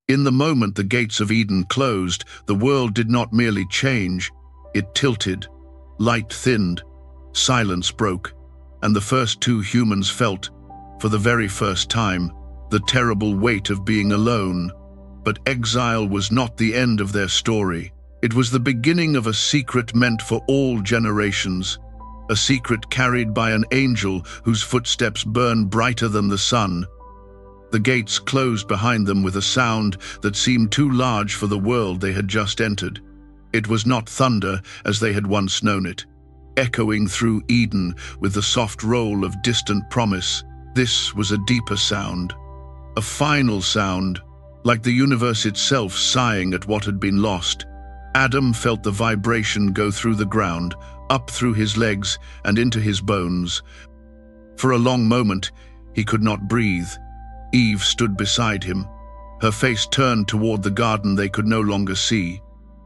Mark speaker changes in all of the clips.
Speaker 1: In the moment the gates of Eden closed, the world did not merely change, it tilted, light thinned, silence broke, and the first two humans felt, for the very first time, the terrible weight of being alone. But exile was not the end of their story. It was the beginning of a secret meant for all generations, a secret carried by an angel whose footsteps burn brighter than the sun. The gates closed behind them with a sound that seemed too large for the world they had just entered. It was not thunder as they had once known it, echoing through Eden with the soft roll of distant promise. This was a deeper sound, a final sound, like the universe itself sighing at what had been lost. Adam felt the vibration go through the ground, up through his legs and into his bones. For a long moment, he could not breathe. Eve stood beside him, her face turned toward the garden they could no longer see.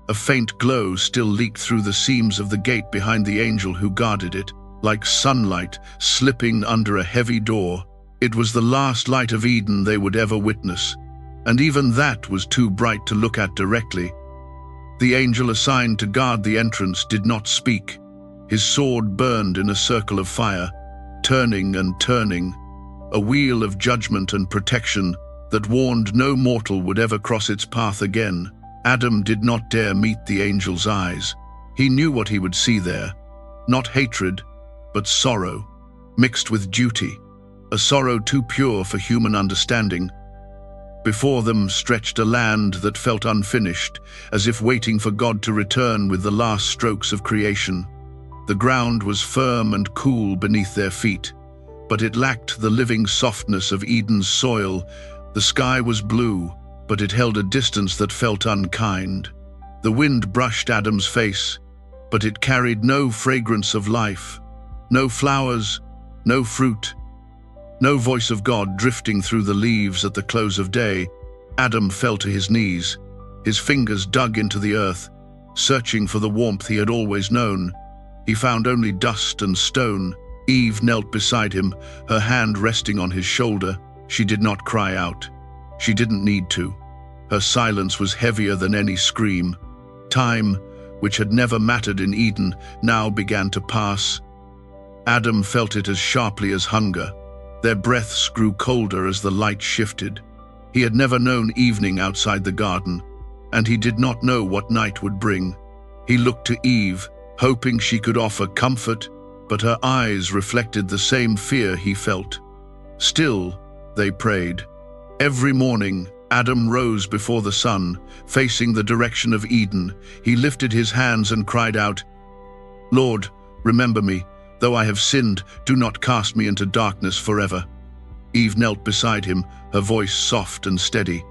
Speaker 1: A faint glow still leaked through the seams of the gate behind the angel who guarded it, like sunlight slipping under a heavy door. It was the last light of Eden they would ever witness, and even that was too bright to look at directly. The angel assigned to guard the entrance did not speak. His sword burned in a circle of fire, turning and turning, a wheel of judgment and protection that warned no mortal would ever cross its path again. Adam did not dare meet the angel's eyes. He knew what he would see there, not hatred, but sorrow, mixed with duty, a sorrow too pure for human understanding. Before them stretched a land that felt unfinished, as if waiting for God to return with the last strokes of creation. The ground was firm and cool beneath their feet, but it lacked the living softness of Eden's soil. The sky was blue, but it held a distance that felt unkind. The wind brushed Adam's face, but it carried no fragrance of life, no flowers, no fruit, no voice of God drifting through the leaves at the close of day. Adam fell to his knees, his fingers dug into the earth, searching for the warmth he had always known. He found only dust and stone. Eve knelt beside him, her hand resting on his shoulder. She did not cry out. She didn't need to. Her silence was heavier than any scream. Time, which had never mattered in Eden, now began to pass. Adam felt it as sharply as hunger. Their breaths grew colder as the light shifted. He had never known evening outside the garden, and he did not know what night would bring. He looked to Eve, hoping she could offer comfort, but her eyes reflected the same fear he felt. Still, they prayed. Every morning, Adam rose before the sun, facing the direction of Eden. He lifted his hands and cried out, "Lord, remember me. Though I have sinned, do not cast me into darkness forever." Eve knelt beside him, her voice soft and steady.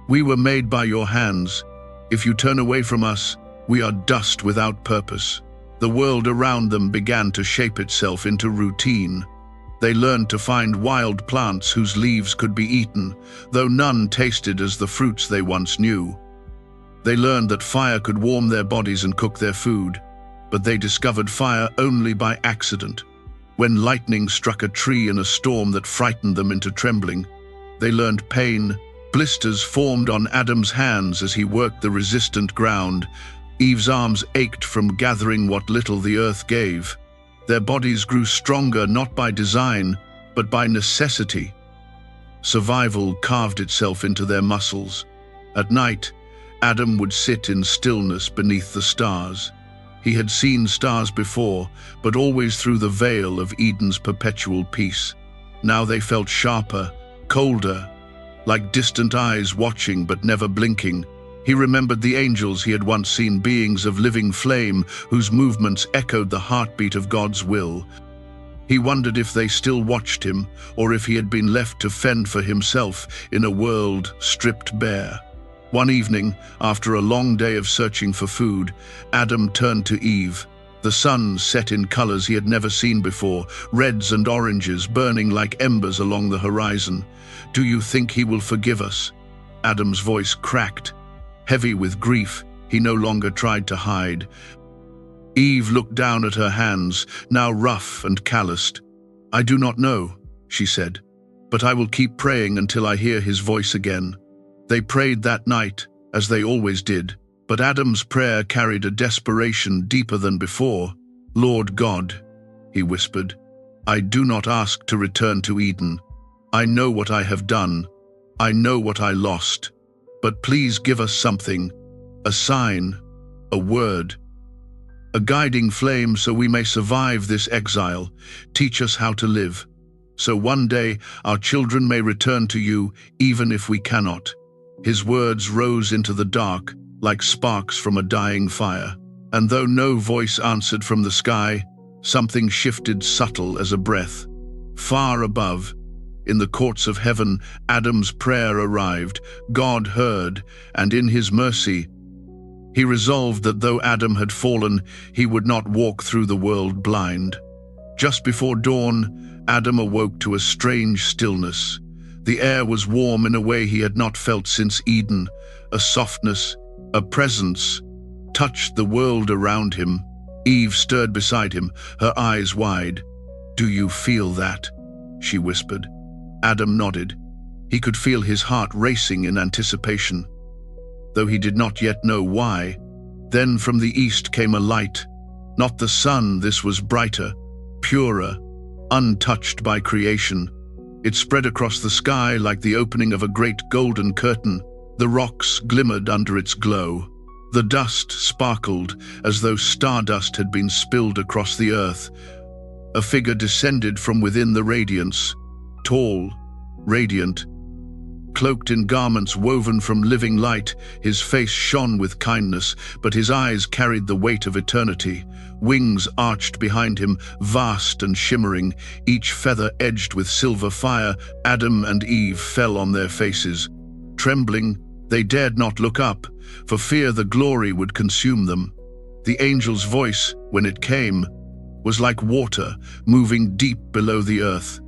Speaker 1: "We were made by your hands. If you turn away from us, we are dust without purpose." The world around them began to shape itself into routine. They learned to find wild plants whose leaves could be eaten, though none tasted as the fruits they once knew. They learned that fire could warm their bodies and cook their food, but they discovered fire only by accident. When lightning struck a tree in a storm that frightened them into trembling, they learned pain. Blisters formed on Adam's hands as he worked the resistant ground. Eve's arms ached from gathering what little the earth gave. Their bodies grew stronger not by design, but by necessity. Survival carved itself into their muscles. At night, Adam would sit in stillness beneath the stars. He had seen stars before, but always through the veil of Eden's perpetual peace. Now they felt sharper, colder, like distant eyes watching but never blinking. He remembered the angels he had once seen, beings of living flame whose movements echoed the heartbeat of God's will. He wondered if they still watched him, or if he had been left to fend for himself in a world stripped bare. One evening, after a long day of searching for food, Adam turned to Eve. The sun set in colors he had never seen before, reds and oranges burning like embers along the horizon. "Do you think he will forgive us?" Adam's voice cracked. Heavy with grief, he no longer tried to hide. Eve looked down at her hands, now rough and calloused. "I do not know," she said, "but I will keep praying until I hear his voice again." They prayed that night, as they always did, but Adam's prayer carried a desperation deeper than before. "Lord God," he whispered, "I do not ask to return to Eden. I know what I have done. I know what I lost. But please give us something, a sign, a word, a guiding flame so we may survive this exile. Teach us how to live, so one day our children may return to you, even if we cannot." His words rose into the dark, like sparks from a dying fire. And though no voice answered from the sky, something shifted subtle as a breath. Far above, in the courts of heaven, Adam's prayer arrived. God heard, and in his mercy, he resolved that though Adam had fallen, he would not walk through the world blind. Just before dawn, Adam awoke to a strange stillness. The air was warm in a way he had not felt since Eden. A softness, a presence, touched the world around him. Eve stirred beside him, her eyes wide. "Do you feel that?" she whispered. Adam nodded. He could feel his heart racing in anticipation, though he did not yet know why. Then from the east came a light. Not the sun, this was brighter, purer, untouched by creation. It spread across the sky like the opening of a great golden curtain. The rocks glimmered under its glow. The dust sparkled as though stardust had been spilled across the earth. A figure descended from within the radiance, tall, radiant, cloaked in garments woven from living light. His face shone with kindness, but his eyes carried the weight of eternity. Wings arched behind him, vast and shimmering, each feather edged with silver fire. Adam and Eve fell on their faces. Trembling, they dared not look up, for fear the glory would consume them. The angel's voice, when it came, was like water moving deep below the earth.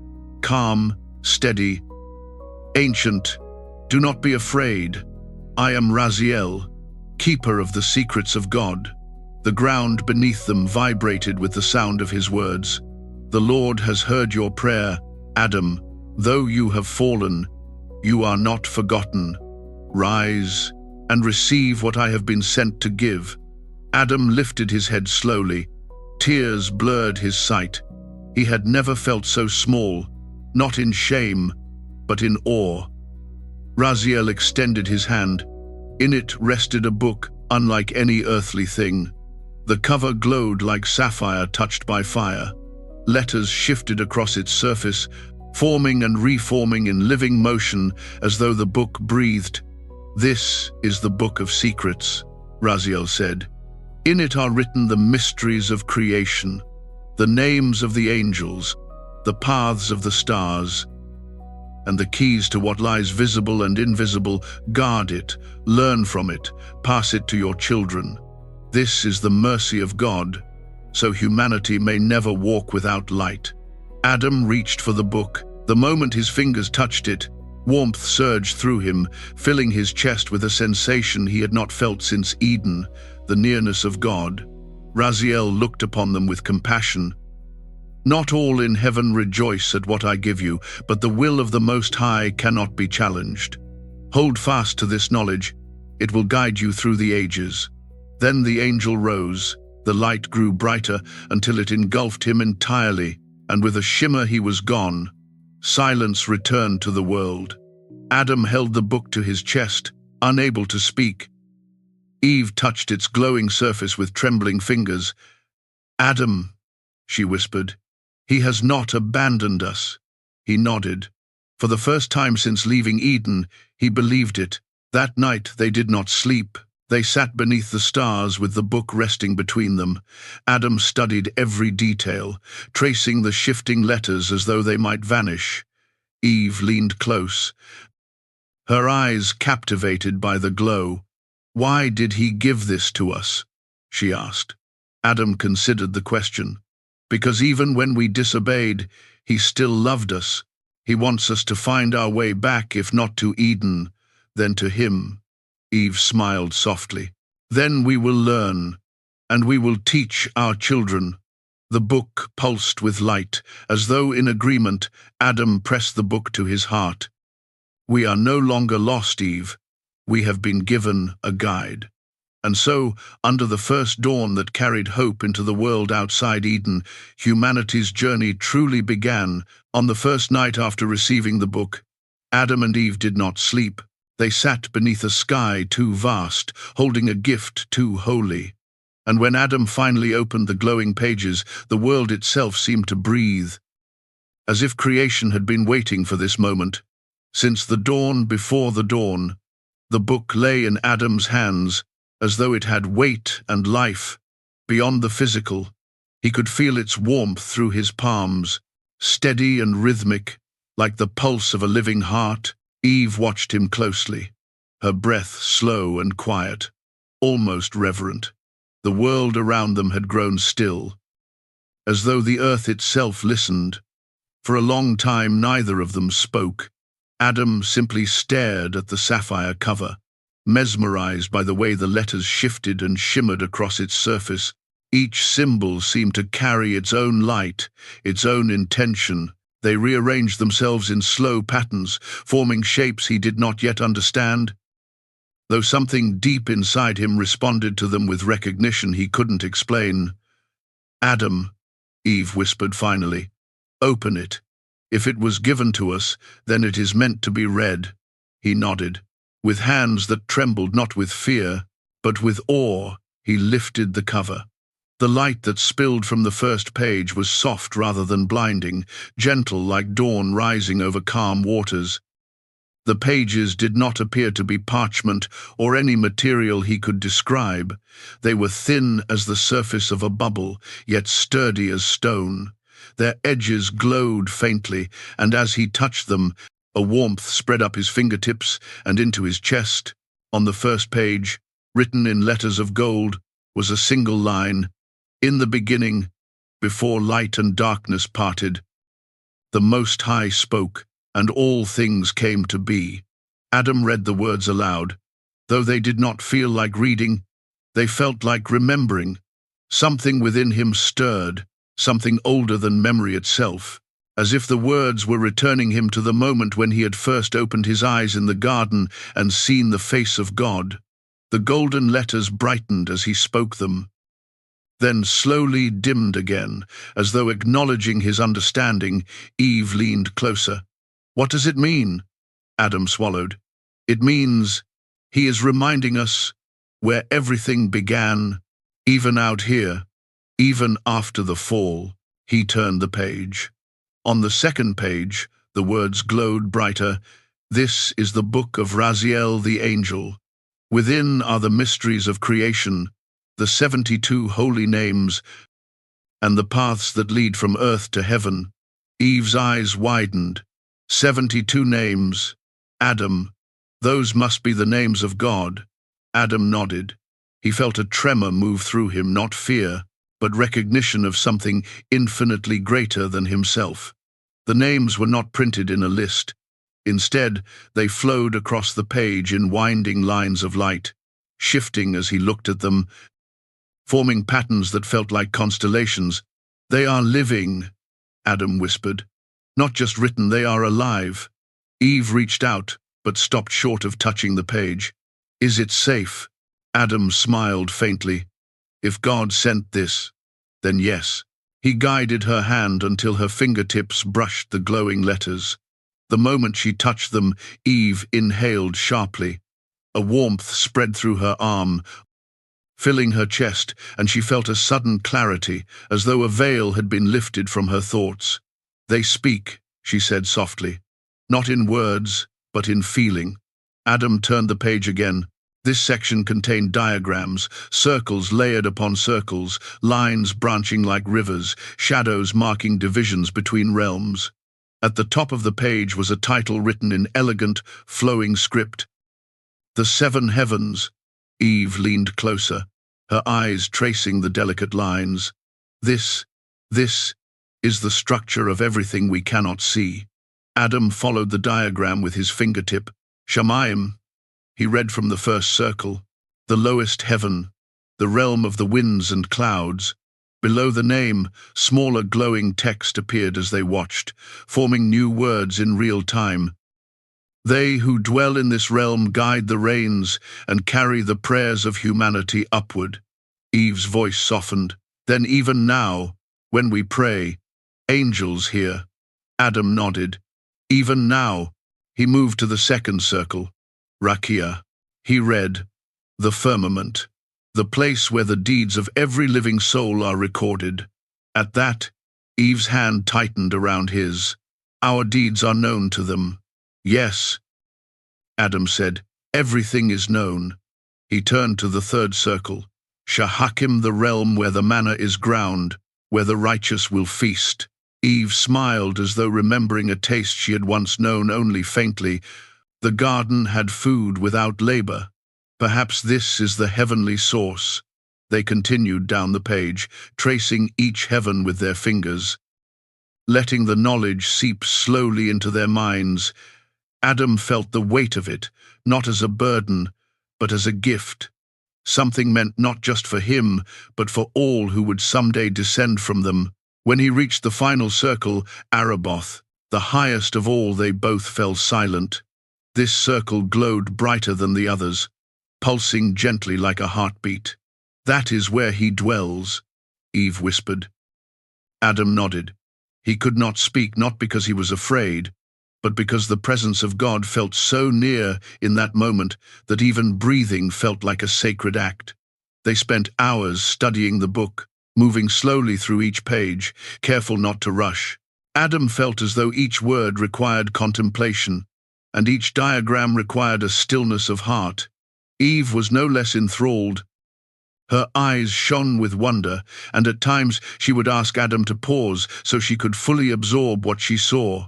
Speaker 1: Calm, steady, ancient, "Do not be afraid. I am Raziel, keeper of the secrets of God." The ground beneath them vibrated with the sound of his words. "The Lord has heard your prayer, Adam. Though you have fallen, you are not forgotten. Rise and receive what I have been sent to give." Adam lifted his head slowly. Tears blurred his sight. He had never felt so small, not in shame, but in awe. Raziel extended his hand. In it rested a book, unlike any earthly thing. The cover glowed like sapphire touched by fire. Letters shifted across its surface, forming and reforming in living motion as though the book breathed. "This is the Book of Secrets," Raziel said. "In it are written the mysteries of creation, the names of the angels, the paths of the stars, and the keys to what lies visible and invisible. Guard it, learn from it, pass it to your children. This is the mercy of God, so humanity may never walk without light." Adam reached for the book. The moment his fingers touched it, warmth surged through him, filling his chest with a sensation he had not felt since Eden, the nearness of God. Raziel looked upon them with compassion. "Not all in heaven rejoice at what I give you, but the will of the Most High cannot be challenged. Hold fast to this knowledge. It will guide you through the ages." Then the angel rose. The light grew brighter until it engulfed him entirely, and with a shimmer he was gone. Silence returned to the world. Adam held the book to his chest, unable to speak. Eve touched its glowing surface with trembling fingers. "Adam," she whispered, "he has not abandoned us." He nodded. For the first time since leaving Eden, he believed it. That night they did not sleep. They sat beneath the stars with the book resting between them. Adam studied every detail, tracing the shifting letters as though they might vanish. Eve leaned close, her eyes captivated by the glow. "Why did he give this to us?" she asked. Adam considered the question. "Because even when we disobeyed, he still loved us. He wants us to find our way back, if not to Eden, then to him." Eve smiled softly. "Then we will learn, and we will teach our children." The book pulsed with light. As though in agreement, Adam pressed the book to his heart. "We are no longer lost, Eve. We have been given a guide. And so, under the first dawn that carried hope into the world outside Eden, humanity's journey truly began. On the first night after receiving the book, Adam and Eve did not sleep. They sat beneath a sky too vast, holding a gift too holy. And when Adam finally opened the glowing pages, the world itself seemed to breathe, as if creation had been waiting for this moment. Since the dawn before the dawn, the book lay in Adam's hands, as though it had weight and life. Beyond the physical, he could feel its warmth through his palms, steady and rhythmic, like the pulse of a living heart. Eve watched him closely, her breath slow and quiet, almost reverent. The world around them had grown still, as though the earth itself listened. For a long time neither of them spoke. Adam simply stared at the sapphire cover, mesmerized by the way the letters shifted and shimmered across its surface. Each symbol seemed to carry its own light, its own intention. They rearranged themselves in slow patterns, forming shapes he did not yet understand, though something deep inside him responded to them with recognition he couldn't explain. "Adam," Eve whispered finally, "open it. If it was given to us, then it is meant to be read." He nodded. With hands that trembled not with fear, but with awe, he lifted the cover. The light that spilled from the first page was soft rather than blinding, gentle like dawn rising over calm waters. The pages did not appear to be parchment or any material he could describe. They were thin as the surface of a bubble, yet sturdy as stone. Their edges glowed faintly, and as he touched them, a warmth spread up his fingertips and into his chest. On the first page, written in letters of gold, was a single line: "In the beginning, before light and darkness parted, the Most High spoke, and all things came to be." Adam read the words aloud. Though they did not feel like reading, they felt like remembering. Something within him stirred, something older than memory itself, as if the words were returning him to the moment when he had first opened his eyes in the garden and seen the face of God. The golden letters brightened as he spoke them, then slowly dimmed again, as though acknowledging his understanding. Eve leaned closer. "What does it mean?" Adam swallowed. "It means he is reminding us where everything began, even out here, even after the fall." He turned the page. On the second page, the words glowed brighter. "This is the Book of Raziel the angel. Within are the mysteries of creation, the 72 holy names, and the paths that lead from earth to heaven." Eve's eyes widened. 72 names. Adam, those must be the names of God. Adam nodded. He felt a tremor move through him, not fear, but recognition of something infinitely greater than himself. The names were not printed in a list. Instead, they flowed across the page in winding lines of light, shifting as he looked at them, forming patterns that felt like constellations. "They are living," Adam whispered. "Not just written, they are alive." Eve reached out, but stopped short of touching the page. "Is it safe?" Adam smiled faintly. "If God sent this, then yes." He guided her hand until her fingertips brushed the glowing letters. The moment she touched them, Eve inhaled sharply. A warmth spread through her arm, filling her chest, and she felt a sudden clarity, as though a veil had been lifted from her thoughts. "They speak," she said softly. "Not in words, but in feeling." Adam turned the page again. This section contained diagrams, circles layered upon circles, lines branching like rivers, shadows marking divisions between realms. At the top of the page was a title written in elegant, flowing script: "The Seven Heavens." Eve leaned closer, her eyes tracing the delicate lines. This is the structure of everything we cannot see." Adam followed the diagram with his fingertip. "Shamayim," he read from the first circle, "the lowest heaven, the realm of the winds and clouds." Below the name, smaller glowing text appeared as they watched, forming new words in real time. They who dwell in this realm guide the reins and carry the prayers of humanity upward. Eve's voice softened. Then even now, when we pray, angels hear. Adam nodded. Even now, he moved to the second circle, Rakia. He read, the firmament, the place where the deeds of every living soul are recorded. At that, Eve's hand tightened around his. Our deeds are known to them. Yes, Adam said, everything is known. He turned to the third circle, Shahakim, the realm where the manna is ground, where the righteous will feast. Eve smiled as though remembering a taste she had once known only faintly. The garden had food without labor. Perhaps this is the heavenly source. They continued down the page, tracing each heaven with their fingers, letting the knowledge seep slowly into their minds. Adam felt the weight of it, not as a burden, but as a gift. Something meant not just for him, but for all who would someday descend from them. When he reached the final circle, Araboth, the highest of all, they both fell silent. This circle glowed brighter than the others, pulsing gently like a heartbeat. That is where he dwells, Eve whispered. Adam nodded. He could not speak, not because he was afraid, but because the presence of God felt so near in that moment that even breathing felt like a sacred act. They spent hours studying the book, moving slowly through each page, careful not to rush. Adam felt as though each word required contemplation, and each diagram required a stillness of heart. Eve was no less enthralled. Her eyes shone with wonder, and at times she would ask Adam to pause so she could fully absorb what she saw.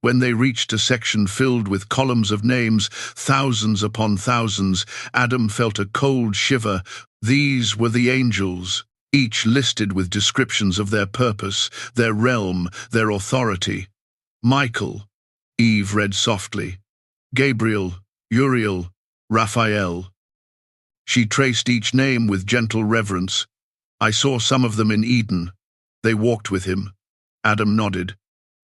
Speaker 1: When they reached a section filled with columns of names, thousands upon thousands, Adam felt a cold shiver. These were the angels, each listed with descriptions of their purpose, their realm, their authority. Michael, Eve read softly. Gabriel, Uriel, Raphael. She traced each name with gentle reverence. I saw some of them in Eden. They walked with him. Adam nodded.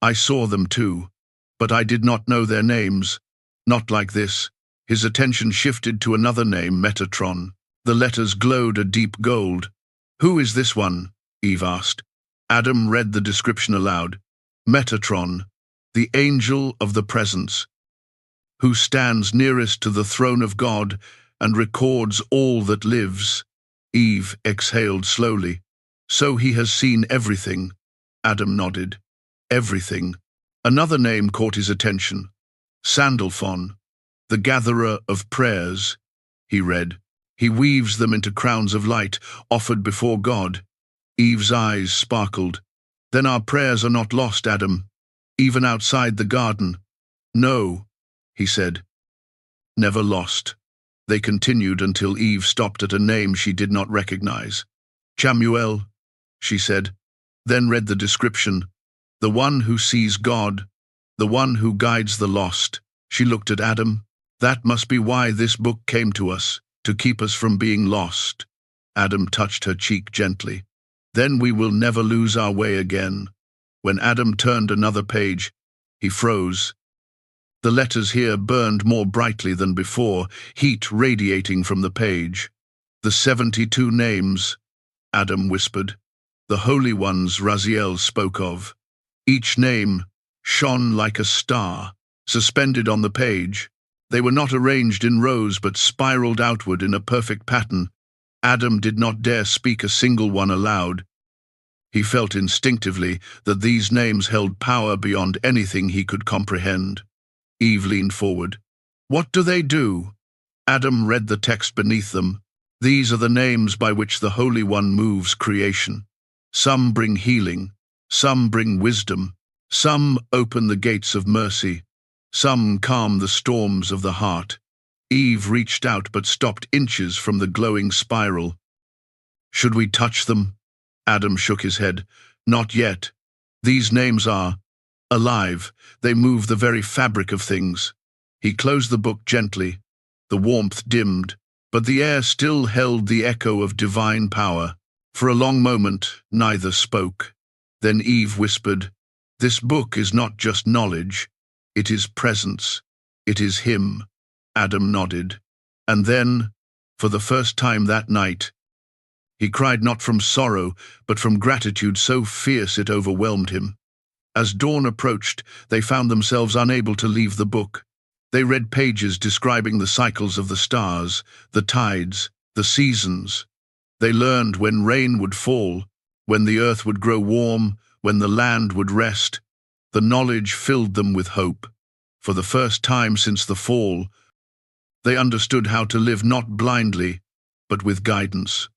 Speaker 1: I saw them too, but I did not know their names. Not like this. His attention shifted to another name, Metatron. The letters glowed a deep gold. Who is this one? Eve asked. Adam read the description aloud. Metatron, the angel of the presence, who stands nearest to the throne of God and records all that lives. Eve exhaled slowly. So he has seen everything. Adam nodded. Everything. Another name caught his attention. Sandalphon, the gatherer of prayers, he read. He weaves them into crowns of light, offered before God. Eve's eyes sparkled. Then our prayers are not lost, Adam, even outside the garden. No, he said. Never lost. They continued until Eve stopped at a name she did not recognize. Chamuel, she said, then read the description. The one who sees God, the one who guides the lost. She looked at Adam. That must be why this book came to us, to keep us from being lost. Adam touched her cheek gently. Then we will never lose our way again. When Adam turned another page, he froze. The letters here burned more brightly than before, heat radiating from the page. The 72 names, Adam whispered. The holy ones Raziel spoke of. Each name shone like a star, suspended on the page. They were not arranged in rows but spiraled outward in a perfect pattern. Adam did not dare speak a single one aloud. He felt instinctively that these names held power beyond anything he could comprehend. Eve leaned forward. What do they do? Adam read the text beneath them. These are the names by which the Holy One moves creation. Some bring healing, some bring wisdom, some open the gates of mercy, some calm the storms of the heart. Eve reached out but stopped inches from the glowing spiral. Should we touch them? Adam shook his head. Not yet. These names are alive. They move the very fabric of things. He closed the book gently. The warmth dimmed, but the air still held the echo of divine power. For a long moment, neither spoke. Then Eve whispered, "This book is not just knowledge, it is presence." "It is him," Adam nodded. And then, for the first time that night, he cried not from sorrow, but from gratitude so fierce it overwhelmed him. As dawn approached, they found themselves unable to leave the book. They read pages describing the cycles of the stars, the tides, the seasons. They learned when rain would fall, when the earth would grow warm, when the land would rest. The knowledge filled them with hope. For the first time since the fall, they understood how to live not blindly, but with guidance.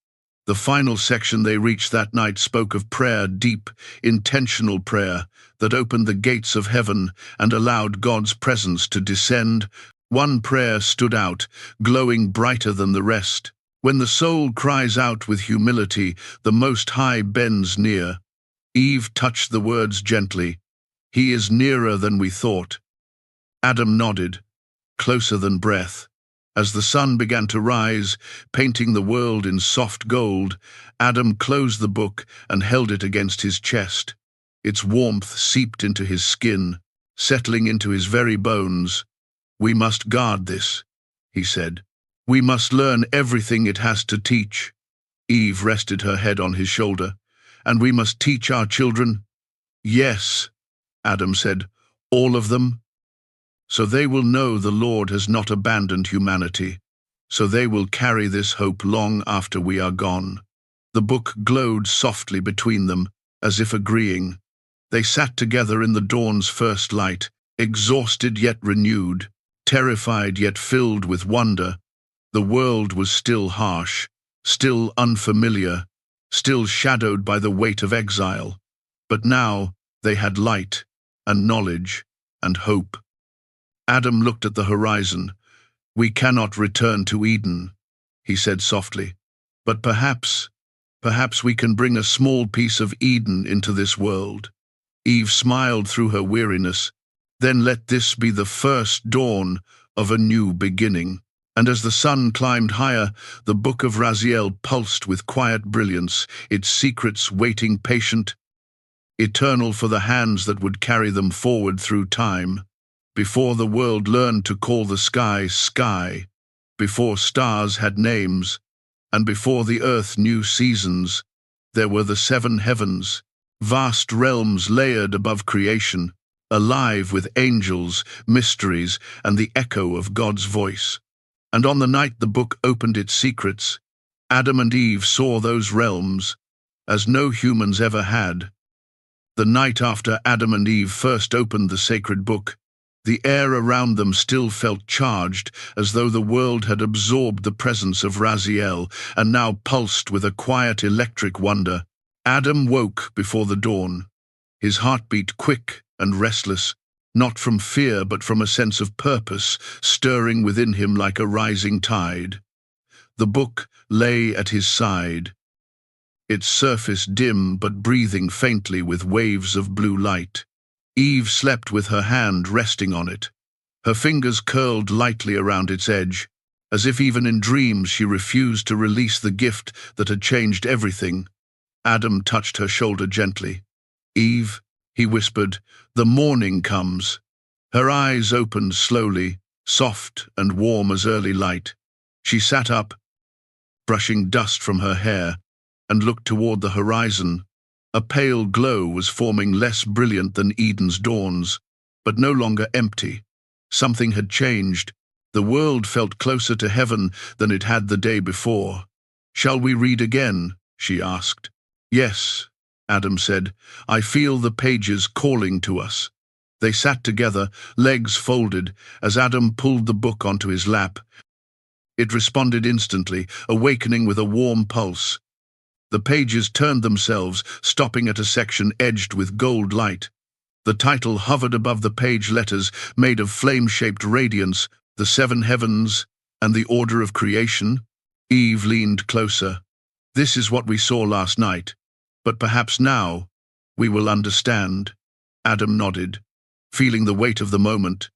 Speaker 1: The final section they reached that night spoke of prayer, deep, intentional prayer, that opened the gates of heaven and allowed God's presence to descend. One prayer stood out, glowing brighter than the rest. When the soul cries out with humility, the Most High bends near. Eve touched the words gently. "He is nearer than we thought." Adam nodded, closer than breath. As the sun began to rise, painting the world in soft gold, Adam closed the book and held it against his chest. Its warmth seeped into his skin, settling into his very bones. "We must guard this," he said. "We must learn everything it has to teach." Eve rested her head on his shoulder. "And we must teach our children?" "Yes," Adam said. "All of them? So they will know the Lord has not abandoned humanity. So they will carry this hope long after we are gone." The book glowed softly between them, as if agreeing. They sat together in the dawn's first light, exhausted yet renewed, terrified yet filled with wonder. The world was still harsh, still unfamiliar, still shadowed by the weight of exile. But now they had light, and knowledge, and hope. Adam looked at the horizon. "We cannot return to Eden," he said softly. "But perhaps we can bring a small piece of Eden into this world." Eve smiled through her weariness. "Then let this be the first dawn of a new beginning." And as the sun climbed higher, the Book of Raziel pulsed with quiet brilliance, its secrets waiting patient, eternal for the hands that would carry them forward through time. Before the world learned to call the sky sky, before stars had names, and before the earth knew seasons, there were the seven heavens, vast realms layered above creation, alive with angels, mysteries, and the echo of God's voice. And on the night the book opened its secrets, Adam and Eve saw those realms as no humans ever had. The night after Adam and Eve first opened the sacred book, the air around them still felt charged, as though the world had absorbed the presence of Raziel and now pulsed with a quiet electric wonder. Adam woke before the dawn, his heartbeat quick and restless, not from fear but from a sense of purpose stirring within him like a rising tide. The book lay at his side, its surface dim but breathing faintly with waves of blue light. Eve slept with her hand resting on it, her fingers curled lightly around its edge, as if even in dreams she refused to release the gift that had changed everything. Adam touched her shoulder gently. "Eve," he whispered, "the morning comes." Her eyes opened slowly, soft and warm as early light. She sat up, brushing dust from her hair, and looked toward the horizon. A pale glow was forming, less brilliant than Eden's dawns, but no longer empty. Something had changed. The world felt closer to heaven than it had the day before. "Shall we read again?" she asked. "Yes," Adam said. "I feel the pages calling to us." They sat together, legs folded, as Adam pulled the book onto his lap. It responded instantly, awakening with a warm pulse. The pages turned themselves, stopping at a section edged with gold light. The title hovered above the page letters made of flame-shaped radiance, "The Seven Heavens and the Order of Creation." Eve leaned closer. "This is what we saw last night, but perhaps now we will understand." Adam nodded, feeling the weight of the moment.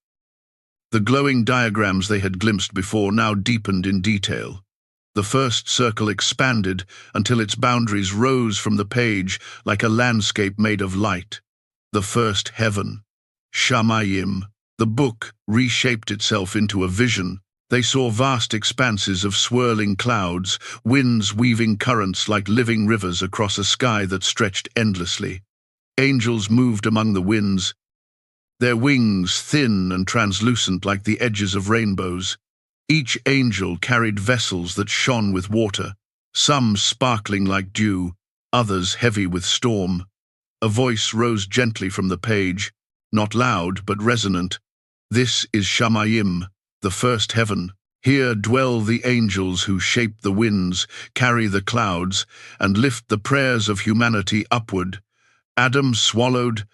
Speaker 1: The glowing diagrams they had glimpsed before now deepened in detail. The first circle expanded until its boundaries rose from the page like a landscape made of light. The first heaven, Shamayim, The book reshaped itself into a vision. They saw vast expanses of swirling clouds, winds weaving currents like living rivers across a sky that stretched endlessly. Angels moved among the winds, their wings thin and translucent like the edges of rainbows. Each angel carried vessels that shone with water, some sparkling like dew, others heavy with storm. A voice rose gently from the page, not loud but resonant. This is Shamayim, the first heaven. Here dwell the angels who shape the winds, carry the clouds, and lift the prayers of humanity upward. Adam swallowed.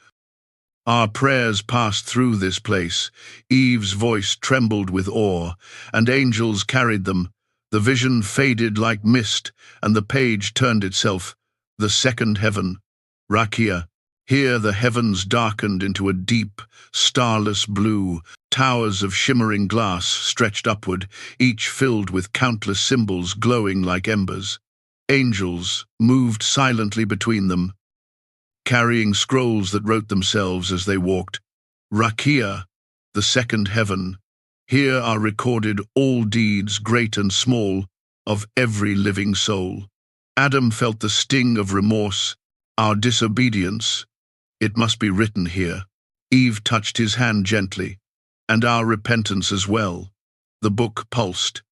Speaker 1: Our prayers passed through this place. Eve's voice trembled with awe, and angels carried them. The vision faded like mist, and the page turned itself. The second heaven, Rakia. Here the heavens darkened into a deep, starless blue. Towers of shimmering glass stretched upward, each filled with countless symbols glowing like embers. Angels moved silently between them, carrying scrolls that wrote themselves as they walked. Rakia, the second heaven. Here are recorded all deeds, great and small, of every living soul. Adam felt the sting of remorse, our disobedience. It must be written here. Eve touched his hand gently, and our repentance as well. The book pulsed,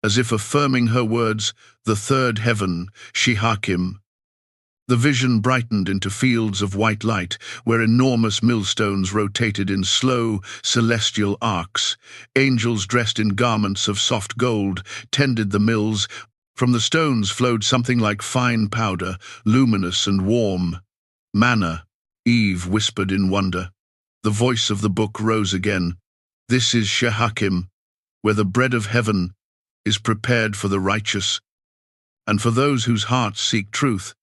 Speaker 1: as if affirming her words, the third heaven, Shihakim. The vision brightened into fields of white light, where enormous millstones rotated in slow, celestial arcs. Angels dressed in garments of soft gold tended the mills. From the stones flowed something like fine powder, luminous and warm. Manna, Eve whispered in wonder. The voice of the book rose again. This is Shehakim, where the bread of heaven is prepared for the righteous, and for those whose hearts seek truth.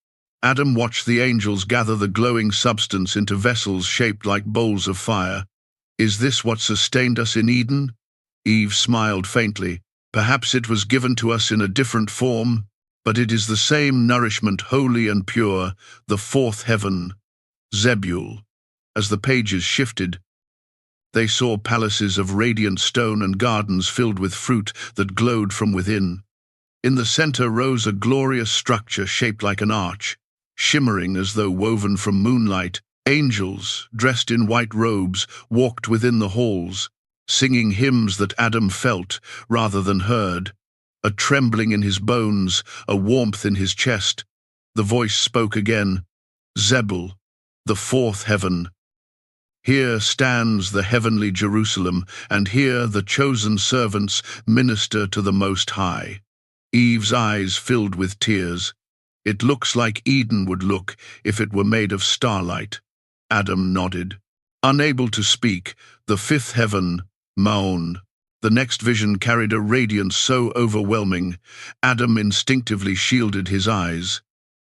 Speaker 1: Adam watched the angels gather the glowing substance into vessels shaped like bowls of fire. Is this what sustained us in Eden? Eve smiled faintly. Perhaps it was given to us in a different form, but it is the same nourishment, holy and pure, the fourth heaven, Zebul. As the pages shifted, they saw palaces of radiant stone and gardens filled with fruit that glowed from within. In the center rose a glorious structure shaped like an arch, shimmering as though woven from moonlight. Angels, dressed in white robes, walked within the halls, singing hymns that Adam felt rather than heard, a trembling in his bones, a warmth in his chest. The voice spoke again, Zebul, the fourth heaven. Here stands the heavenly Jerusalem, and here the chosen servants minister to the Most High. Eve's eyes filled with tears. It looks like Eden would look if it were made of starlight. Adam nodded. Unable to speak, the fifth heaven, Maon. The next vision carried a radiance so overwhelming, Adam instinctively shielded his eyes.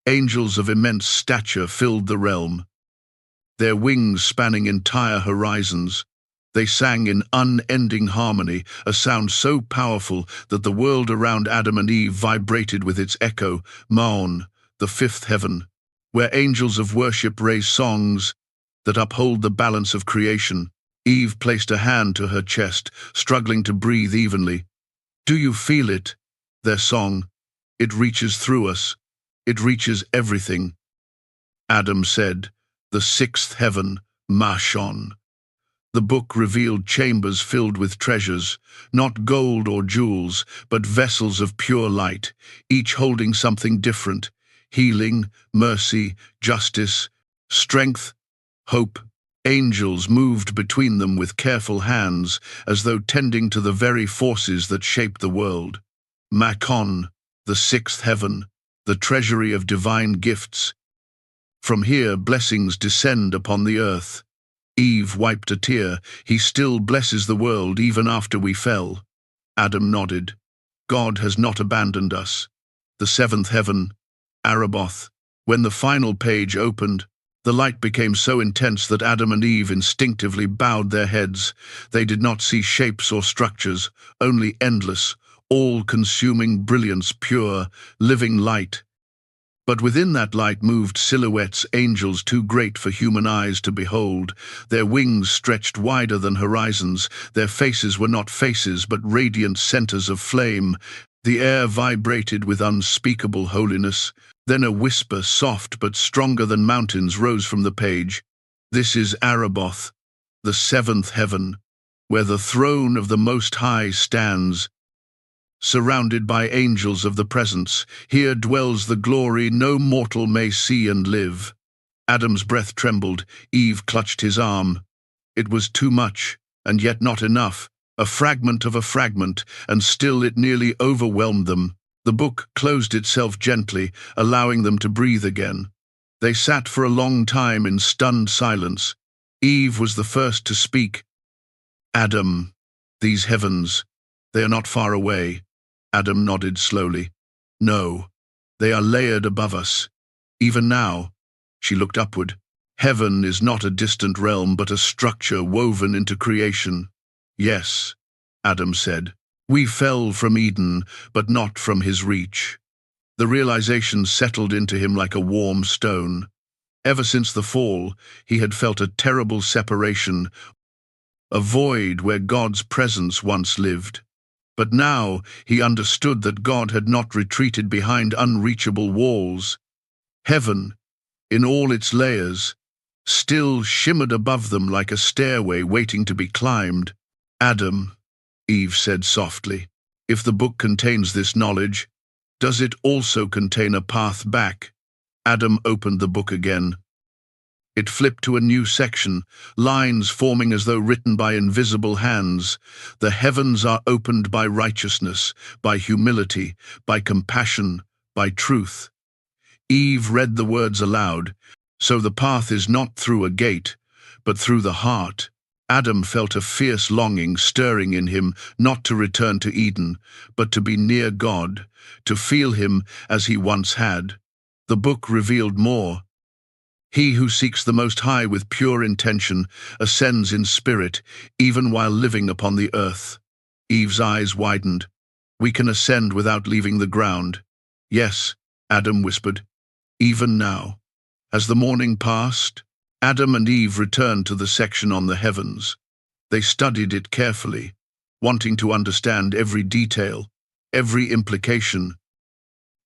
Speaker 1: Angels of immense stature filled the realm, their wings spanning entire horizons. They sang in unending harmony, a sound so powerful that the world around Adam and Eve vibrated with its echo. Maon, the fifth heaven, where angels of worship raise songs that uphold the balance of creation. Eve placed a hand to her chest, struggling to breathe evenly. Do you feel it? Their song. It reaches through us. It reaches everything. Adam said, the sixth heaven, Mashon. The book revealed chambers filled with treasures, not gold or jewels, but vessels of pure light, each holding something different: healing, mercy, justice, strength, hope. Angels moved between them with careful hands, as though tending to the very forces that shape the world. Makon, the sixth heaven, the treasury of divine gifts. From here blessings descend upon the earth. Eve wiped a tear. He still blesses the world even after we fell. Adam nodded. God has not abandoned us. The seventh heaven, Araboth. When the final page opened, the light became so intense that Adam and Eve instinctively bowed their heads. They did not see shapes or structures, only endless, all-consuming brilliance, pure, living light. But within that light moved silhouettes, angels too great for human eyes to behold. Their wings stretched wider than horizons. Their faces were not faces, but radiant centers of flame. The air vibrated with unspeakable holiness. Then a whisper, soft but stronger than mountains, rose from the page. "This is Araboth, the seventh heaven, where the throne of the Most High stands, surrounded by angels of the presence. Here dwells the glory no mortal may see and live." Adam's breath trembled. Eve clutched his arm. It was too much, and yet not enough. A fragment of a fragment, and still it nearly overwhelmed them. The book closed itself gently, allowing them to breathe again. They sat for a long time in stunned silence. Eve was the first to speak. "Adam, these heavens, they are not far away." Adam nodded slowly. "No, they are layered above us. Even now." She looked upward. "Heaven is not a distant realm, but a structure woven into creation." "Yes," Adam said. "We fell from Eden, but not from his reach." The realization settled into him like a warm stone. Ever since the fall, he had felt a terrible separation, a void where God's presence once lived. But now he understood that God had not retreated behind unreachable walls. Heaven, in all its layers, still shimmered above them like a stairway waiting to be climbed. "Adam," Eve said softly, "if the book contains this knowledge, does it also contain a path back?" Adam opened the book again. It flipped to a new section, lines forming as though written by invisible hands. "The heavens are opened by righteousness, by humility, by compassion, by truth." Eve read the words aloud. "So the path is not through a gate, but through the heart." Adam felt a fierce longing stirring in him, not to return to Eden, but to be near God, to feel him as he once had. The book revealed more. He who seeks the Most High with pure intention ascends in spirit, even while living upon the earth. Eve's eyes widened. "We can ascend without leaving the ground." "Yes," Adam whispered, "even now." As the morning passed, Adam and Eve returned to the section on the heavens. They studied it carefully, wanting to understand every detail, every implication.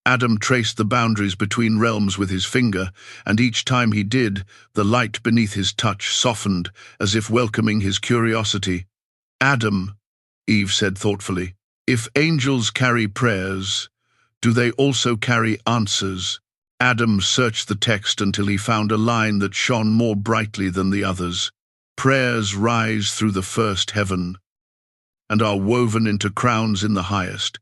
Speaker 1: Adam traced the boundaries between realms with his finger, and each time he did, the light beneath his touch softened, as if welcoming his curiosity. "Adam," Eve said thoughtfully, "if angels carry prayers, do they also carry answers?" Adam searched the text until he found a line that shone more brightly than the others. "Prayers rise through the first heaven, and are woven into crowns in the highest.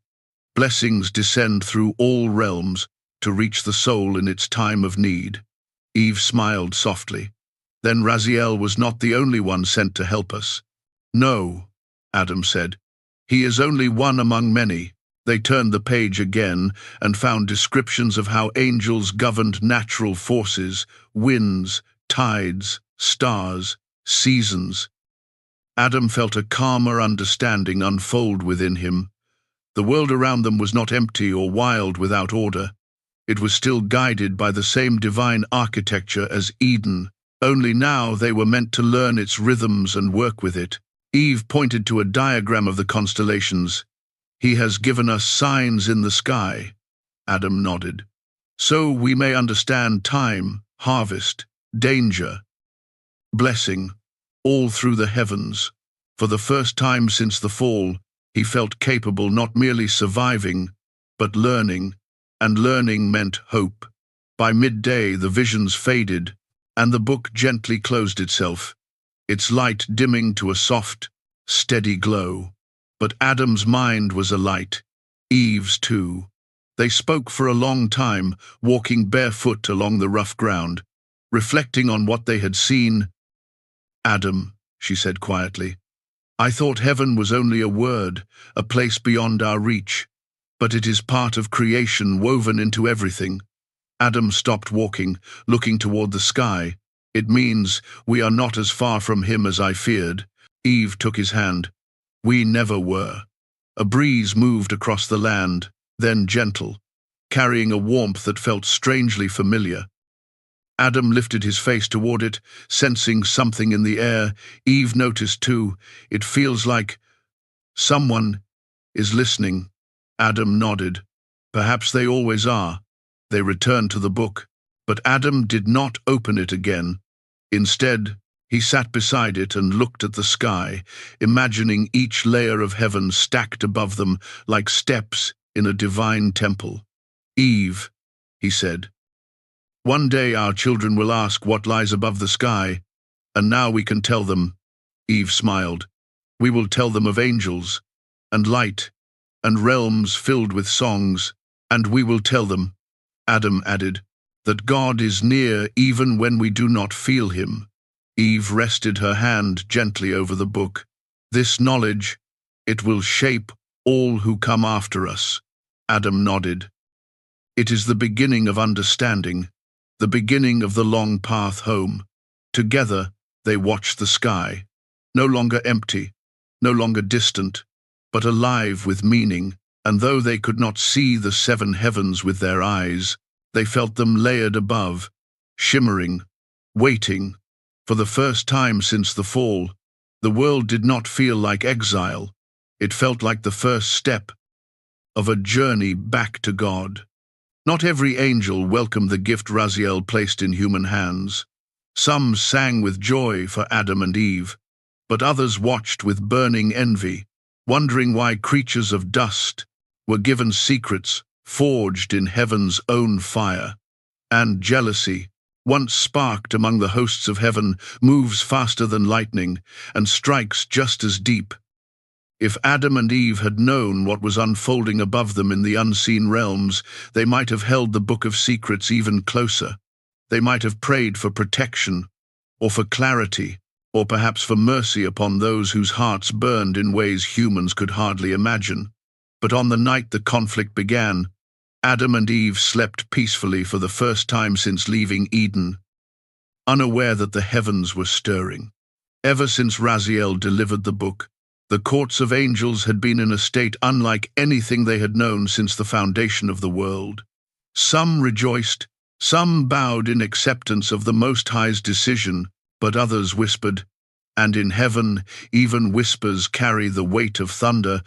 Speaker 1: Blessings descend through all realms to reach the soul in its time of need." Eve smiled softly. "Then Raziel was not the only one sent to help us." "No," Adam said. "He is only one among many." They turned the page again and found descriptions of how angels governed natural forces, winds, tides, stars, seasons. Adam felt a calmer understanding unfold within him. The world around them was not empty or wild without order. It was still guided by the same divine architecture as Eden, only now they were meant to learn its rhythms and work with it. Eve pointed to a diagram of the constellations. "He has given us signs in the sky," Adam nodded. "So we may understand time, harvest, danger, blessing, all through the heavens." For the first time since the fall, he felt capable not merely surviving, but learning, and learning meant hope. By midday, the visions faded, and the book gently closed itself, its light dimming to a soft, steady glow. But Adam's mind was alight, Eve's too. They spoke for a long time, walking barefoot along the rough ground, reflecting on what they had seen. "Adam," she said quietly, "I thought heaven was only a word, a place beyond our reach, but it is part of creation woven into everything." Adam stopped walking, looking toward the sky. "It means we are not as far from him as I feared." Eve took his hand. "We never were." A breeze moved across the land, then gentle, carrying a warmth that felt strangely familiar. Adam lifted his face toward it, sensing something in the air. Eve noticed too. It feels like someone is listening. Adam nodded. Perhaps they always are. They returned to the book, but Adam did not open it again. Instead, he sat beside it and looked at the sky, imagining each layer of heaven stacked above them like steps in a divine temple. Eve, he said, one day our children will ask what lies above the sky, and now we can tell them. Eve smiled. We will tell them of angels, and light, and realms filled with songs, and we will tell them, Adam added, that God is near even when we do not feel him. Eve rested her hand gently over the book. This knowledge, it will shape all who come after us. Adam nodded. It is the beginning of understanding, the beginning of the long path home. Together, they watched the sky, no longer empty, no longer distant, but alive with meaning, and though they could not see the seven heavens with their eyes, they felt them layered above, shimmering, waiting. For the first time since the fall, the world did not feel like exile. It felt like the first step of a journey back to God. Not every angel welcomed the gift Raziel placed in human hands. Some sang with joy for Adam and Eve, but others watched with burning envy, wondering why creatures of dust were given secrets forged in heaven's own fire. And jealousy, once sparked among the hosts of heaven, moves faster than lightning and strikes just as deep. If Adam and Eve had known what was unfolding above them in the unseen realms, they might have held the Book of Secrets even closer. They might have prayed for protection, or for clarity, or perhaps for mercy upon those whose hearts burned in ways humans could hardly imagine. But on the night the conflict began, Adam and Eve slept peacefully for the first time since leaving Eden, unaware that the heavens were stirring. Ever since Raziel delivered the book, the courts of angels had been in a state unlike anything they had known since the foundation of the world. Some rejoiced, some bowed in acceptance of the Most High's decision, but others whispered, and in heaven even whispers carry the weight of thunder.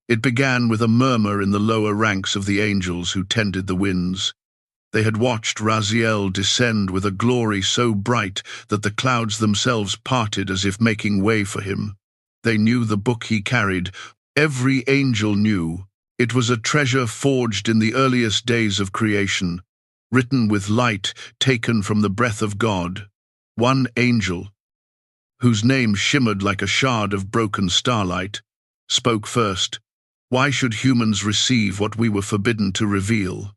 Speaker 1: It began with a murmur in the lower ranks of the angels who tended the winds. They had watched Raziel descend with a glory so bright that the clouds themselves parted as if making way for him. They knew the book he carried. Every angel knew. It was a treasure forged in the earliest days of creation, written with light taken from the breath of God. One angel, whose name shimmered like a shard of broken starlight, spoke first. Why should humans receive what we were forbidden to reveal?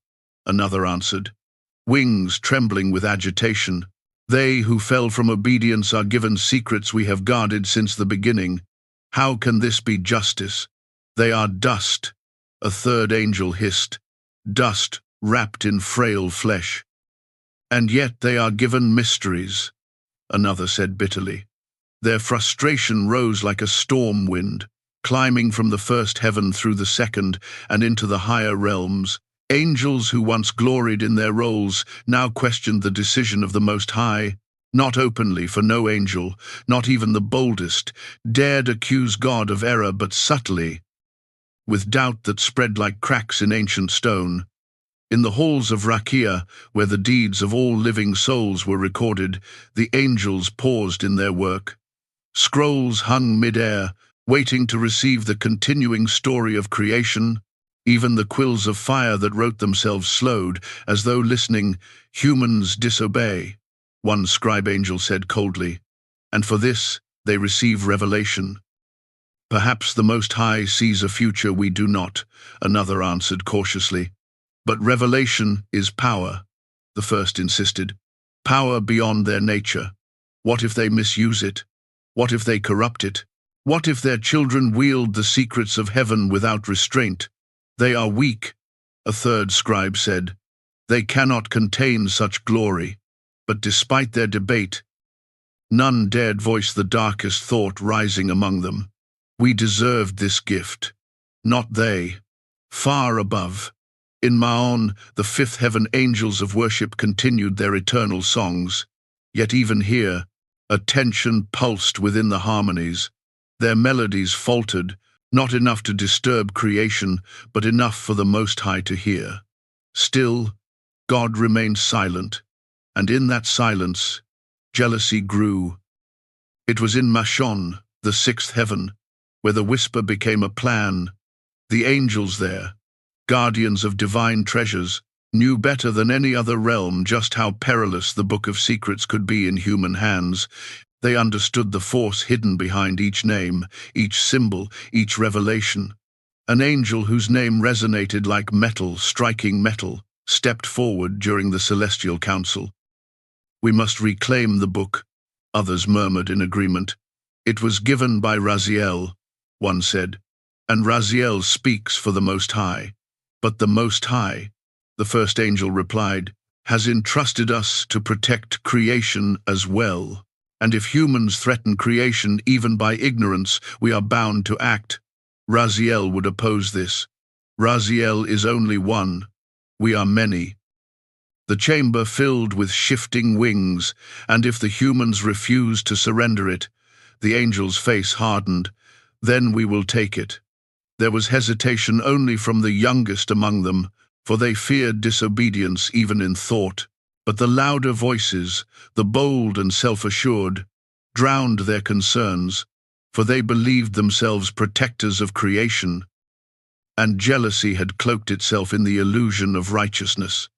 Speaker 1: Another answered, wings trembling with agitation. They who fell from obedience are given secrets we have guarded since the beginning. How can this be justice? They are dust, a third angel hissed, dust wrapped in frail flesh. And yet they are given mysteries, another said bitterly. Their frustration rose like a storm wind, climbing from the first heaven through the second and into the higher realms. Angels who once gloried in their roles now questioned the decision of the Most High. Not openly, for no angel, not even the boldest, dared accuse God of error, but subtly, with doubt that spread like cracks in ancient stone. In the halls of Rakia, where the deeds of all living souls were recorded, the angels paused in their work. Scrolls hung mid-air, waiting to receive the continuing story of creation. Even the quills of fire that wrote themselves slowed, as though listening. Humans disobey, one scribe angel said coldly, and for this they receive revelation. Perhaps the Most High sees a future we do not, another answered cautiously. But revelation is power, the first insisted. Power beyond their nature. What if they misuse it? What if they corrupt it? What if their children wield the secrets of heaven without restraint? They are weak, a third scribe said. They cannot contain such glory. But despite their debate, none dared voice the darkest thought rising among them. We deserved this gift, not they. Far above, In Maon, the fifth heaven, angels of worship continued their eternal songs. Yet even here, a tension pulsed within the harmonies. Their melodies faltered, not enough to disturb creation, but enough for the Most High to hear. Still, God remained silent, and in that silence, jealousy grew. It was in Mashon, the sixth heaven, where the whisper became a plan. The angels there, guardians of divine treasures, knew better than any other realm just how perilous the Book of Secrets could be in human hands. They understood the force hidden behind each name, each symbol, each revelation. An angel whose name resonated like metal striking metal stepped forward during the celestial council. "We must reclaim the book," others murmured in agreement. "It was given by Raziel," one said, "and Raziel speaks for the Most High." "But the Most High," the first angel replied, "has entrusted us to protect creation as well. And if humans threaten creation even by ignorance, we are bound to act." Raziel would oppose this. "Raziel is only one. We are many." The chamber filled with shifting wings, and if the humans refuse to surrender it, the angel's face hardened. "Then we will take it." There was hesitation only from the youngest among them, for they feared disobedience even in thought. But the louder voices, the bold and self-assured, drowned their concerns, for they believed themselves protectors of creation, and jealousy had cloaked itself in the illusion of righteousness.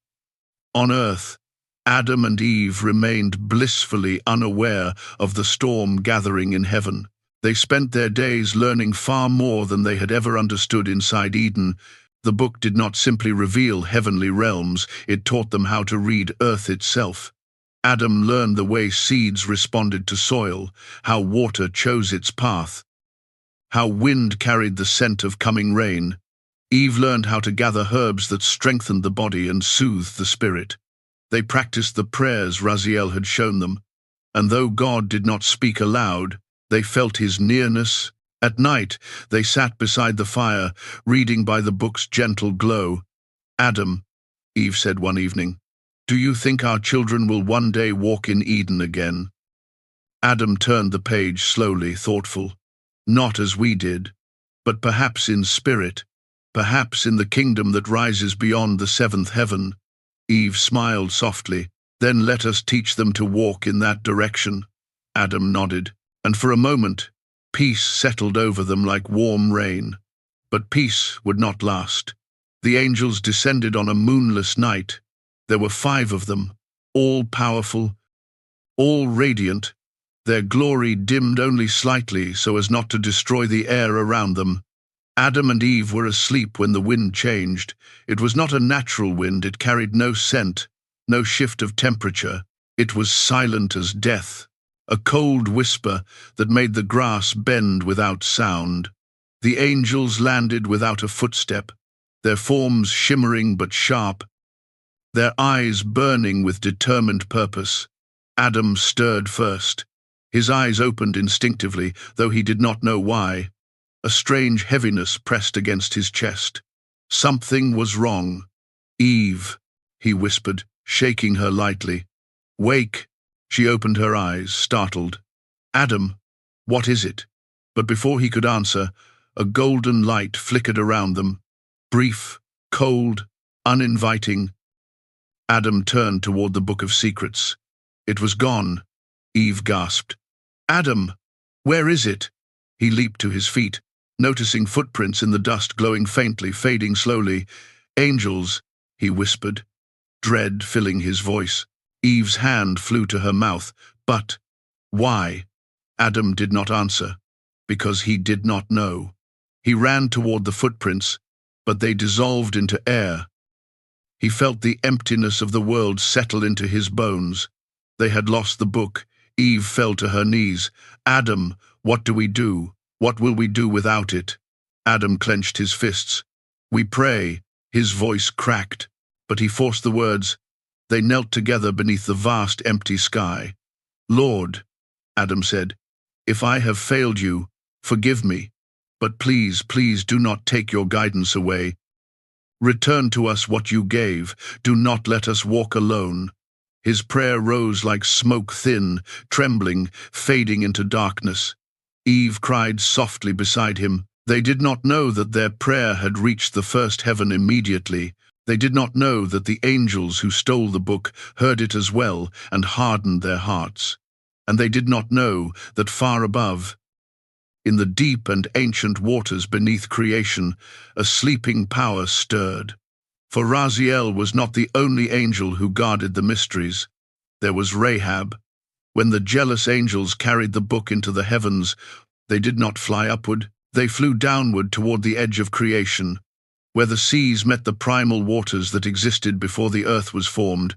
Speaker 1: On earth, Adam and Eve remained blissfully unaware of the storm gathering in heaven. They spent their days learning far more than they had ever understood inside Eden. The book did not simply reveal heavenly realms, it taught them how to read earth itself. Adam learned the way seeds responded to soil, how water chose its path, how wind carried the scent of coming rain. Eve learned how to gather herbs that strengthened the body and soothed the spirit. They practiced the prayers Raziel had shown them, and though God did not speak aloud, they felt his nearness. At night, they sat beside the fire, reading by the book's gentle glow. "Adam," Eve said one evening, "do you think our children will one day walk in Eden again?" Adam turned the page slowly, thoughtful. "Not as we did, but perhaps in spirit, perhaps in the kingdom that rises beyond the seventh heaven." Eve smiled softly. "Then let us teach them to walk in that direction." Adam nodded, and for a moment, peace settled over them like warm rain. But peace would not last. The angels descended on a moonless night. There were 5 of them, all powerful, all radiant. Their glory dimmed only slightly so as not to destroy the air around them. Adam and Eve were asleep when the wind changed. It was not a natural wind, it carried no scent, no shift of temperature. It was silent as death, a cold whisper that made the grass bend without sound. The angels landed without a footstep, their forms shimmering but sharp, their eyes burning with determined purpose. Adam stirred first. His eyes opened instinctively, though he did not know why. A strange heaviness pressed against his chest. Something was wrong. "Eve," he whispered, shaking her lightly. "Wake." She opened her eyes, startled. "Adam, what is it?" But before he could answer, a golden light flickered around them. Brief, cold, uninviting. Adam turned toward the Book of Secrets. It was gone. Eve gasped. "Adam, where is it?" He leaped to his feet, noticing footprints in the dust glowing faintly, fading slowly. "Angels," he whispered, dread filling his voice. Eve's hand flew to her mouth. "But why?" Adam did not answer, because he did not know. He ran toward the footprints, but they dissolved into air. He felt the emptiness of the world settle into his bones. They had lost the book. Eve fell to her knees. "Adam, what do we do? What will we do without it?" Adam clenched his fists. "We pray." His voice cracked, but he forced the words. They knelt together beneath the vast empty sky. "Lord," Adam said, "if I have failed you, forgive me. But please, please do not take your guidance away." Return to us what you gave. Do not let us walk alone. His prayer rose like smoke, thin, trembling, fading into darkness. Eve cried softly beside him. They did not know that their prayer had reached the first heaven immediately. They did not know that the angels who stole the book heard it as well and hardened their hearts. And they did not know that far above, in the deep and ancient waters beneath creation, a sleeping power stirred. For Raziel was not the only angel who guarded the mysteries. There was Rahab. When the jealous angels carried the book into the heavens, they did not fly upward. They flew downward toward the edge of creation, where the seas met the primal waters that existed before the earth was formed.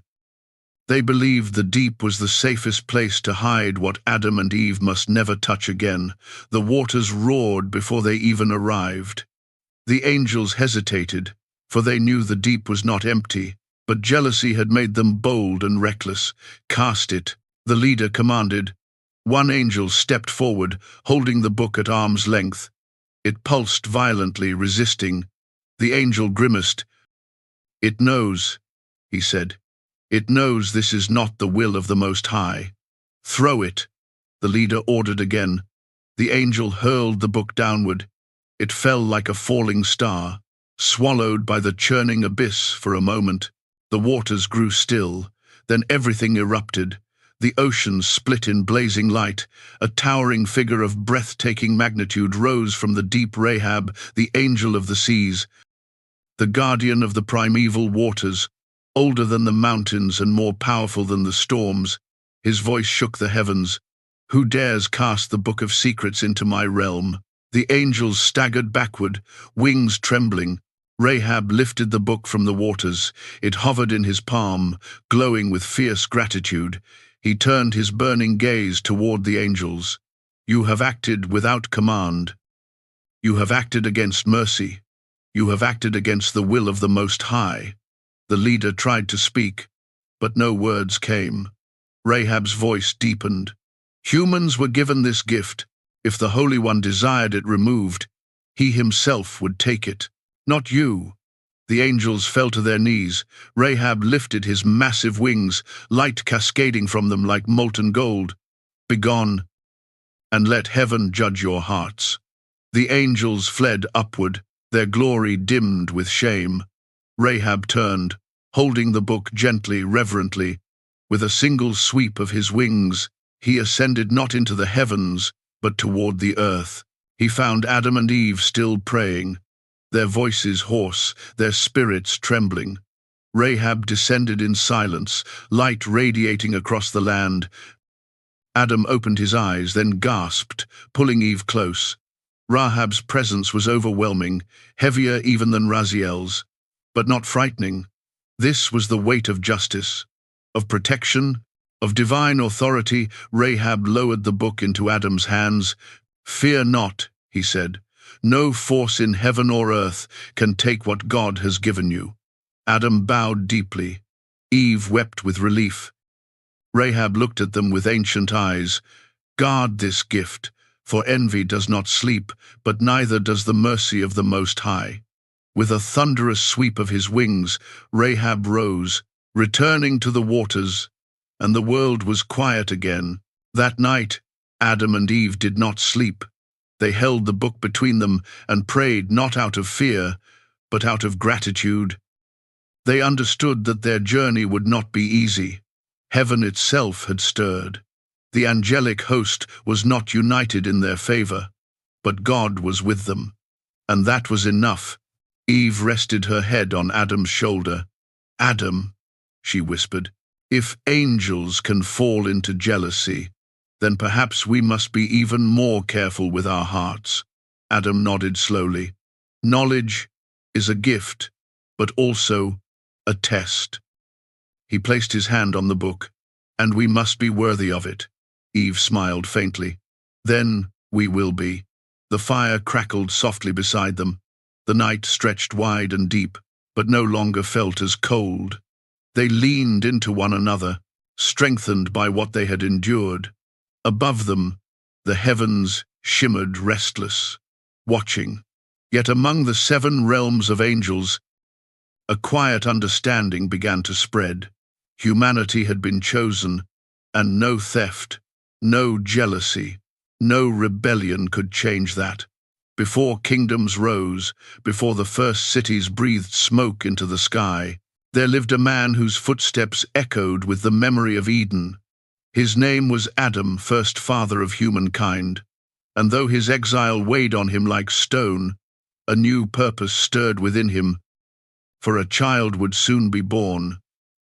Speaker 1: They believed the deep was the safest place to hide what Adam and Eve must never touch again. The waters roared before they even arrived. The angels hesitated, for they knew the deep was not empty, but jealousy had made them bold and reckless. Cast it, the leader commanded. One angel stepped forward, holding the book at arm's length. It pulsed violently, resisting. The angel grimaced. "It knows," he said. "It knows this is not the will of the Most High. Throw it," the leader ordered again. The angel hurled the book downward. It fell like a falling star, swallowed by the churning abyss for a moment. The waters grew still, then everything erupted. The ocean split in blazing light. A towering figure of breathtaking magnitude rose from the deep. Rahab, the angel of the seas, the guardian of the primeval waters, older than the mountains and more powerful than the storms. His voice shook the heavens. "Who dares cast the book of secrets into my realm?" The angels staggered backward, wings trembling. Rahab lifted the book from the waters. It hovered in his palm, glowing with fierce gratitude. He turned his burning gaze toward the angels. "You have acted without command. You have acted against mercy. You have acted against the will of the Most High." The leader tried to speak, but no words came. Rahab's voice deepened. "Humans were given this gift. If the Holy One desired it removed, he himself would take it, not you." The angels fell to their knees. Rahab lifted his massive wings, light cascading from them like molten gold. "Begone, and let heaven judge your hearts." The angels fled upward, their glory dimmed with shame. Rahab turned, holding the book gently, reverently. With a single sweep of his wings, he ascended not into the heavens, but toward the earth. He found Adam and Eve still praying, their voices hoarse, their spirits trembling. Rahab descended in silence, light radiating across the land. Adam opened his eyes, then gasped, pulling Eve close. Rahab's presence was overwhelming, heavier even than Raziel's, but not frightening. This was the weight of justice, of protection, of divine authority. Rahab lowered the book into Adam's hands. "Fear not," he said. "No force in heaven or earth can take what God has given you." Adam bowed deeply. Eve wept with relief. Rahab looked at them with ancient eyes. "Guard this gift, for envy does not sleep, but neither does the mercy of the Most High." With a thunderous sweep of his wings, Rahab rose, returning to the waters, and the world was quiet again. That night, Adam and Eve did not sleep. They held the book between them and prayed not out of fear, but out of gratitude. They understood that their journey would not be easy. Heaven itself had stirred. The angelic host was not united in their favor, but God was with them, and that was enough. Eve rested her head on Adam's shoulder. "Adam," she whispered, "if angels can fall into jealousy, then perhaps we must be even more careful with our hearts." Adam nodded slowly. "Knowledge is a gift, but also a test." He placed his hand on the book. "And we must be worthy of it." Eve smiled faintly. "Then we will be." The fire crackled softly beside them. The night stretched wide and deep, but no longer felt as cold. They leaned into one another, strengthened by what they had endured. Above them, the heavens shimmered restless, watching. Yet among the 7 realms of angels, A quiet understanding began to spread. Humanity had been chosen, and no theft, no jealousy, no rebellion could change that. Before kingdoms rose, before the first cities breathed smoke into the sky, there lived a man whose footsteps echoed with the memory of Eden. His name was Adam, first father of humankind, and though his exile weighed on him like stone, a new purpose stirred within him, for a child would soon be born,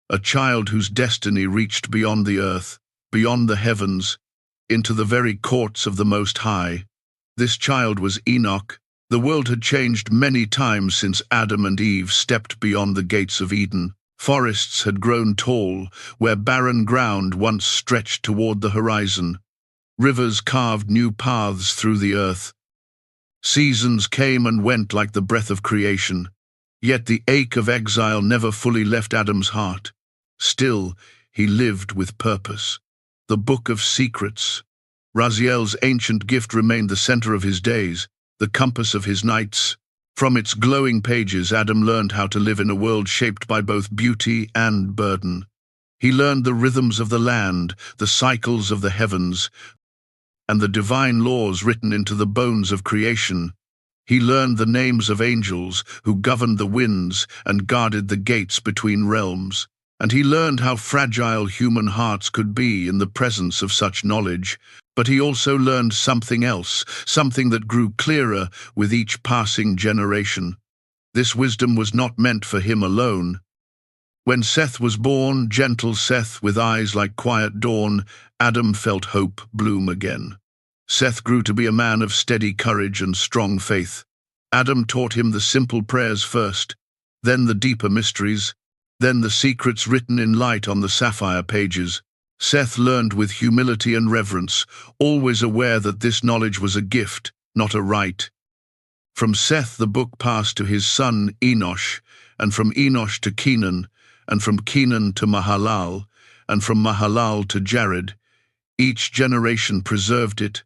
Speaker 1: a child whose destiny reached beyond the earth, beyond the heavens, into the very courts of the Most High. This child was Enoch. The world had changed many times since Adam and Eve stepped beyond the gates of Eden. Forests had grown tall, where barren ground once stretched toward the horizon. Rivers carved new paths through the earth. Seasons came and went like the breath of creation. Yet the ache of exile never fully left Adam's heart. Still, he lived with purpose. The Book of Secrets, Raziel's ancient gift, remained the center of his days, the compass of his nights. From its glowing pages, Adam learned how to live in a world shaped by both beauty and burden. He learned the rhythms of the land, the cycles of the heavens, and the divine laws written into the bones of creation. He learned the names of angels who governed the winds and guarded the gates between realms. And he learned how fragile human hearts could be in the presence of such knowledge. But he also learned something else, something that grew clearer with each passing generation. This wisdom was not meant for him alone. When Seth was born, gentle Seth with eyes like quiet dawn, Adam felt hope bloom again. Seth grew to be a man of steady courage and strong faith. Adam taught him the simple prayers first, then the deeper mysteries, then the secrets written in light on the sapphire pages. Seth learned with humility and reverence, always aware that this knowledge was a gift, not a right. From Seth the book passed to his son Enoch, and from Enoch to Kenan, and from Kenan to Mahalalel, and from Mahalalel to Jared. Each generation preserved it,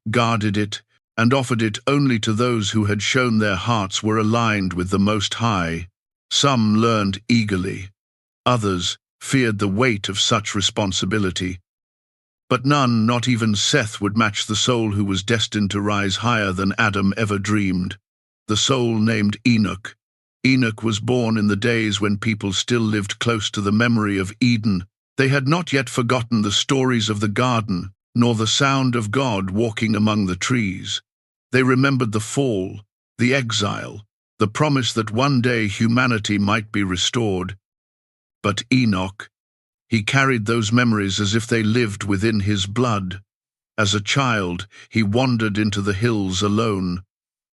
Speaker 1: guarded it, and offered it only to those who had shown their hearts were aligned with the Most High. Some learned eagerly. Others feared the weight of such responsibility. But none, not even Seth, would match the soul who was destined to rise higher than Adam ever dreamed. The soul named Enoch. Enoch was born in the days when people still lived close to the memory of Eden. They had not yet forgotten the stories of the garden, nor the sound of God walking among the trees. They remembered the fall, the exile, the promise that one day humanity might be restored. But Enoch, he carried those memories as if they lived within his blood. As a child, he wandered into the hills alone,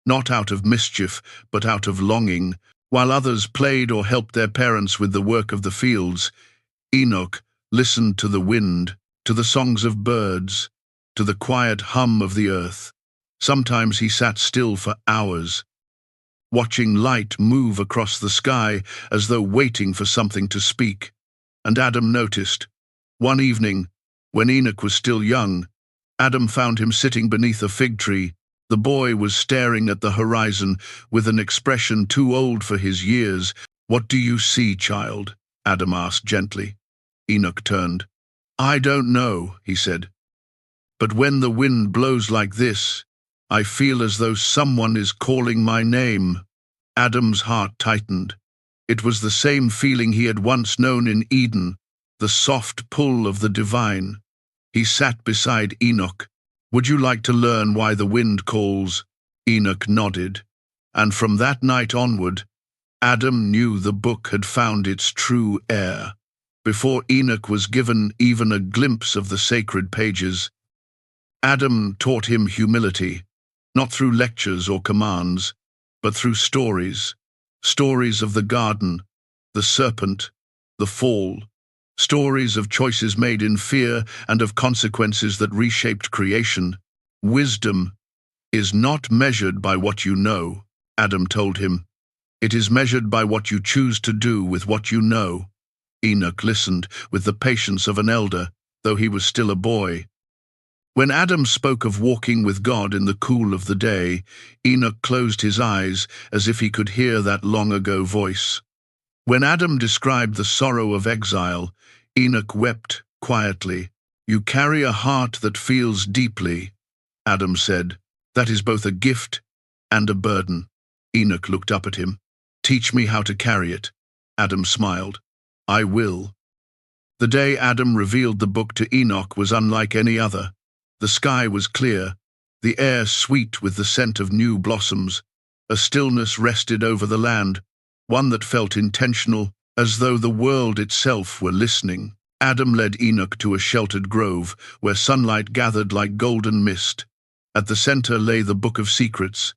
Speaker 1: not out of mischief, but out of longing. While others played or helped their parents with the work of the fields, Enoch listened to the wind, to the songs of birds, to the quiet hum of the earth. Sometimes he sat still for hours, watching light move across the sky as though waiting for something to speak. And Adam noticed. One evening, when Enoch was still young, Adam found him sitting beneath a fig tree. The boy was staring at the horizon with an expression too old for his years. "What do you see, child?" Adam asked gently. Enoch turned. "I don't know," he said. "But when the wind blows like this, I feel as though someone is calling my name." Adam's heart tightened. It was the same feeling he had once known in Eden, the soft pull of the divine. He sat beside Enoch. "Would you like to learn why the wind calls?" Enoch nodded. And from that night onward, Adam knew the book had found its true heir. Before Enoch was given even a glimpse of the sacred pages, Adam taught him humility, not through lectures or commands, but through stories. Stories of the garden, the serpent, the fall. Stories of choices made in fear and of consequences that reshaped creation. "Wisdom is not measured by what you know," Adam told him. "It is measured by what you choose to do with what you know." Enoch listened with the patience of an elder, though he was still a boy. When Adam spoke of walking with God in the cool of the day, Enoch closed his eyes as if he could hear that long-ago voice. When Adam described the sorrow of exile, Enoch wept quietly. "You carry a heart that feels deeply," Adam said. "That is both a gift and a burden." Enoch looked up at him. "Teach me how to carry it." Adam smiled. "I will." The day Adam revealed the book to Enoch was unlike any other. The sky was clear, the air sweet with the scent of new blossoms. A stillness rested over the land, one that felt intentional, as though the world itself were listening. Adam led Enoch to a sheltered grove, where sunlight gathered like golden mist. At the center lay the Book of Secrets,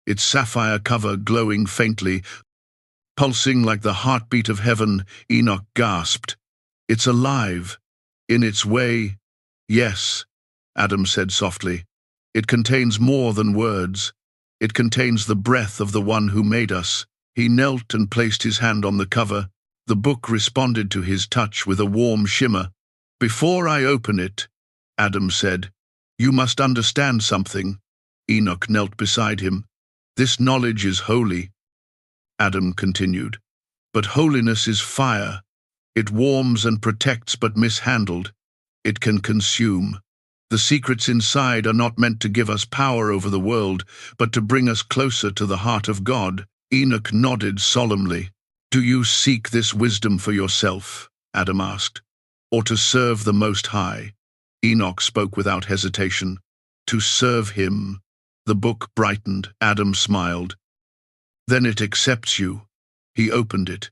Speaker 1: its sapphire cover glowing faintly. Pulsing like the heartbeat of heaven, Enoch gasped. "It's alive. In its way, yes," Adam said softly. "It contains more than words. It contains the breath of the one who made us." He knelt and placed his hand on the cover. The book responded to his touch with a warm shimmer. "Before I open it," Adam said, "you must understand something." Enoch knelt beside him. "This knowledge is holy," Adam continued. "But holiness is fire. It warms and protects, but mishandled, it can consume. The secrets inside are not meant to give us power over the world, but to bring us closer to the heart of God." Enoch nodded solemnly. "Do you seek this wisdom for yourself?" Adam asked. "Or to serve the Most High?" Enoch spoke without hesitation. "To serve him." The book brightened. Adam smiled. "Then it accepts you." He opened it,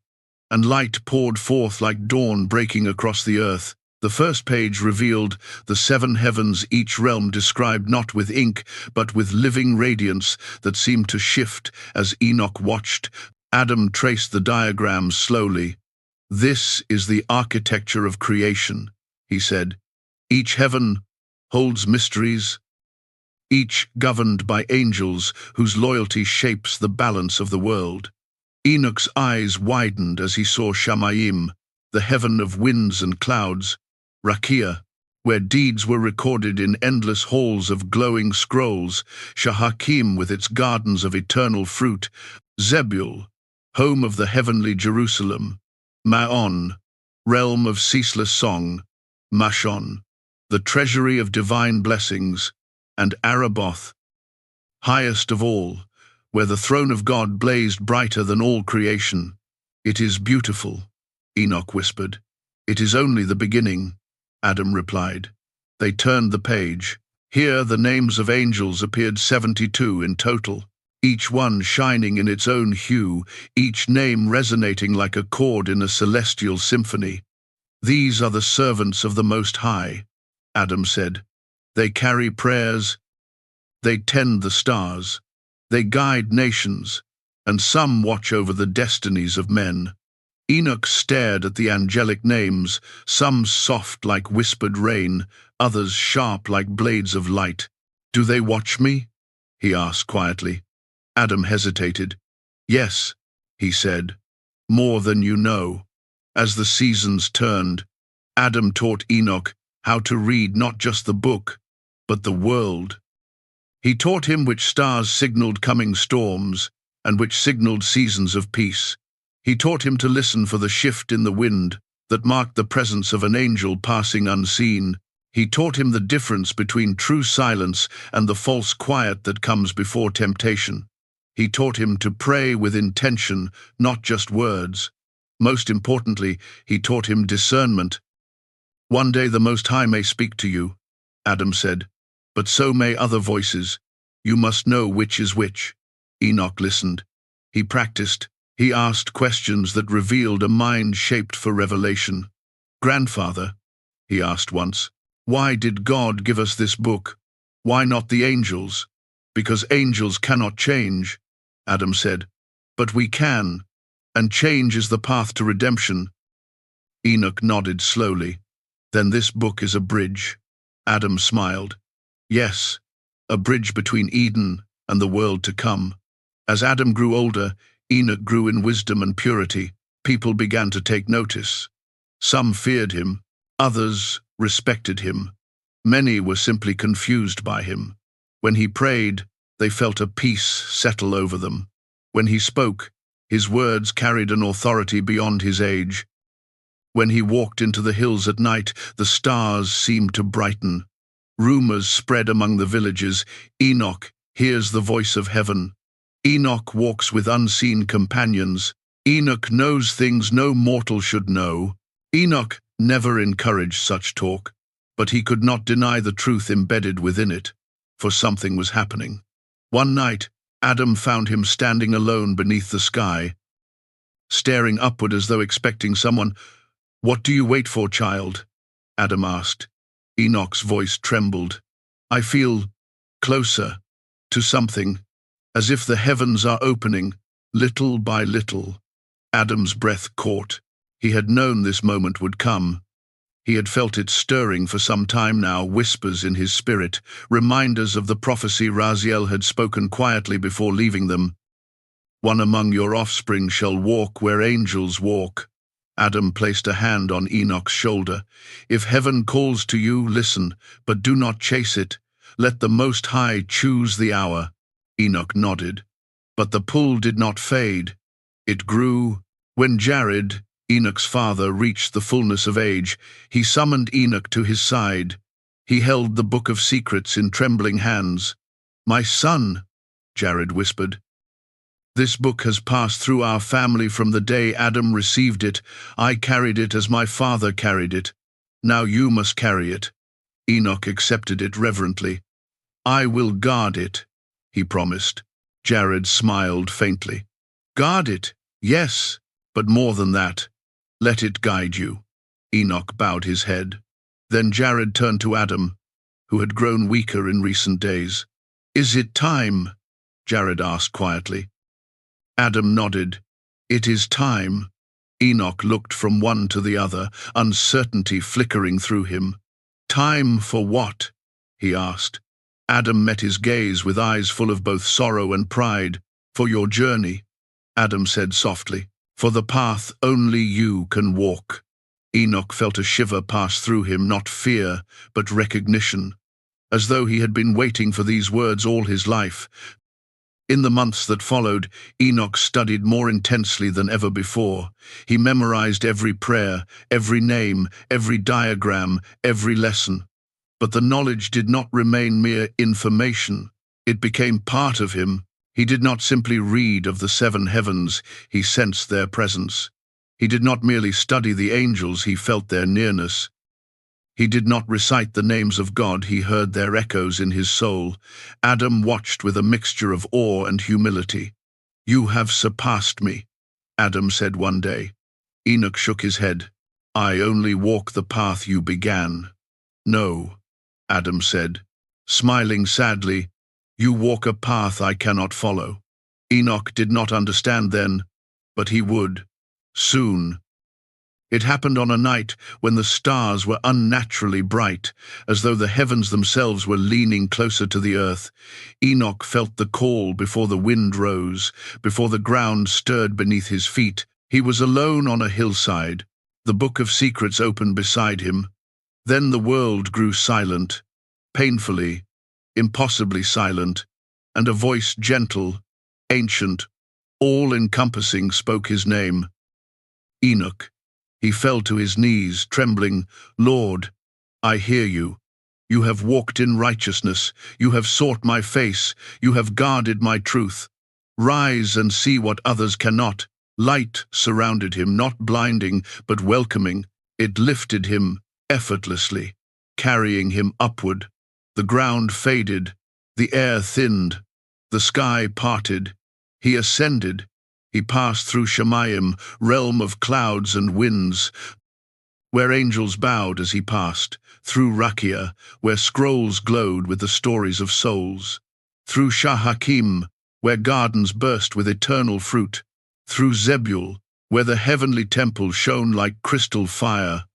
Speaker 1: and light poured forth like dawn breaking across the earth. The first page revealed the seven heavens, each realm described not with ink, but with living radiance that seemed to shift as Enoch watched. Adam traced the diagrams slowly. "This is the architecture of creation," he said. "Each heaven holds mysteries, each governed by angels whose loyalty shapes the balance of the world." Enoch's eyes widened as he saw Shamayim, the heaven of winds and clouds, Rakia, where deeds were recorded in endless halls of glowing scrolls, Shahakim with its gardens of eternal fruit, Zebul, home of the heavenly Jerusalem, Maon, realm of ceaseless song, Mashon, the treasury of divine blessings, and Araboth, highest of all, where the throne of God blazed brighter than all creation. "It is beautiful," Enoch whispered. "It is only the beginning," Adam replied. They turned the page. Here the names of angels appeared 72 in total, each one shining in its own hue, each name resonating like a chord in a celestial symphony. "These are the servants of the Most High," Adam said. "They carry prayers, they tend the stars, they guide nations, and some watch over the destinies of men." Enoch stared at the angelic names, some soft like whispered rain, others sharp like blades of light. "Do they watch me?" he asked quietly. Adam hesitated. "Yes," he said, "more than you know." As the seasons turned, Adam taught Enoch how to read not just the book, but the world. He taught him which stars signaled coming storms, and which signaled seasons of peace. He taught him to listen for the shift in the wind that marked the presence of an angel passing unseen. He taught him the difference between true silence and the false quiet that comes before temptation. He taught him to pray with intention, not just words. Most importantly, he taught him discernment. "One day the Most High may speak to you," Adam said, "but so may other voices. You must know which is which." Enoch listened. He practiced. He asked questions that revealed a mind shaped for revelation. "Grandfather," he asked once, "why did God give us this book? Why not the angels?" "Because angels cannot change," Adam said. "But we can, and change is the path to redemption." Enoch nodded slowly. "Then this book is a bridge." Adam smiled. "Yes, a bridge between Eden and the world to come." As Adam grew older, Enoch grew in wisdom and purity. People began to take notice. Some feared him, others respected him. Many were simply confused by him. When he prayed, they felt a peace settle over them. When he spoke, His words carried an authority beyond his age. When he walked into the hills at night, the stars seemed to brighten. Rumors spread among the villages. Enoch hears the voice of heaven. Enoch walks with unseen companions. Enoch knows things no mortal should know. Enoch never encouraged such talk, but he could not deny the truth embedded within it, for something was happening. One night, Adam found him standing alone beneath the sky, staring upward as though expecting someone. "What do you wait for, child?" Adam asked. Enoch's voice trembled. "I feel closer to something, as if the heavens are opening, little by little." Adam's breath caught. He had known this moment would come. He had felt it stirring for some time now, whispers in his spirit, reminders of the prophecy Raziel had spoken quietly before leaving them. "One among your offspring shall walk where angels walk." Adam placed a hand on Enoch's shoulder. "If heaven calls to you, listen, but do not chase it. Let the Most High choose the hour." Enoch nodded. But the pull did not fade. It grew. When Jared, Enoch's father, reached the fullness of age, he summoned Enoch to his side. He held the Book of Secrets in trembling hands. "My son," Jared whispered, "this book has passed through our family from the day Adam received it. I carried it as my father carried it. Now you must carry it." Enoch accepted it reverently. "I will guard it," he promised. Jared smiled faintly. "Guard it, yes, but more than that. Let it guide you." Enoch bowed his head. Then Jared turned to Adam, who had grown weaker in recent days. "Is it time?" Jared asked quietly. Adam nodded. "It is time." Enoch looked from one to the other, uncertainty flickering through him. "Time for what?" he asked. Adam met his gaze with eyes full of both sorrow and pride. "For your journey," Adam said softly. "For the path only you can walk." Enoch felt a shiver pass through him, not fear, but recognition, as though he had been waiting for these words all his life. In the months that followed, Enoch studied more intensely than ever before. He memorized every prayer, every name, every diagram, every lesson. But the knowledge did not remain mere information. It became part of him. He did not simply read of the seven heavens, he sensed their presence. He did not merely study the angels, he felt their nearness. He did not recite the names of God, he heard their echoes in his soul. Adam watched with a mixture of awe and humility. "You have surpassed me," Adam said one day. Enoch shook his head. "I only walk the path you began." "No," Adam said, smiling sadly, "you walk a path I cannot follow." Enoch did not understand then, but he would, soon. It happened on a night when the stars were unnaturally bright, as though the heavens themselves were leaning closer to the earth. Enoch felt the call before the wind rose, before the ground stirred beneath his feet. He was alone on a hillside, the Book of Secrets open beside him. Then the world grew silent, painfully, impossibly silent, and a voice gentle, ancient, all-encompassing spoke his name. "Enoch." He fell to his knees, trembling. "Lord, I hear you. You have walked in righteousness. You have sought my face. You have guarded my truth. Rise and see what others cannot." Light surrounded him, not blinding, but welcoming. It lifted him effortlessly, carrying him upward. The ground faded. The air thinned. The sky parted. He ascended. He passed through Shemayim, realm of clouds and winds, where angels bowed as he passed, through Rakia, where scrolls glowed with the stories of souls, through Shahakim, where gardens burst with eternal fruit, through Zebul, where the heavenly temple shone like crystal fire,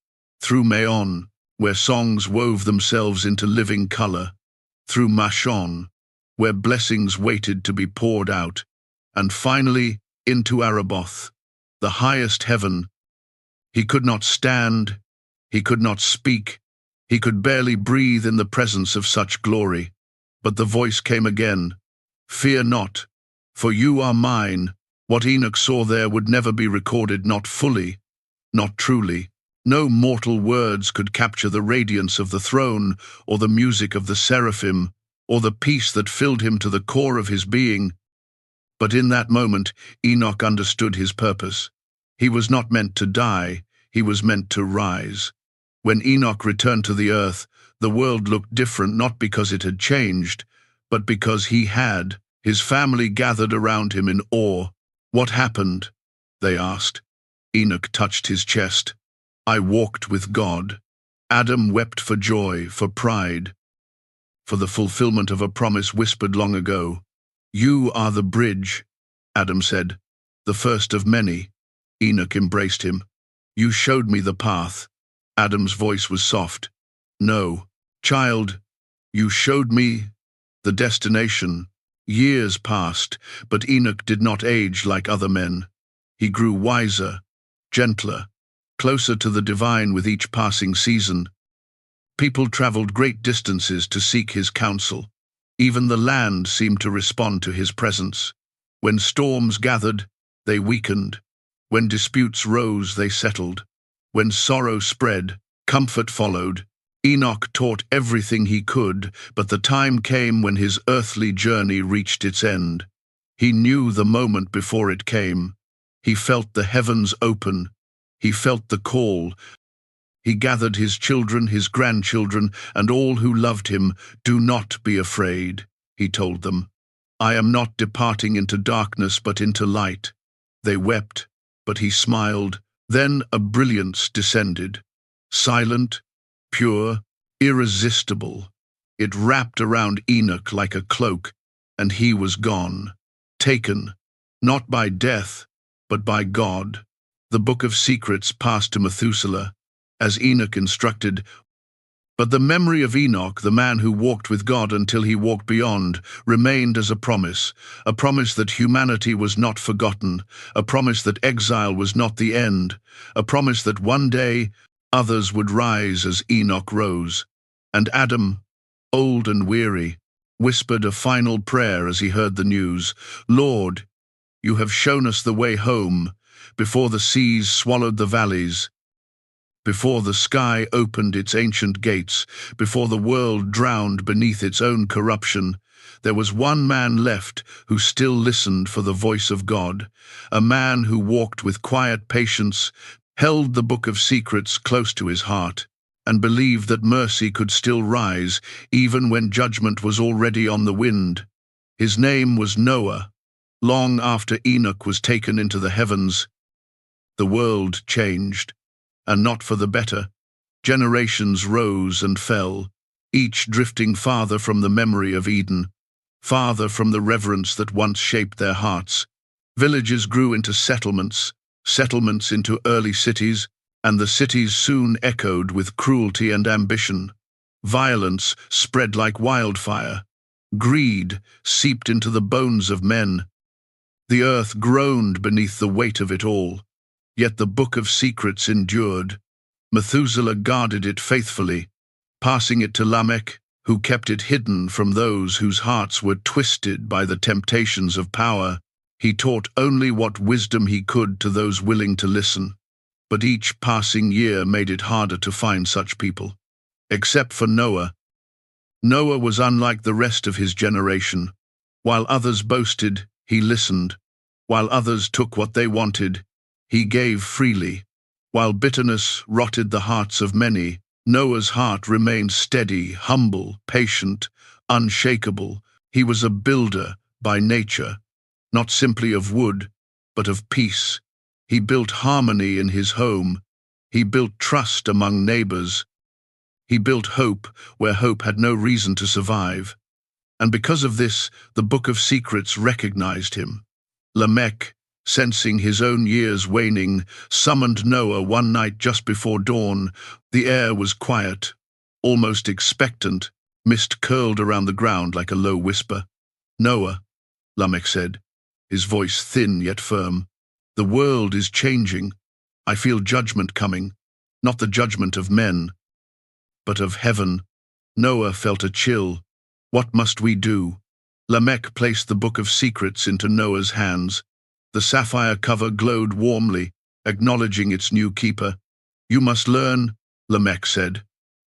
Speaker 1: through Maon, where songs wove themselves into living color, through Mashon, where blessings waited to be poured out, and finally, into Araboth, the highest heaven. He could not stand, he could not speak, he could barely breathe in the presence of such glory. But the voice came again. "Fear not, for you are mine. What Enoch saw there would never be recorded, not fully, not truly. No mortal words could capture the radiance of the throne, or the music of the seraphim, or the peace that filled him to the core of his being. But in that moment, Enoch understood his purpose. He was not meant to die, he was meant to rise. When Enoch returned to the earth, the world looked different, not because it had changed, but because he had. His family gathered around him in awe. "What happened?" they asked. Enoch touched his chest. "I walked with God." Adam wept for joy, for pride, for the fulfillment of a promise whispered long ago. "You are the bridge," Adam said, "the first of many." Enoch embraced him. "You showed me the path." Adam's voice was soft. "No, child, you showed me the destination." Years passed, but Enoch did not age like other men. He grew wiser, gentler, closer to the divine with each passing season. People traveled great distances to seek his counsel. Even the land seemed to respond to his presence. When storms gathered, they weakened. When disputes rose, they settled. When sorrow spread, comfort followed. Enoch taught everything he could, but the time came when his earthly journey reached its end. He knew the moment before it came. He felt the heavens open. He felt the call. He gathered his children, his grandchildren, and all who loved him. "Do not be afraid," he told them. "I am not departing into darkness, but into light." They wept, but he smiled. Then a brilliance descended. Silent, pure, irresistible. It wrapped around Enoch like a cloak, and he was gone. Taken, not by death, but by God. The Book of Secrets passed to Methuselah, as Enoch instructed, but the memory of Enoch, the man who walked with God until he walked beyond, remained as a promise that humanity was not forgotten, a promise that exile was not the end, a promise that one day others would rise as Enoch rose. And Adam, old and weary, whispered a final prayer as he heard the news. "Lord, you have shown us the way home, before the seas swallowed the valleys, before the sky opened its ancient gates, before the world drowned beneath its own corruption. There was one man left who still listened for the voice of God, a man who walked with quiet patience, held the Book of Secrets close to his heart, and believed that mercy could still rise even when judgment was already on the wind. His name was Noah. Long after Enoch was taken into the heavens, the world changed, and not for the better. Generations rose and fell, each drifting farther from the memory of Eden, farther from the reverence that once shaped their hearts. Villages grew into settlements, settlements into early cities, and the cities soon echoed with cruelty and ambition. Violence spread like wildfire. Greed seeped into the bones of men. The earth groaned beneath the weight of it all. Yet the Book of Secrets endured. Methuselah guarded it faithfully, passing it to Lamech, who kept it hidden from those whose hearts were twisted by the temptations of power. He taught only what wisdom he could to those willing to listen. But each passing year made it harder to find such people. Except for Noah. Noah was unlike the rest of his generation. While others boasted, he listened. While others took what they wanted, he gave freely. While bitterness rotted the hearts of many, Noah's heart remained steady, humble, patient, unshakable. He was a builder by nature, not simply of wood, but of peace. He built harmony in his home. He built trust among neighbors. He built hope where hope had no reason to survive. And because of this, the Book of Secrets recognized him. Lamech, sensing his own years waning, summoned Noah one night just before dawn. The air was quiet, almost expectant. Mist curled around the ground like a low whisper. "Noah," Lamech said, his voice thin yet firm, "the world is changing. I feel judgment coming, not the judgment of men, but of heaven." Noah felt a chill. "What must we do?" Lamech placed the Book of Secrets into Noah's hands. The sapphire cover glowed warmly, acknowledging its new keeper. "You must learn," Lamech said,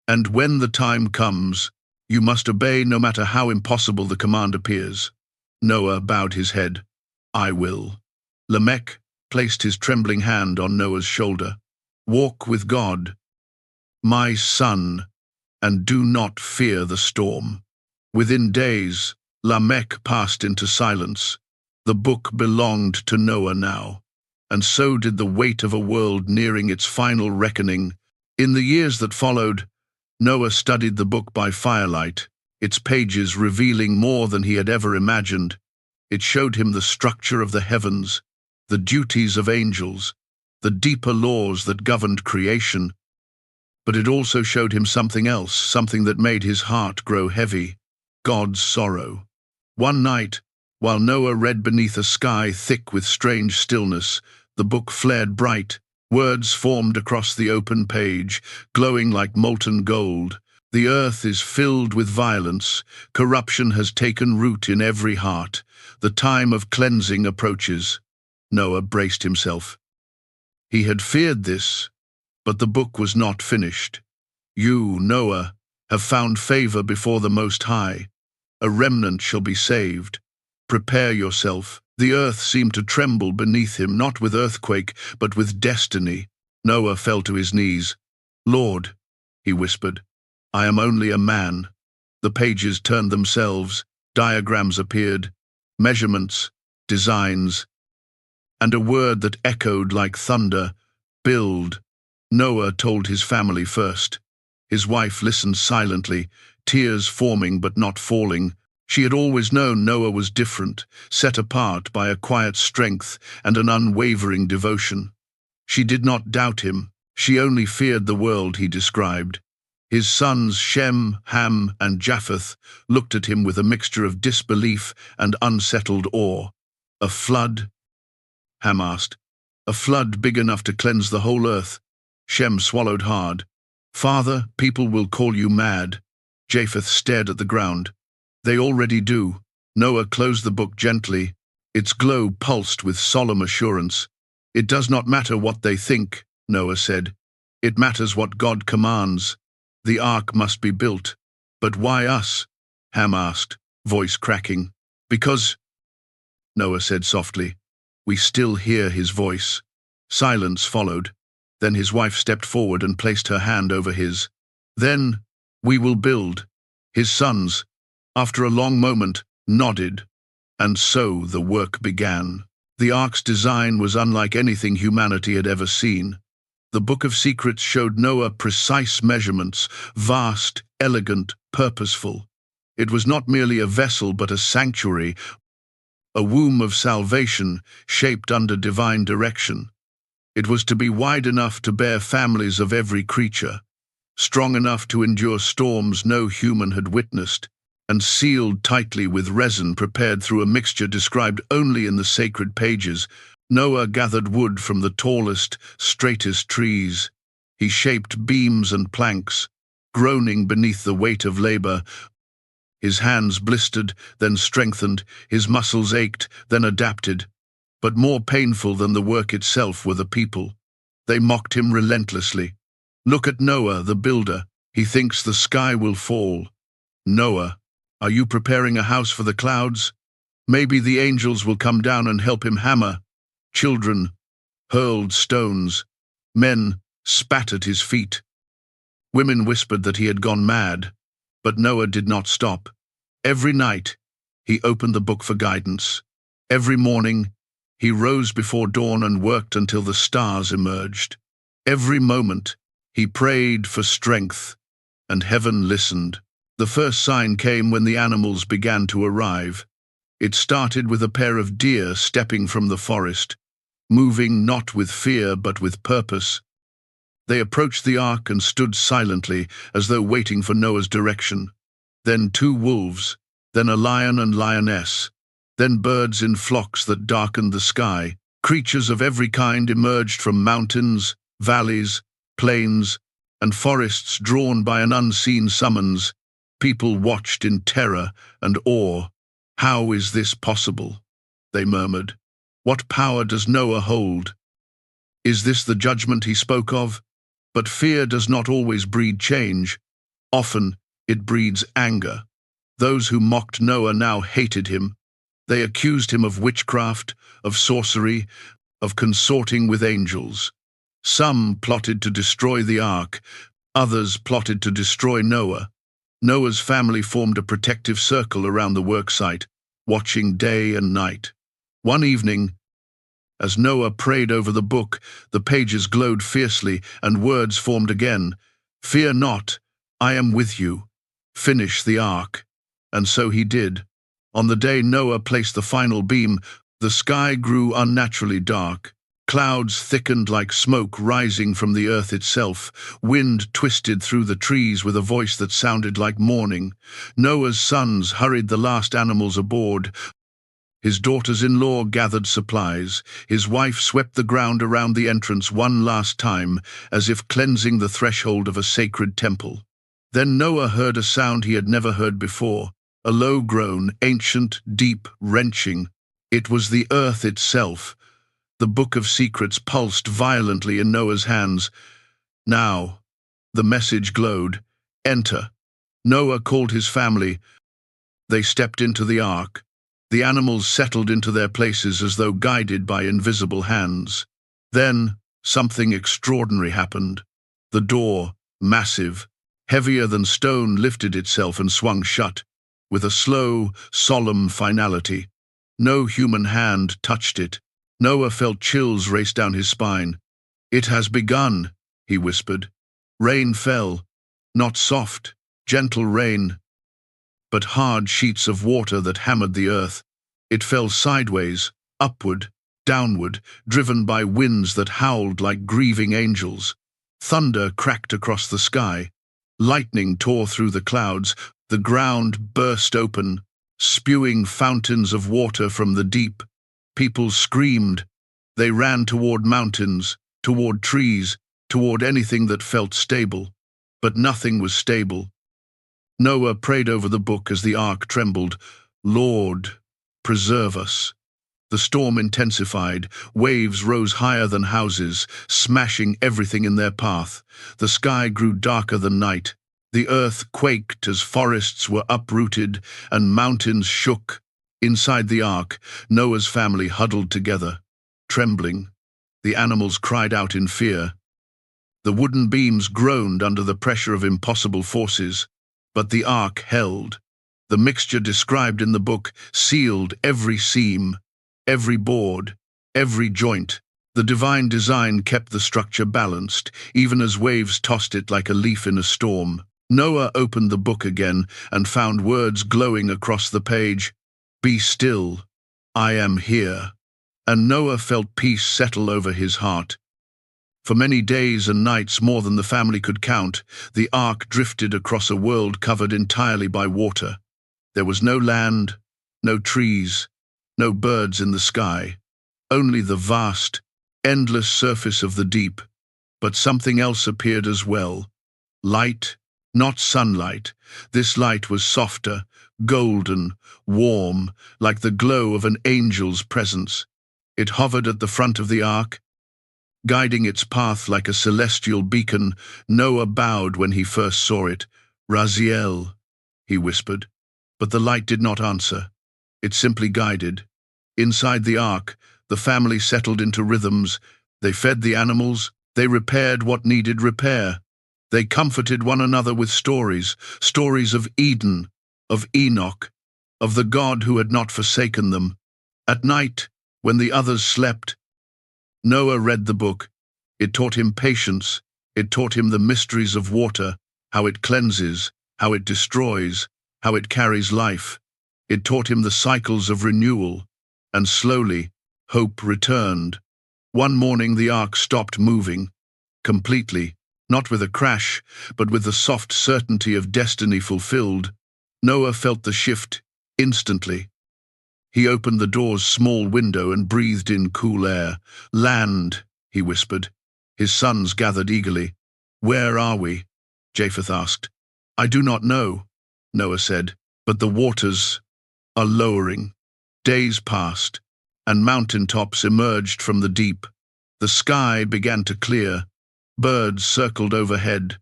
Speaker 1: "and when the time comes, you must obey no matter how impossible the command appears." Noah bowed his head. "I will." Lamech placed his trembling hand on Noah's shoulder. "Walk with God, my son, and do not fear the storm." Within days, Lamech passed into silence. The book belonged to Noah now, and so did the weight of a world nearing its final reckoning. In the years that followed, Noah studied the book by firelight, its pages revealing more than he had ever imagined. It showed him the structure of the heavens, the duties of angels, the deeper laws that governed creation. But it also showed him something else, something that made his heart grow heavy: God's sorrow. One night, while Noah read beneath a sky thick with strange stillness, the book flared bright. Words formed across the open page, glowing like molten gold. "The earth is filled with violence. Corruption has taken root in every heart. The time of cleansing approaches." Noah braced himself. He had feared this, but the book was not finished. "You, Noah, have found favor before the Most High. A remnant shall be saved. Prepare yourself." The earth seemed to tremble beneath him, not with earthquake, but with destiny. Noah fell to his knees. "Lord," he whispered, "I am only a man." The pages turned themselves, diagrams appeared, measurements, designs, and a word that echoed like thunder: "Build." Noah told his family first. His wife listened silently, tears forming but not falling. She had always known Noah was different, set apart by a quiet strength and an unwavering devotion. She did not doubt him. She only feared the world he described. His sons Shem, Ham, and Japheth looked at him with a mixture of disbelief and unsettled awe. "A flood?" Ham asked. "A flood big enough to cleanse the whole earth." Shem swallowed hard. "Father, people will call you mad." Japheth stared at the ground. "They already do." Noah closed the book gently. Its glow pulsed with solemn assurance. "It does not matter what they think," Noah said. "It matters what God commands. The ark must be built." "But why us?" Ham asked, voice cracking. "Because," Noah said softly, "we still hear his voice." Silence followed. Then his wife stepped forward and placed her hand over his. "Then we will build." His sons, after a long moment, nodded, and so the work began. The ark's design was unlike anything humanity had ever seen. The Book of Secrets showed Noah precise measurements, vast, elegant, purposeful. It was not merely a vessel but a sanctuary, a womb of salvation shaped under divine direction. It was to be wide enough to bear families of every creature, strong enough to endure storms no human had witnessed, and sealed tightly with resin prepared through a mixture described only in the sacred pages. Noah gathered wood from the tallest, straightest trees. He shaped beams and planks, groaning beneath the weight of labor. His hands blistered, then strengthened, his muscles ached, then adapted. But more painful than the work itself were the people. They mocked him relentlessly. "Look at Noah, the builder. He thinks the sky will fall." "Noah, are you preparing a house for the clouds? Maybe the angels will come down and help him hammer." Children hurled stones. Men spat at his feet. Women whispered that he had gone mad. But Noah did not stop. Every night, he opened the book for guidance. Every morning, he rose before dawn and worked until the stars emerged. Every moment, he prayed for strength, and heaven listened. The first sign came when the animals began to arrive. It started with a pair of deer stepping from the forest, moving not with fear but with purpose. They approached the ark and stood silently, as though waiting for Noah's direction. Then 2 wolves, then a lion and lioness, then birds in flocks that darkened the sky. Creatures of every kind emerged from mountains, valleys, plains, and forests drawn by an unseen summons. People watched in terror and awe. "How is this possible?" they murmured. What power does Noah hold? Is this the judgment he spoke of? But fear does not always breed change. Often, it breeds anger. Those who mocked Noah now hated him. They accused him of witchcraft, of sorcery, of consorting with angels. Some plotted to destroy the ark, others plotted to destroy Noah. Noah's family formed a protective circle around the worksite, watching day and night. One evening, as Noah prayed over the book, the pages glowed fiercely and words formed again. "Fear not, I am with you. Finish the ark." And so he did. On the day Noah placed the final beam, the sky grew unnaturally dark. Clouds thickened like smoke rising from the earth itself. Wind twisted through the trees with a voice that sounded like mourning. Noah's sons hurried the last animals aboard. His daughters-in-law gathered supplies. His wife swept the ground around the entrance one last time, as if cleansing the threshold of a sacred temple. Then Noah heard a sound he had never heard before, a low groan, ancient, deep, wrenching. It was the earth itself. The Book of Secrets pulsed violently in Noah's hands. "Now," the message glowed, "enter." Noah called his family. They stepped into the ark. The animals settled into their places as though guided by invisible hands. Then, something extraordinary happened. The door, massive, heavier than stone, lifted itself and swung shut, with a slow, solemn finality. No human hand touched it. Noah felt chills race down his spine. "It has begun," he whispered. Rain fell, not soft, gentle rain, but hard sheets of water that hammered the earth. It fell sideways, upward, downward, driven by winds that howled like grieving angels. Thunder cracked across the sky. Lightning tore through the clouds. The ground burst open, spewing fountains of water from the deep. People screamed. They ran toward mountains, toward trees, toward anything that felt stable. But nothing was stable. Noah prayed over the book as the ark trembled. "Lord, preserve us." The storm intensified. Waves rose higher than houses, smashing everything in their path. The sky grew darker than night. The earth quaked as forests were uprooted and mountains shook. Inside the ark, Noah's family huddled together, trembling. The animals cried out in fear. The wooden beams groaned under the pressure of impossible forces. But the ark held. The mixture described in the book sealed every seam, every board, every joint. The divine design kept the structure balanced, even as waves tossed it like a leaf in a storm. Noah opened the book again and found words glowing across the page. "Be still, I am here." And Noah felt peace settle over his heart. For many days and nights, more than the family could count, the ark drifted across a world covered entirely by water. There was no land, no trees, no birds in the sky, only the vast, endless surface of the deep. But something else appeared as well. Light, not sunlight. This light was softer, golden, warm, like the glow of an angel's presence. It hovered at the front of the ark, guiding its path like a celestial beacon. Noah bowed when he first saw it. "Raziel," he whispered. But the light did not answer. It simply guided. Inside the ark, the family settled into rhythms. They fed the animals. They repaired what needed repair. They comforted one another with stories, stories of Eden, of Enoch, of the God who had not forsaken them. At night, when the others slept, Noah read the book. It taught him patience. It taught him the mysteries of water, how it cleanses, how it destroys, how it carries life. It taught him the cycles of renewal. And slowly, hope returned. One morning the ark stopped moving, completely, not with a crash, but with the soft certainty of destiny fulfilled. Noah felt the shift instantly. He opened the door's small window and breathed in cool air. "Land," he whispered. His sons gathered eagerly. "Where are we?" Japheth asked. "I do not know," Noah said, "but the waters are lowering." Days passed. and mountain tops emerged from the deep. The sky began to clear. Birds circled overhead,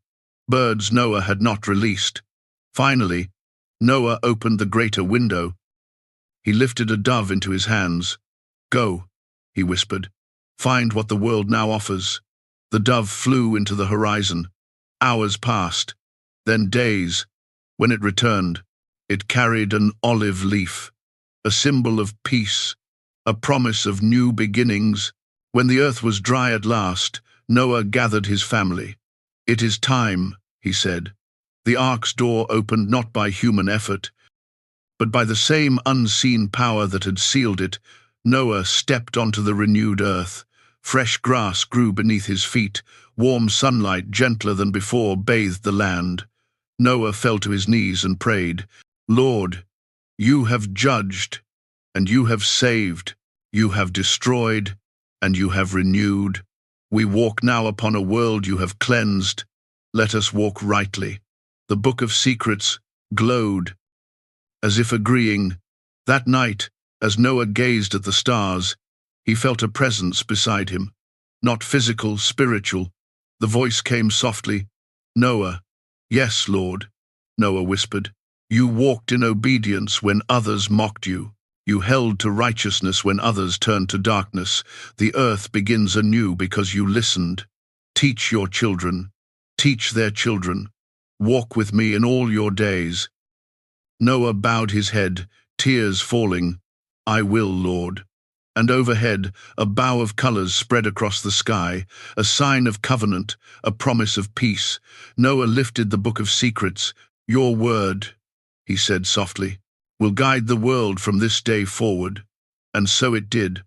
Speaker 1: birds Noah had not released. Finally, Noah opened the greater window. He lifted a dove into his hands. "Go," he whispered. "Find what the world now offers." The dove flew into the horizon. Hours passed, then days. When it returned, it carried an olive leaf, a symbol of peace, a promise of new beginnings. When the earth was dry at last, Noah gathered his family. "It is time," he said. The ark's door opened not by human effort, but by the same unseen power that had sealed it. Noah stepped onto the renewed earth. Fresh grass grew beneath his feet. Warm sunlight, gentler than before, bathed the land. Noah fell to his knees and prayed, "Lord, you have judged, and you have saved, you have destroyed, and you have renewed. We walk now upon a world you have cleansed. Let us walk rightly." The Book of Secrets glowed, as if agreeing. That night, as Noah gazed at the stars, he felt a presence beside him. Not physical, spiritual. The voice came softly. "Noah." "Yes, Lord," Noah whispered. "You walked in obedience when others mocked you. You held to righteousness when others turned to darkness. The earth begins anew because you listened. Teach your children. Teach their children. Walk with me in all your days." Noah bowed his head, tears falling. "I will, Lord." And overhead, a bow of colors spread across the sky, a sign of covenant, a promise of peace. Noah lifted the Book of Secrets. "Your word," he said softly, "will guide the world from this day forward." And so it did.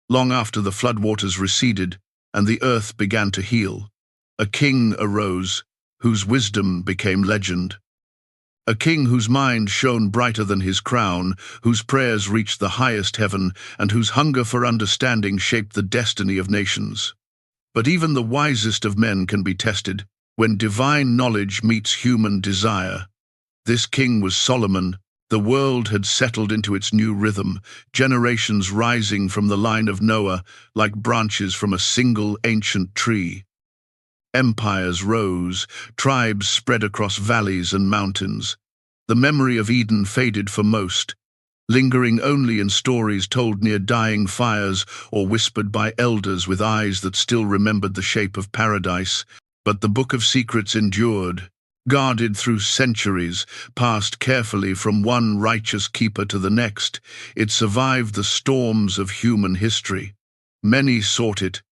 Speaker 1: Long after the floodwaters receded and the earth began to heal, a king arose, whose wisdom became legend. A king whose mind shone brighter than his crown, whose prayers reached the highest heaven, and whose hunger for understanding shaped the destiny of nations. But even the wisest of men can be tested when divine knowledge meets human desire. This king was Solomon. The world had settled into its new rhythm, generations rising from the line of Noah like branches from a single ancient tree. Empires rose, tribes spread across valleys and mountains. The memory of Eden faded for most, lingering only in stories told near dying fires or whispered by elders with eyes that still remembered the shape of paradise. But the Book of Secrets endured, guarded through centuries, passed carefully from one righteous keeper to the next. It survived the storms of human history. Many sought it,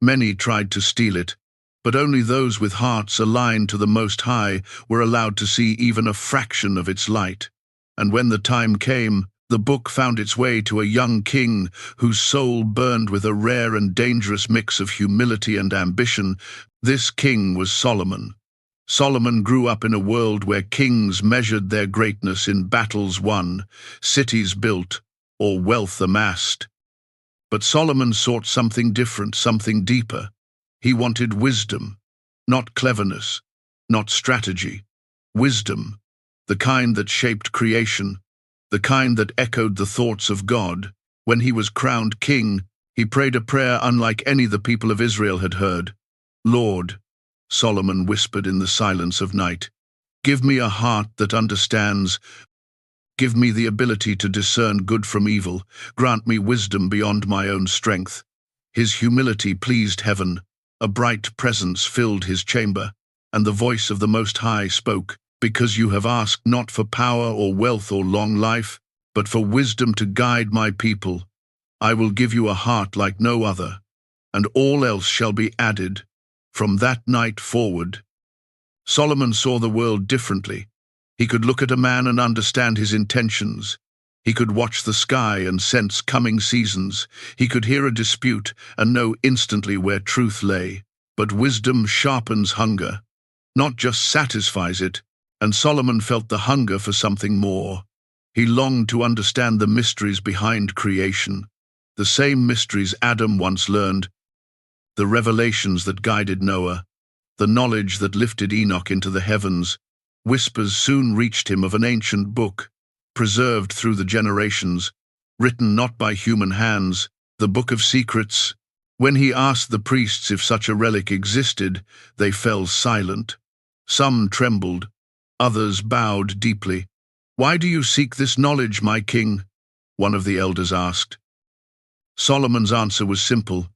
Speaker 1: many tried to steal it, but only those with hearts aligned to the Most High were allowed to see even a fraction of its light. And when the time came, the book found its way to a young king whose soul burned with a rare and dangerous mix of humility and ambition. This king was Solomon. Solomon grew up in a world where kings measured their greatness in battles won, cities built, or wealth amassed. But Solomon sought something different, something deeper. He wanted wisdom, not cleverness, not strategy. Wisdom, the kind that shaped creation, the kind that echoed the thoughts of God. When he was crowned king, he prayed a prayer unlike any the people of Israel had heard. "Lord," Solomon whispered in the silence of night, "give me a heart that understands. Give me the ability to discern good from evil. Grant me wisdom beyond my own strength." His humility pleased heaven. A bright presence filled his chamber, and the voice of the Most High spoke, "Because you have asked not for power or wealth or long life, but for wisdom to guide my people, I will give you a heart like no other, and all else shall be added." From that night forward, Solomon saw the world differently. He could look at a man and understand his intentions. He could watch the sky and sense coming seasons. He could hear a dispute and know instantly where truth lay. But wisdom sharpens hunger, not just satisfies it, and Solomon felt the hunger for something more. He longed to understand the mysteries behind creation, the same mysteries Adam once learned, the revelations that guided Noah, the knowledge that lifted Enoch into the heavens. Whispers soon reached him of an ancient book, preserved through the generations, written not by human hands, the Book of Secrets. When he asked the priests if such a relic existed, they fell silent. Some trembled, others bowed deeply. "Why do you seek this knowledge, my king?" one of the elders asked. Solomon's answer was simple: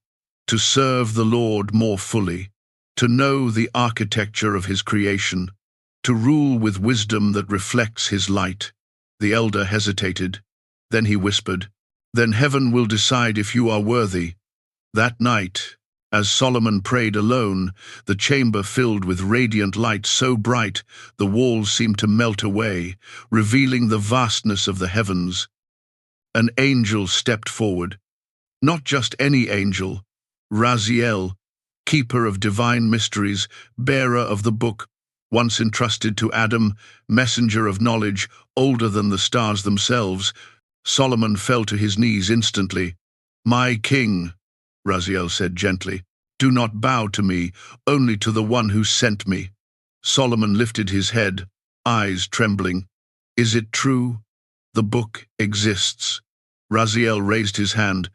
Speaker 1: to serve the Lord more fully, to know the architecture of his creation, to rule with wisdom that reflects his light. The elder hesitated. Then he whispered, "Then heaven will decide if you are worthy." That night, as Solomon prayed alone, the chamber filled with radiant light so bright the walls seemed to melt away, revealing the vastness of the heavens. An angel stepped forward. Not just any angel, Raziel, keeper of divine mysteries, bearer of the book, once entrusted to Adam, messenger of knowledge, older than the stars themselves. Solomon fell to his knees instantly. "My king," Raziel said gently, "do not bow to me, only to the one who sent me." Solomon lifted his head, eyes trembling. "Is it true? The book exists." Raziel raised his hand.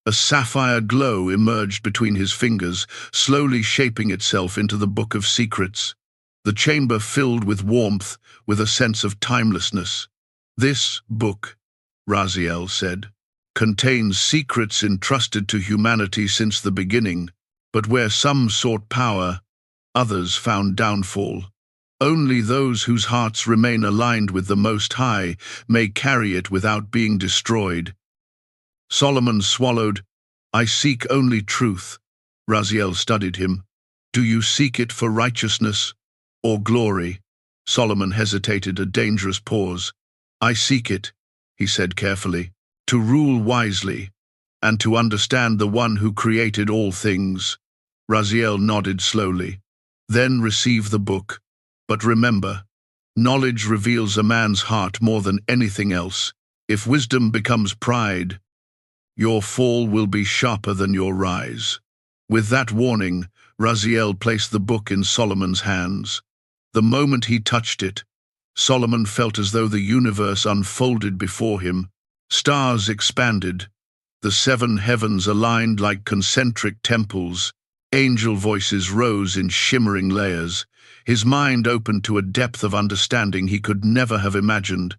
Speaker 1: A sapphire glow emerged between his fingers, slowly shaping itself into the Book of Secrets. The chamber filled with warmth, with a sense of timelessness. "This book," Raziel said, "contains secrets entrusted to humanity since the beginning, but where some sought power, others found downfall. Only those whose hearts remain aligned with the Most High may carry it without being destroyed." Solomon swallowed. "I seek only truth." Raziel studied him. "Do you seek it for righteousness or glory?" Solomon hesitated, a dangerous pause. "I seek it," he said carefully, "to rule wisely and to understand the one who created all things." Raziel nodded slowly. "Then receive the book. But remember, knowledge reveals a man's heart more than anything else. If wisdom becomes pride, your fall will be sharper than your rise." With that warning, Raziel placed the book in Solomon's hands. The moment he touched it, Solomon felt as though the universe unfolded before him. Stars expanded. The seven heavens aligned like concentric temples. Angel voices rose in shimmering layers. His mind opened to a depth of understanding he could never have imagined.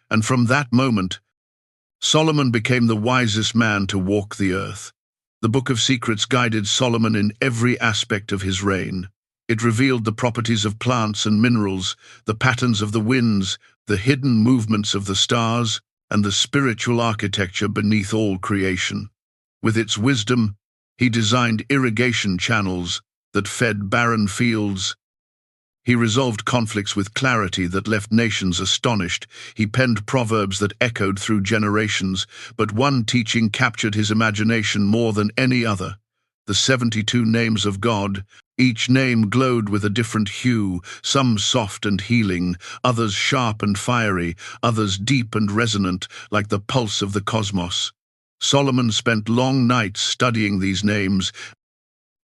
Speaker 1: And from that moment, Solomon became the wisest man to walk the earth. The Book of Secrets guided Solomon in every aspect of his reign. It revealed the properties of plants and minerals, the patterns of the winds, the hidden movements of the stars, and the spiritual architecture beneath all creation. With its wisdom, he designed irrigation channels that fed barren fields. He resolved conflicts with clarity that left nations astonished. He penned proverbs that echoed through generations, but one teaching captured his imagination more than any other: the 72 names of God. Each name glowed with a different hue, some soft and healing, others sharp and fiery, others deep and resonant, like the pulse of the cosmos. Solomon spent long nights studying these names,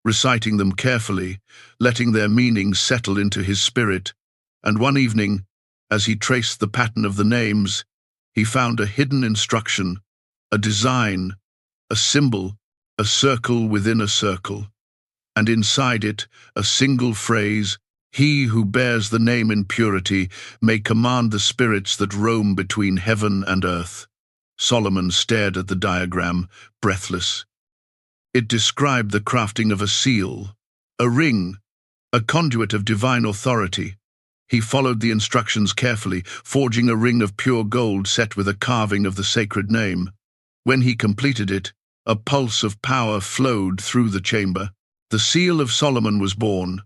Speaker 1: reciting them carefully, letting their meanings settle into his spirit. And one evening, as he traced the pattern of the names, he found a hidden instruction, a design, a symbol, a circle within a circle. And inside it, a single phrase: "He who bears the name in purity may command the spirits that roam between heaven and earth." Solomon stared at the diagram, breathless. It described the crafting of a seal, a ring, a conduit of divine authority. He followed the instructions carefully, forging a ring of pure gold set with a carving of the sacred name. When he completed it, a pulse of power flowed through the chamber. The seal of Solomon was born.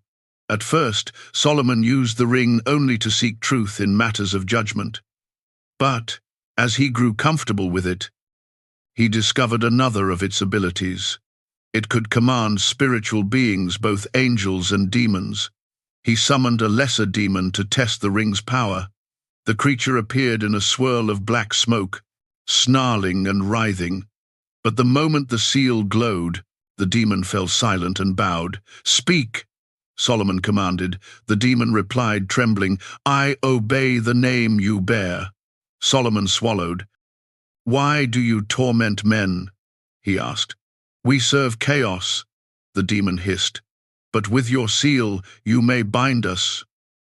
Speaker 1: At first, Solomon used the ring only to seek truth in matters of judgment. But, as he grew comfortable with it, he discovered another of its abilities. It could command spiritual beings, both angels and demons. He summoned a lesser demon to test the ring's power. The creature appeared in a swirl of black smoke, snarling and writhing. But the moment the seal glowed, the demon fell silent and bowed. "Speak," Solomon commanded. The demon replied, trembling, "I obey the name you bear." Solomon swallowed. "Why do you torment men?" he asked. "We serve chaos," the demon hissed. "But with your seal you may bind us,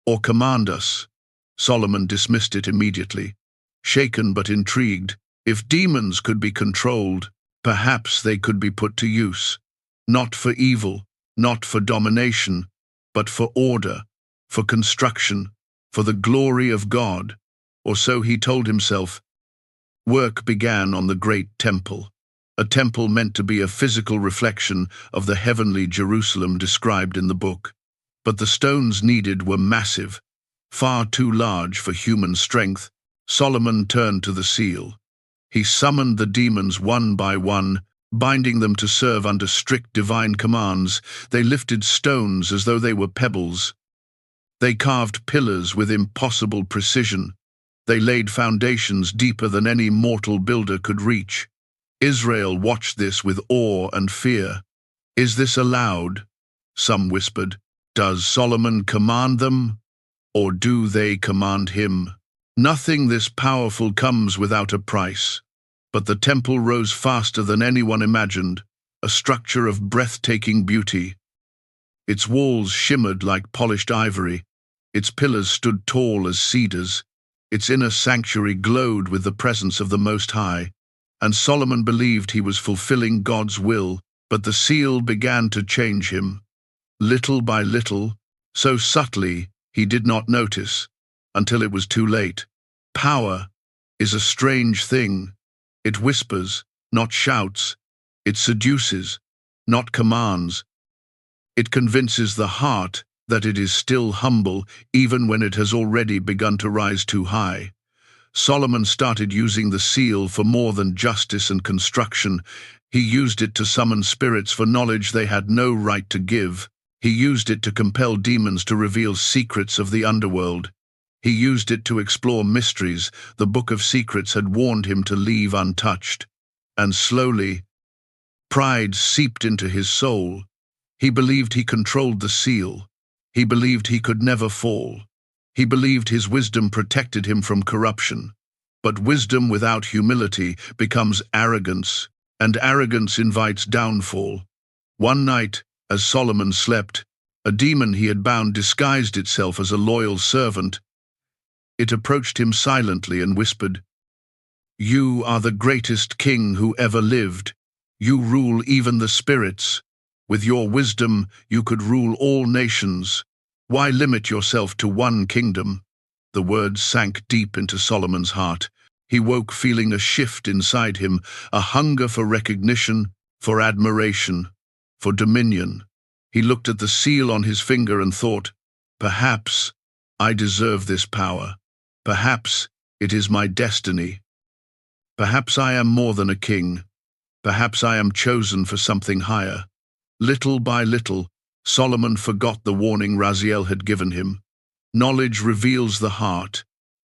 Speaker 1: or command us." Solomon dismissed it immediately, shaken but intrigued. If demons could be controlled, perhaps they could be put to use. Not for evil, not for domination, but for order, for construction, for the glory of God. Or so he told himself. Work began on the great temple, a temple meant to be a physical reflection of the heavenly Jerusalem described in the book. But the stones needed were massive, far too large for human strength. Solomon turned to the seal. He summoned the demons one by one, binding them to serve under strict divine commands. They lifted stones as though they were pebbles. They carved pillars with impossible precision. They laid foundations deeper than any mortal builder could reach. Israel watched this with awe and fear. "Is this allowed?" some whispered. "Does Solomon command them, or do they command him?" Nothing this powerful comes without a price. But the temple rose faster than anyone imagined, a structure of breathtaking beauty. Its walls shimmered like polished ivory. Its pillars stood tall as cedars. Its inner sanctuary glowed with the presence of the Most High, and Solomon believed he was fulfilling God's will. But the seal began to change him, little by little, so subtly he did not notice, until it was too late. Power is a strange thing. It whispers, not shouts. It seduces, not commands. It convinces the heart that it is still humble, even when it has already begun to rise too high. Solomon started using the seal for more than justice and construction. He used it to summon spirits for knowledge they had no right to give. He used it to compel demons to reveal secrets of the underworld. He used it to explore mysteries the Book of Secrets had warned him to leave untouched. And slowly, pride seeped into his soul. He believed he controlled the seal. He believed he could never fall. He believed his wisdom protected him from corruption. But wisdom without humility becomes arrogance, and arrogance invites downfall. One night, as Solomon slept, a demon he had bound disguised itself as a loyal servant. It approached him silently and whispered, "You are the greatest king who ever lived. You rule even the spirits. With your wisdom, you could rule all nations. Why limit yourself to one kingdom?" The words sank deep into Solomon's heart. He woke feeling a shift inside him, a hunger for recognition, for admiration, for dominion. He looked at the seal on his finger and thought, "Perhaps I deserve this power. Perhaps it is my destiny. Perhaps I am more than a king. Perhaps I am chosen for something higher." Little by little, Solomon forgot the warning Raziel had given him. Knowledge reveals the heart,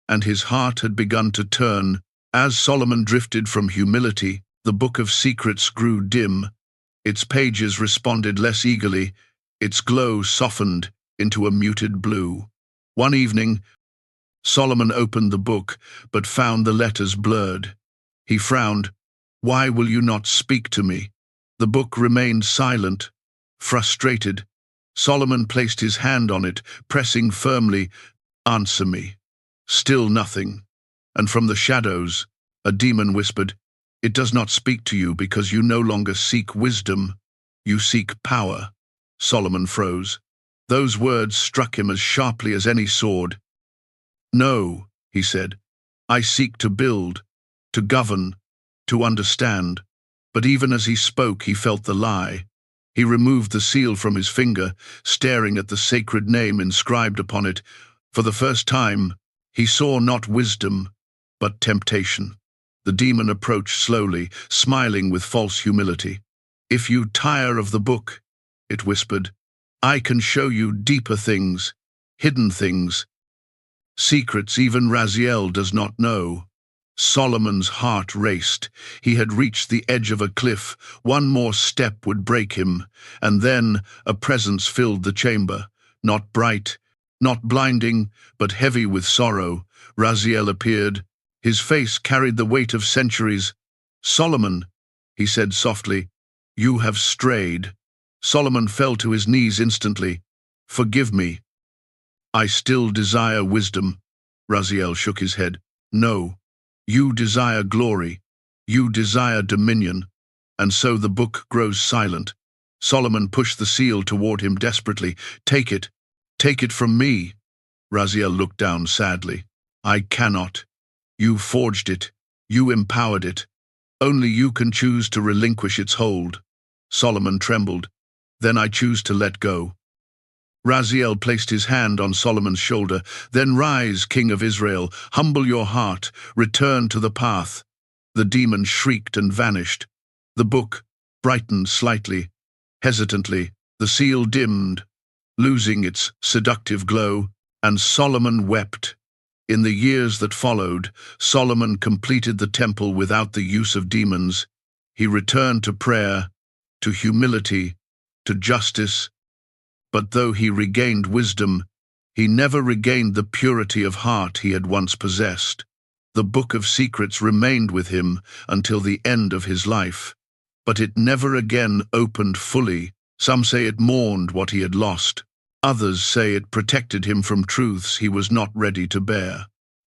Speaker 1: and his heart had begun to turn. As Solomon drifted from humility, the Book of Secrets grew dim. Its pages responded less eagerly. Its glow softened into a muted blue. One evening, Solomon opened the book, but found the letters blurred. He frowned. "Why will you not speak to me?" The book remained silent, frustrated. Solomon placed his hand on it, pressing firmly, "Answer me." Still nothing. And from the shadows, a demon whispered, "It does not speak to you because you no longer seek wisdom. You seek power." Solomon froze. Those words struck him as sharply as any sword. "No," he said, "I seek to build, to govern, to understand." But even as he spoke, he felt the lie. He removed the seal from his finger, staring at the sacred name inscribed upon it. For the first time, he saw not wisdom, but temptation. The demon approached slowly, smiling with false humility. "If you tire of the book," it whispered, "I can show you deeper things, hidden things, secrets even Raziel does not know." Solomon's heart raced. He had reached the edge of a cliff. One more step would break him. And then a presence filled the chamber. Not bright, not blinding, but heavy with sorrow. Raziel appeared, His face carried the weight of centuries. "Solomon," he said softly, "you have strayed." Solomon fell to his knees instantly. "Forgive me. I still desire wisdom." Raziel shook his head. "No. You desire glory. You desire dominion." And so the book grows silent. Solomon pushed the seal toward him desperately. "Take it. Take it from me." Raziel looked down sadly. "I cannot. You forged it. You empowered it. Only you can choose to relinquish its hold." Solomon trembled. "Then I choose to let go." Raziel placed his hand on Solomon's shoulder. "Then rise, King of Israel, humble your heart, return to the path." The demon shrieked and vanished. The book brightened slightly. Hesitantly, the seal dimmed, losing its seductive glow, and Solomon wept. In the years that followed, Solomon completed the temple without the use of demons. He returned to prayer, to humility, to justice. But though he regained wisdom, he never regained the purity of heart he had once possessed. The Book of Secrets remained with him until the end of his life, but it never again opened fully. Some say it mourned what he had lost. Others say it protected him from truths he was not ready to bear.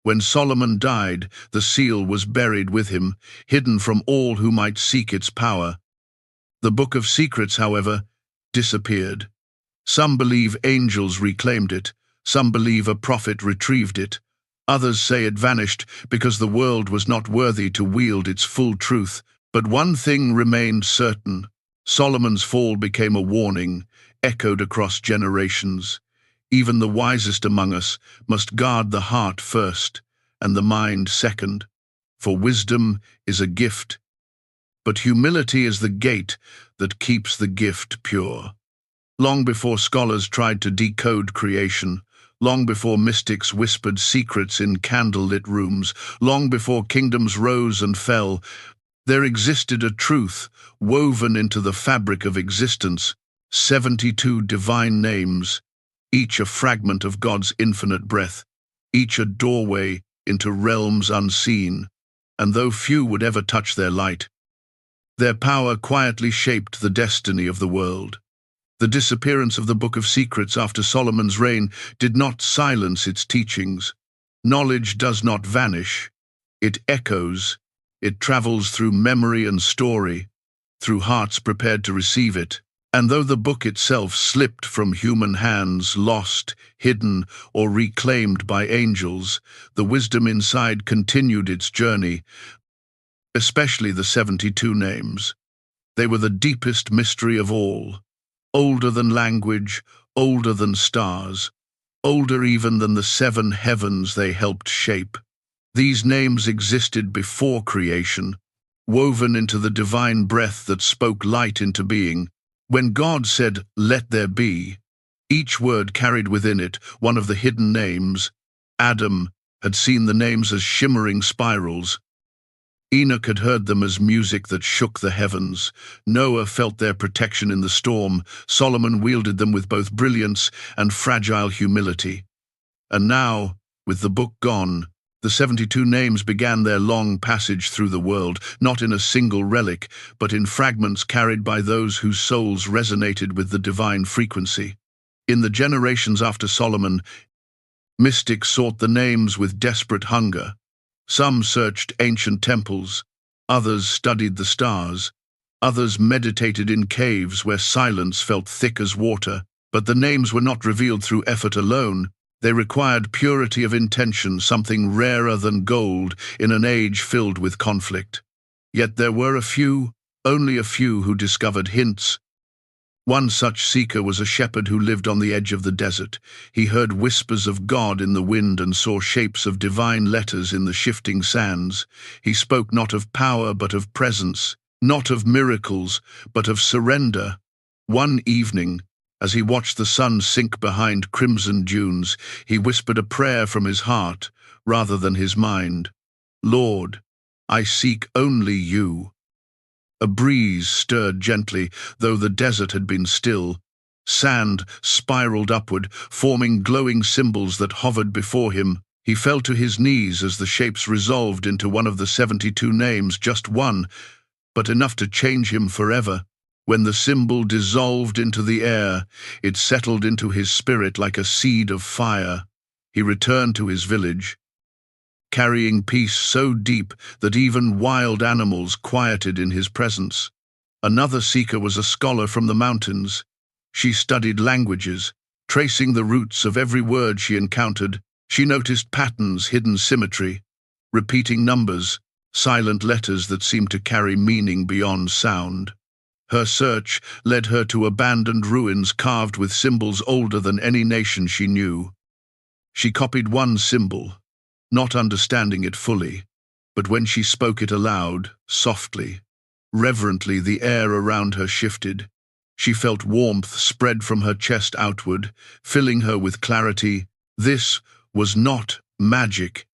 Speaker 1: When Solomon died, the seal was buried with him, hidden from all who might seek its power. The Book of Secrets, however, disappeared. Some believe angels reclaimed it, some believe a prophet retrieved it. Others say it vanished because the world was not worthy to wield its full truth. But one thing remained certain. Solomon's fall became a warning, echoed across generations. Even the wisest among us must guard the heart first, and the mind second. For wisdom is a gift, but humility is the gate that keeps the gift pure. Long before scholars tried to decode creation, long before mystics whispered secrets in candlelit rooms, long before kingdoms rose and fell, there existed a truth woven into the fabric of existence, 72 divine names, each a fragment of God's infinite breath, each a doorway into realms unseen, and though few would ever touch their light, their power quietly shaped the destiny of the world. The disappearance of the Book of Secrets after Solomon's reign did not silence its teachings. Knowledge does not vanish. It echoes. It travels through memory and story, through hearts prepared to receive it. And though the book itself slipped from human hands, lost, hidden, or reclaimed by angels, the wisdom inside continued its journey, especially the 72 names. They were the deepest mystery of all, older than language, older than stars, older even than the 7 heavens they helped shape. These names existed before creation, woven into the divine breath that spoke light into being. When God said, "Let there be," each word carried within it one of the hidden names. Adam had seen the names as shimmering spirals. Enoch had heard them as music that shook the heavens. Noah felt their protection in the storm. Solomon wielded them with both brilliance and fragile humility. And now, with the book gone, the 72 names began their long passage through the world, not in a single relic, but in fragments carried by those whose souls resonated with the divine frequency. In the generations after Solomon, mystics sought the names with desperate hunger. Some searched ancient temples, others studied the stars, others meditated in caves where silence felt thick as water. But the names were not revealed through effort alone. They required purity of intention, something rarer than gold in an age filled with conflict. Yet there were a few, only a few, who discovered hints. One such seeker was a shepherd who lived on the edge of the desert. He heard whispers of God in the wind and saw shapes of divine letters in the shifting sands. He spoke not of power but of presence, not of miracles but of surrender. One evening, as he watched the sun sink behind crimson dunes, he whispered a prayer from his heart rather than his mind. "Lord, I seek only you." A breeze stirred gently, though the desert had been still. Sand spiraled upward, forming glowing symbols that hovered before him. He fell to his knees as the shapes resolved into one of the 72 names, just one, but enough to change him forever. When the symbol dissolved into the air, it settled into his spirit like a seed of fire. He returned to his village, carrying peace so deep that even wild animals quieted in his presence. Another seeker was a scholar from the mountains. She studied languages, tracing the roots of every word she encountered. She noticed patterns, hidden symmetry, repeating numbers, silent letters that seemed to carry meaning beyond sound. Her search led her to abandoned ruins carved with symbols older than any nation she knew. She copied one symbol, not understanding it fully, but when she spoke it aloud, softly, reverently, the air around her shifted. She felt warmth spread from her chest outward, filling her with clarity. This was not magic.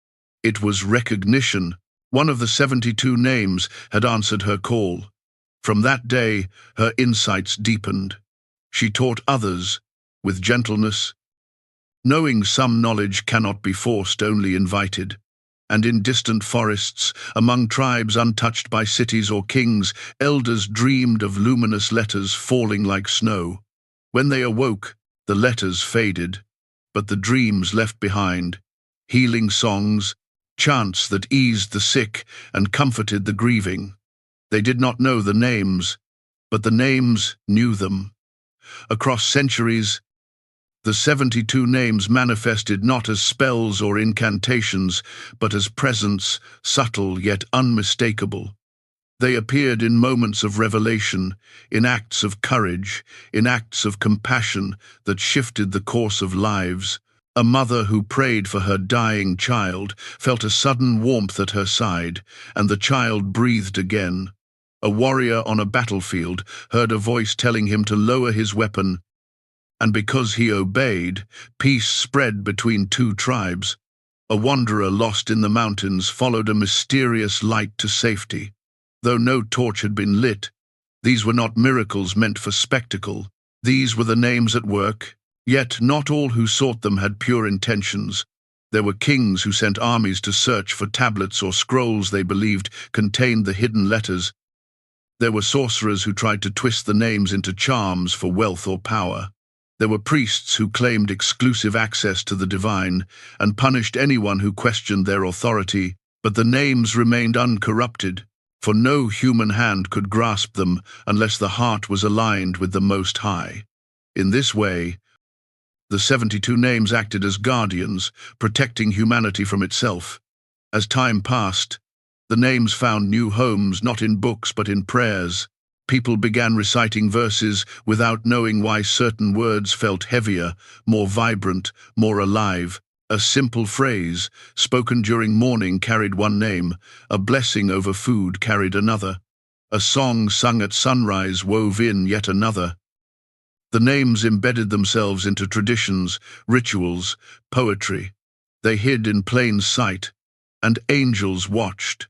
Speaker 1: It was recognition. One of the 72 names had answered her call. From that day, her insights deepened. She taught others with gentleness, knowing some knowledge cannot be forced, only invited. And in distant forests, among tribes untouched by cities or kings, elders dreamed of luminous letters falling like snow. When they awoke, the letters faded, but the dreams left behind, healing songs, chants that eased the sick and comforted the grieving. They did not know the names, but the names knew them. Across centuries, the 72 names manifested not as spells or incantations, but as presence, subtle yet unmistakable. They appeared in moments of revelation, in acts of courage, in acts of compassion that shifted the course of lives. A mother who prayed for her dying child felt a sudden warmth at her side, and the child breathed again. A warrior on a battlefield heard a voice telling him to lower his weapon, and because he obeyed, peace spread between two tribes. A wanderer lost in the mountains followed a mysterious light to safety. Though no torch had been lit, these were not miracles meant for spectacle. These were the names at work, yet not all who sought them had pure intentions. There were kings who sent armies to search for tablets or scrolls they believed contained the hidden letters. There were sorcerers who tried to twist the names into charms for wealth or power. There were priests who claimed exclusive access to the divine and punished anyone who questioned their authority, but the names remained uncorrupted, for no human hand could grasp them unless the heart was aligned with the Most High. In this way, the 72 names acted as guardians, protecting humanity from itself. As time passed, the names found new homes, not in books but in prayers. People began reciting verses without knowing why certain words felt heavier, more vibrant, more alive. A simple phrase, spoken during mourning, carried one name. A blessing over food carried another. A song sung at sunrise wove in yet another. The names embedded themselves into traditions, rituals, poetry. They hid in plain sight, and angels watched.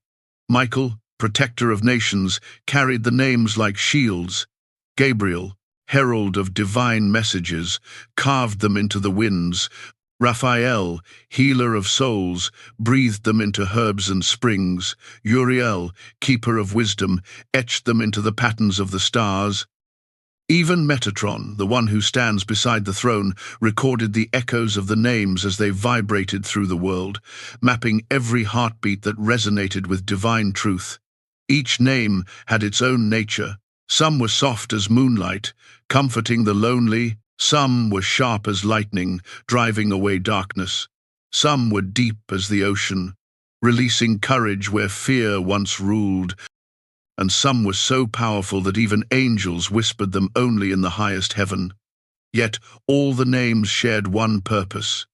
Speaker 1: Michael, protector of nations, carried the names like shields. Gabriel, herald of divine messages, carved them into the winds. Raphael, healer of souls, breathed them into herbs and springs. Uriel, keeper of wisdom, etched them into the patterns of the stars. Even Metatron, the one who stands beside the throne, recorded the echoes of the names as they vibrated through the world, mapping every heartbeat that resonated with divine truth. Each name had its own nature. Some were soft as moonlight, comforting the lonely. Some were sharp as lightning, driving away darkness. Some were deep as the ocean, releasing courage where fear once ruled. And some were so powerful that even angels whispered them only in the highest heaven. Yet all the names shared one purpose: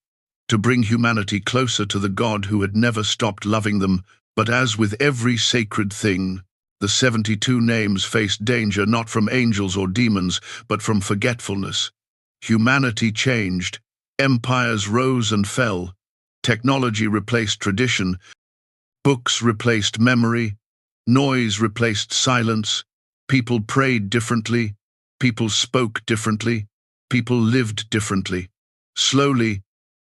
Speaker 1: to bring humanity closer to the God who had never stopped loving them. But as with every sacred thing, the 72 names faced danger not from angels or demons, but from forgetfulness. Humanity changed, empires rose and fell, technology replaced tradition, books replaced memory, noise replaced silence. People prayed differently, people spoke differently, people lived differently. Slowly,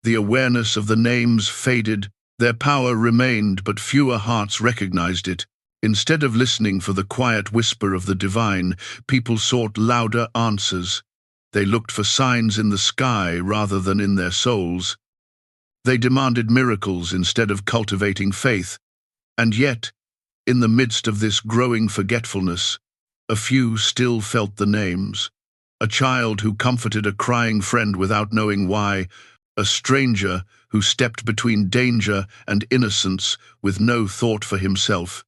Speaker 1: The awareness of the names faded. Their power remained, but fewer hearts recognized it. Instead of listening for the quiet whisper of the divine, people sought louder answers. They looked for signs in the sky rather than in their souls. They demanded miracles instead of cultivating faith. And yet, in the midst of this growing forgetfulness, a few still felt the names. A child who comforted a crying friend without knowing why, a stranger who stepped between danger and innocence with no thought for himself,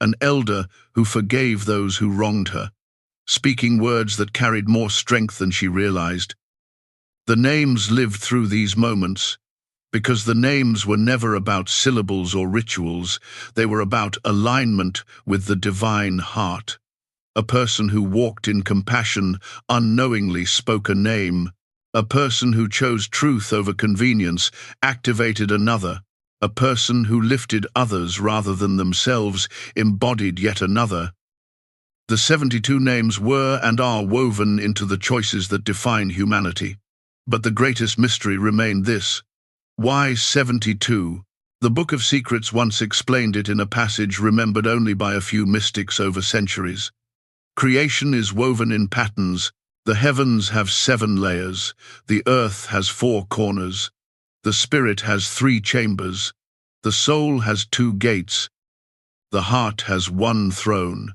Speaker 1: an elder who forgave those who wronged her, speaking words that carried more strength than she realized. The names lived through these moments, because the names were never about syllables or rituals. They were about alignment with the divine heart. A person who walked in compassion unknowingly spoke a name. A person who chose truth over convenience activated another. A person who lifted others rather than themselves embodied yet another. The 72 names were and are woven into the choices that define humanity. But the greatest mystery remained this: why 72? The Book of Secrets once explained it in a passage remembered only by a few mystics over centuries. Creation is woven in patterns. The heavens have 7 layers. The earth has 4 corners. The spirit has 3 chambers. The soul has 2 gates. The heart has 1 throne.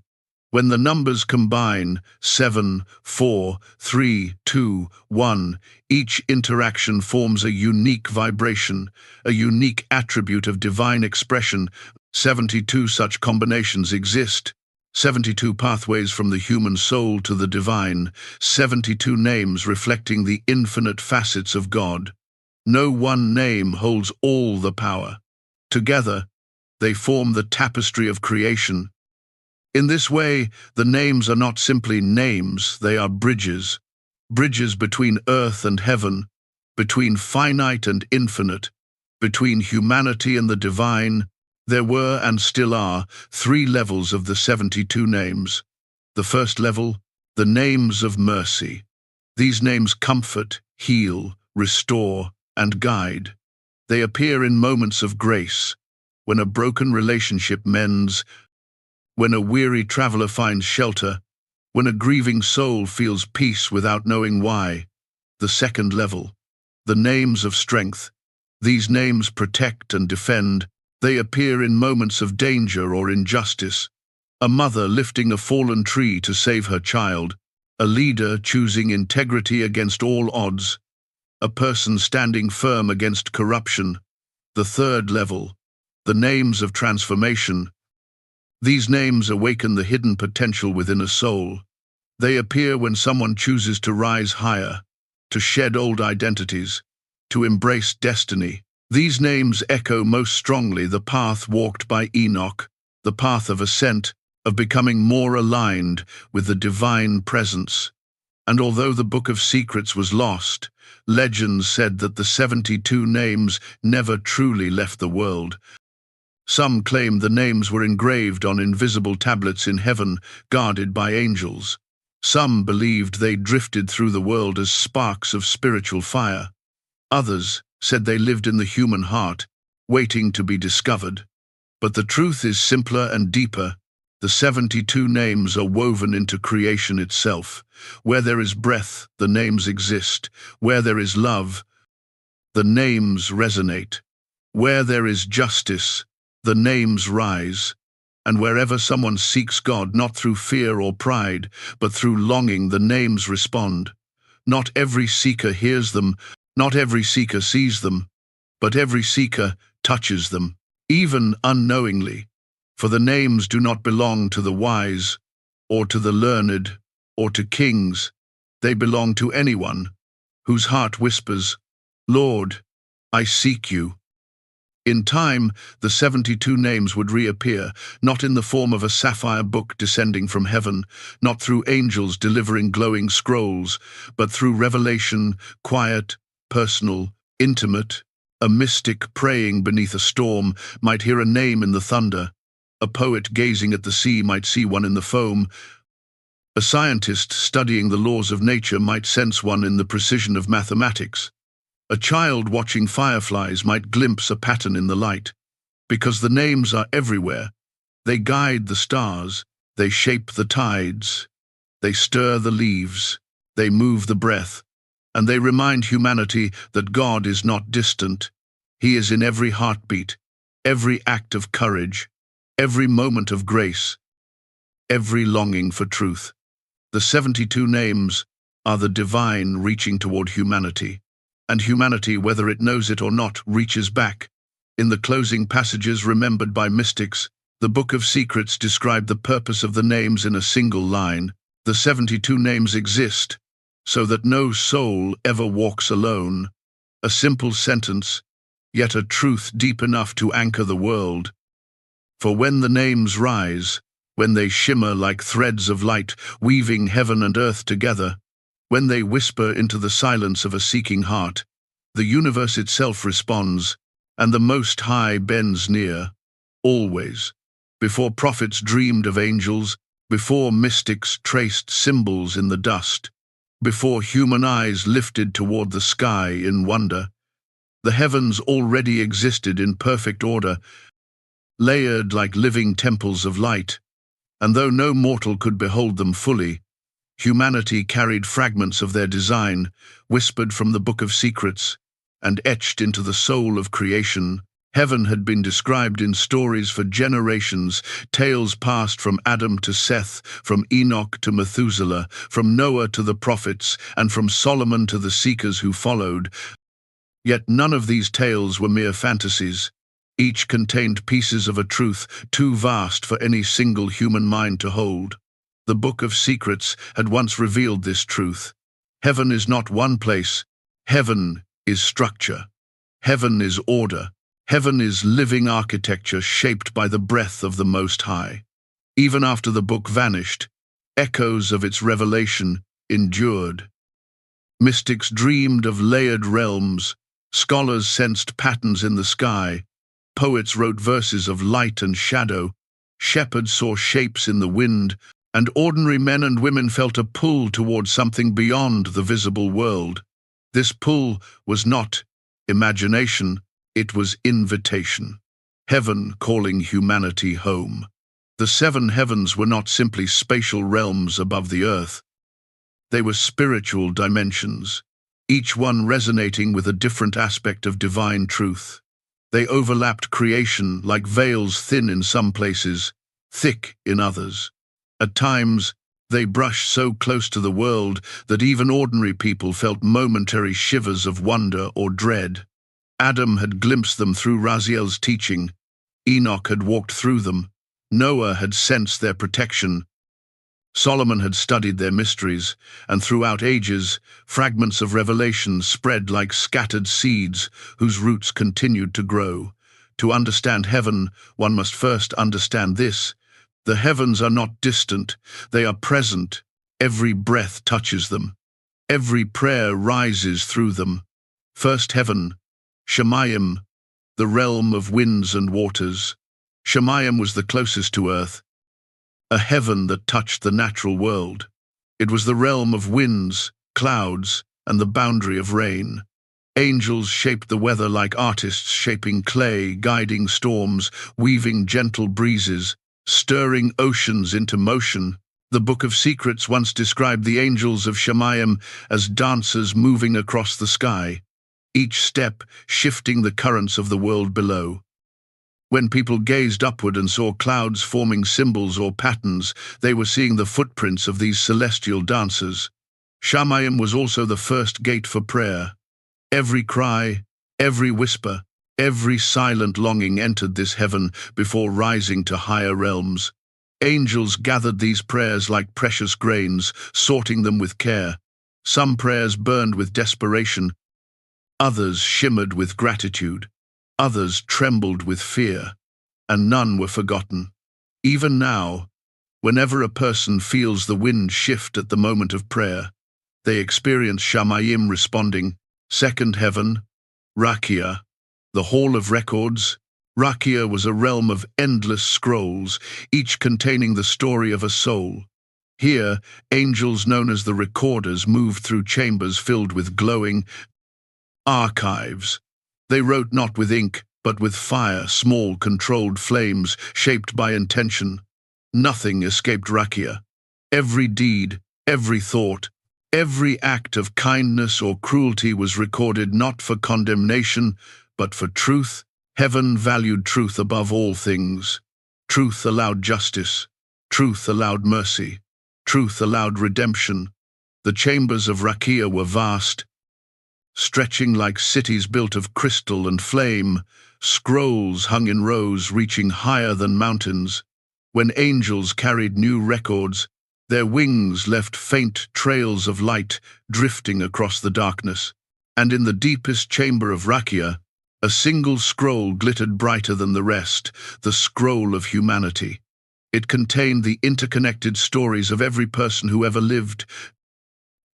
Speaker 1: When the numbers combine, 7, 4, 3, 2, 1, each interaction forms a unique vibration, a unique attribute of divine expression. 72 such combinations exist. 72 pathways from the human soul to the divine, 72 names reflecting the infinite facets of God. No one name holds all the power. Together, they form the tapestry of creation. In this way, the names are not simply names, they are bridges. Bridges between earth and heaven, between finite and infinite, between humanity and the divine. There were, and still are, 3 levels of the 72 names. The first level, the names of mercy. These names comfort, heal, restore, and guide. They appear in moments of grace, when a broken relationship mends, when a weary traveler finds shelter, when a grieving soul feels peace without knowing why. The second level, the names of strength. These names protect and defend. They appear in moments of danger or injustice. A mother lifting a fallen tree to save her child, a leader choosing integrity against all odds, a person standing firm against corruption. The third level, the names of transformation. These names awaken the hidden potential within a soul. They appear when someone chooses to rise higher, to shed old identities, to embrace destiny. These names echo most strongly the path walked by Enoch, the path of ascent, of becoming more aligned with the divine presence. And although the Book of Secrets was lost, legends said that the 72 names never truly left the world. Some claimed the names were engraved on invisible tablets in heaven, guarded by angels. Some believed they drifted through the world as sparks of spiritual fire. Others said they lived in the human heart, waiting to be discovered. But the truth is simpler and deeper. The 72 names are woven into creation itself. Where there is breath, the names exist. Where there is love, the names resonate. Where there is justice, the names rise. And wherever someone seeks God, not through fear or pride, but through longing, the names respond. Not every seeker hears them, not every seeker sees them, but every seeker touches them, even unknowingly. For the names do not belong to the wise, or to the learned, or to kings. They belong to anyone whose heart whispers, "Lord, I seek you." In time, the 72 names would reappear, not in the form of a sapphire book descending from heaven, not through angels delivering glowing scrolls, but through revelation, quiet, personal, intimate. A mystic praying beneath a storm might hear a name in the thunder. A poet gazing at the sea might see one in the foam. A scientist studying the laws of nature might sense one in the precision of mathematics. A child watching fireflies might glimpse a pattern in the light, because the names are everywhere. They guide the stars, they shape the tides, they stir the leaves, they move the breath, and they remind humanity that God is not distant. He is in every heartbeat, every act of courage, every moment of grace, every longing for truth. The 72 names are the divine reaching toward humanity, and humanity, whether it knows it or not, reaches back. In the closing passages remembered by mystics, the Book of Secrets described the purpose of the names in a single line. The 72 names exist so that no soul ever walks alone. A simple sentence, yet a truth deep enough to anchor the world. For when the names rise, when they shimmer like threads of light, weaving heaven and earth together, when they whisper into the silence of a seeking heart, the universe itself responds, and the Most High bends near, always. Before prophets dreamed of angels, before mystics traced symbols in the dust, before human eyes lifted toward the sky in wonder, the heavens already existed in perfect order, layered like living temples of light, and though no mortal could behold them fully, humanity carried fragments of their design, whispered from the Book of Secrets, and etched into the soul of creation. Heaven had been described in stories for generations, tales passed from Adam to Seth, from Enoch to Methuselah, from Noah to the prophets, and from Solomon to the seekers who followed. Yet none of these tales were mere fantasies. Each contained pieces of a truth too vast for any single human mind to hold. The Book of Secrets had once revealed this truth. Heaven is not one place. Heaven is structure. Heaven is order. Heaven is living architecture shaped by the breath of the Most High. Even after the book vanished, echoes of its revelation endured. Mystics dreamed of layered realms, scholars sensed patterns in the sky, poets wrote verses of light and shadow, shepherds saw shapes in the wind, and ordinary men and women felt a pull toward something beyond the visible world. This pull was not imagination, it was invitation. Heaven calling humanity home. The 7 heavens were not simply spatial realms above the earth. They were spiritual dimensions, each one resonating with a different aspect of divine truth. They overlapped creation like veils, thin in some places, thick in others. At times, they brushed so close to the world that even ordinary people felt momentary shivers of wonder or dread. Adam had glimpsed them through Raziel's teaching. Enoch had walked through them. Noah had sensed their protection. Solomon had studied their mysteries, and throughout ages, fragments of revelation spread like scattered seeds whose roots continued to grow. To understand heaven, one must first understand this. The heavens are not distant, they are present. Every breath touches them. Every prayer rises through them. First heaven, Shemayim, the realm of winds and waters. Shemayim was the closest to earth, a heaven that touched the natural world. It was the realm of winds, clouds, and the boundary of rain. Angels shaped the weather like artists shaping clay, guiding storms, weaving gentle breezes, stirring oceans into motion. The Book of Secrets once described the angels of Shemayim as dancers moving across the sky, each step shifting the currents of the world below. When people gazed upward and saw clouds forming symbols or patterns, they were seeing the footprints of these celestial dancers. Shemayim was also the first gate for prayer. Every cry, every whisper, every silent longing entered this heaven before rising to higher realms. Angels gathered these prayers like precious grains, sorting them with care. Some prayers burned with desperation, others shimmered with gratitude, others trembled with fear, and none were forgotten. Even now, whenever a person feels the wind shift at the moment of prayer, they experience Shemayim responding. Second heaven, Rakia, the Hall of Records. Rakia was a realm of endless scrolls, each containing the story of a soul. Here, angels known as the Recorders moved through chambers filled with glowing, archives. They wrote not with ink, but with fire, small, controlled flames, shaped by intention. Nothing escaped Rakia. Every deed, every thought, every act of kindness or cruelty was recorded not for condemnation, but for truth. Heaven valued truth above all things. Truth allowed justice. Truth allowed mercy. Truth allowed redemption. The chambers of Rakia were vast, stretching like cities built of crystal and flame. Scrolls hung in rows reaching higher than mountains. When angels carried new records, their wings left faint trails of light drifting across the darkness. And in the deepest chamber of Rakia, a single scroll glittered brighter than the rest, the scroll of humanity. It contained the interconnected stories of every person who ever lived,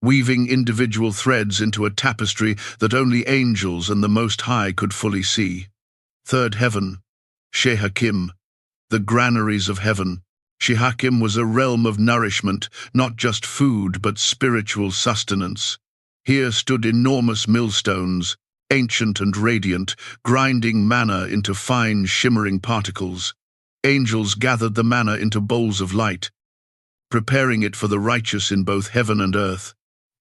Speaker 1: weaving individual threads into a tapestry that only angels and the Most High could fully see. Third heaven, Shehakim, the granaries of heaven. Shehakim was a realm of nourishment, not just food but spiritual sustenance. Here stood enormous millstones, ancient and radiant, grinding manna into fine, shimmering particles. Angels gathered the manna into bowls of light, preparing it for the righteous in both heaven and earth.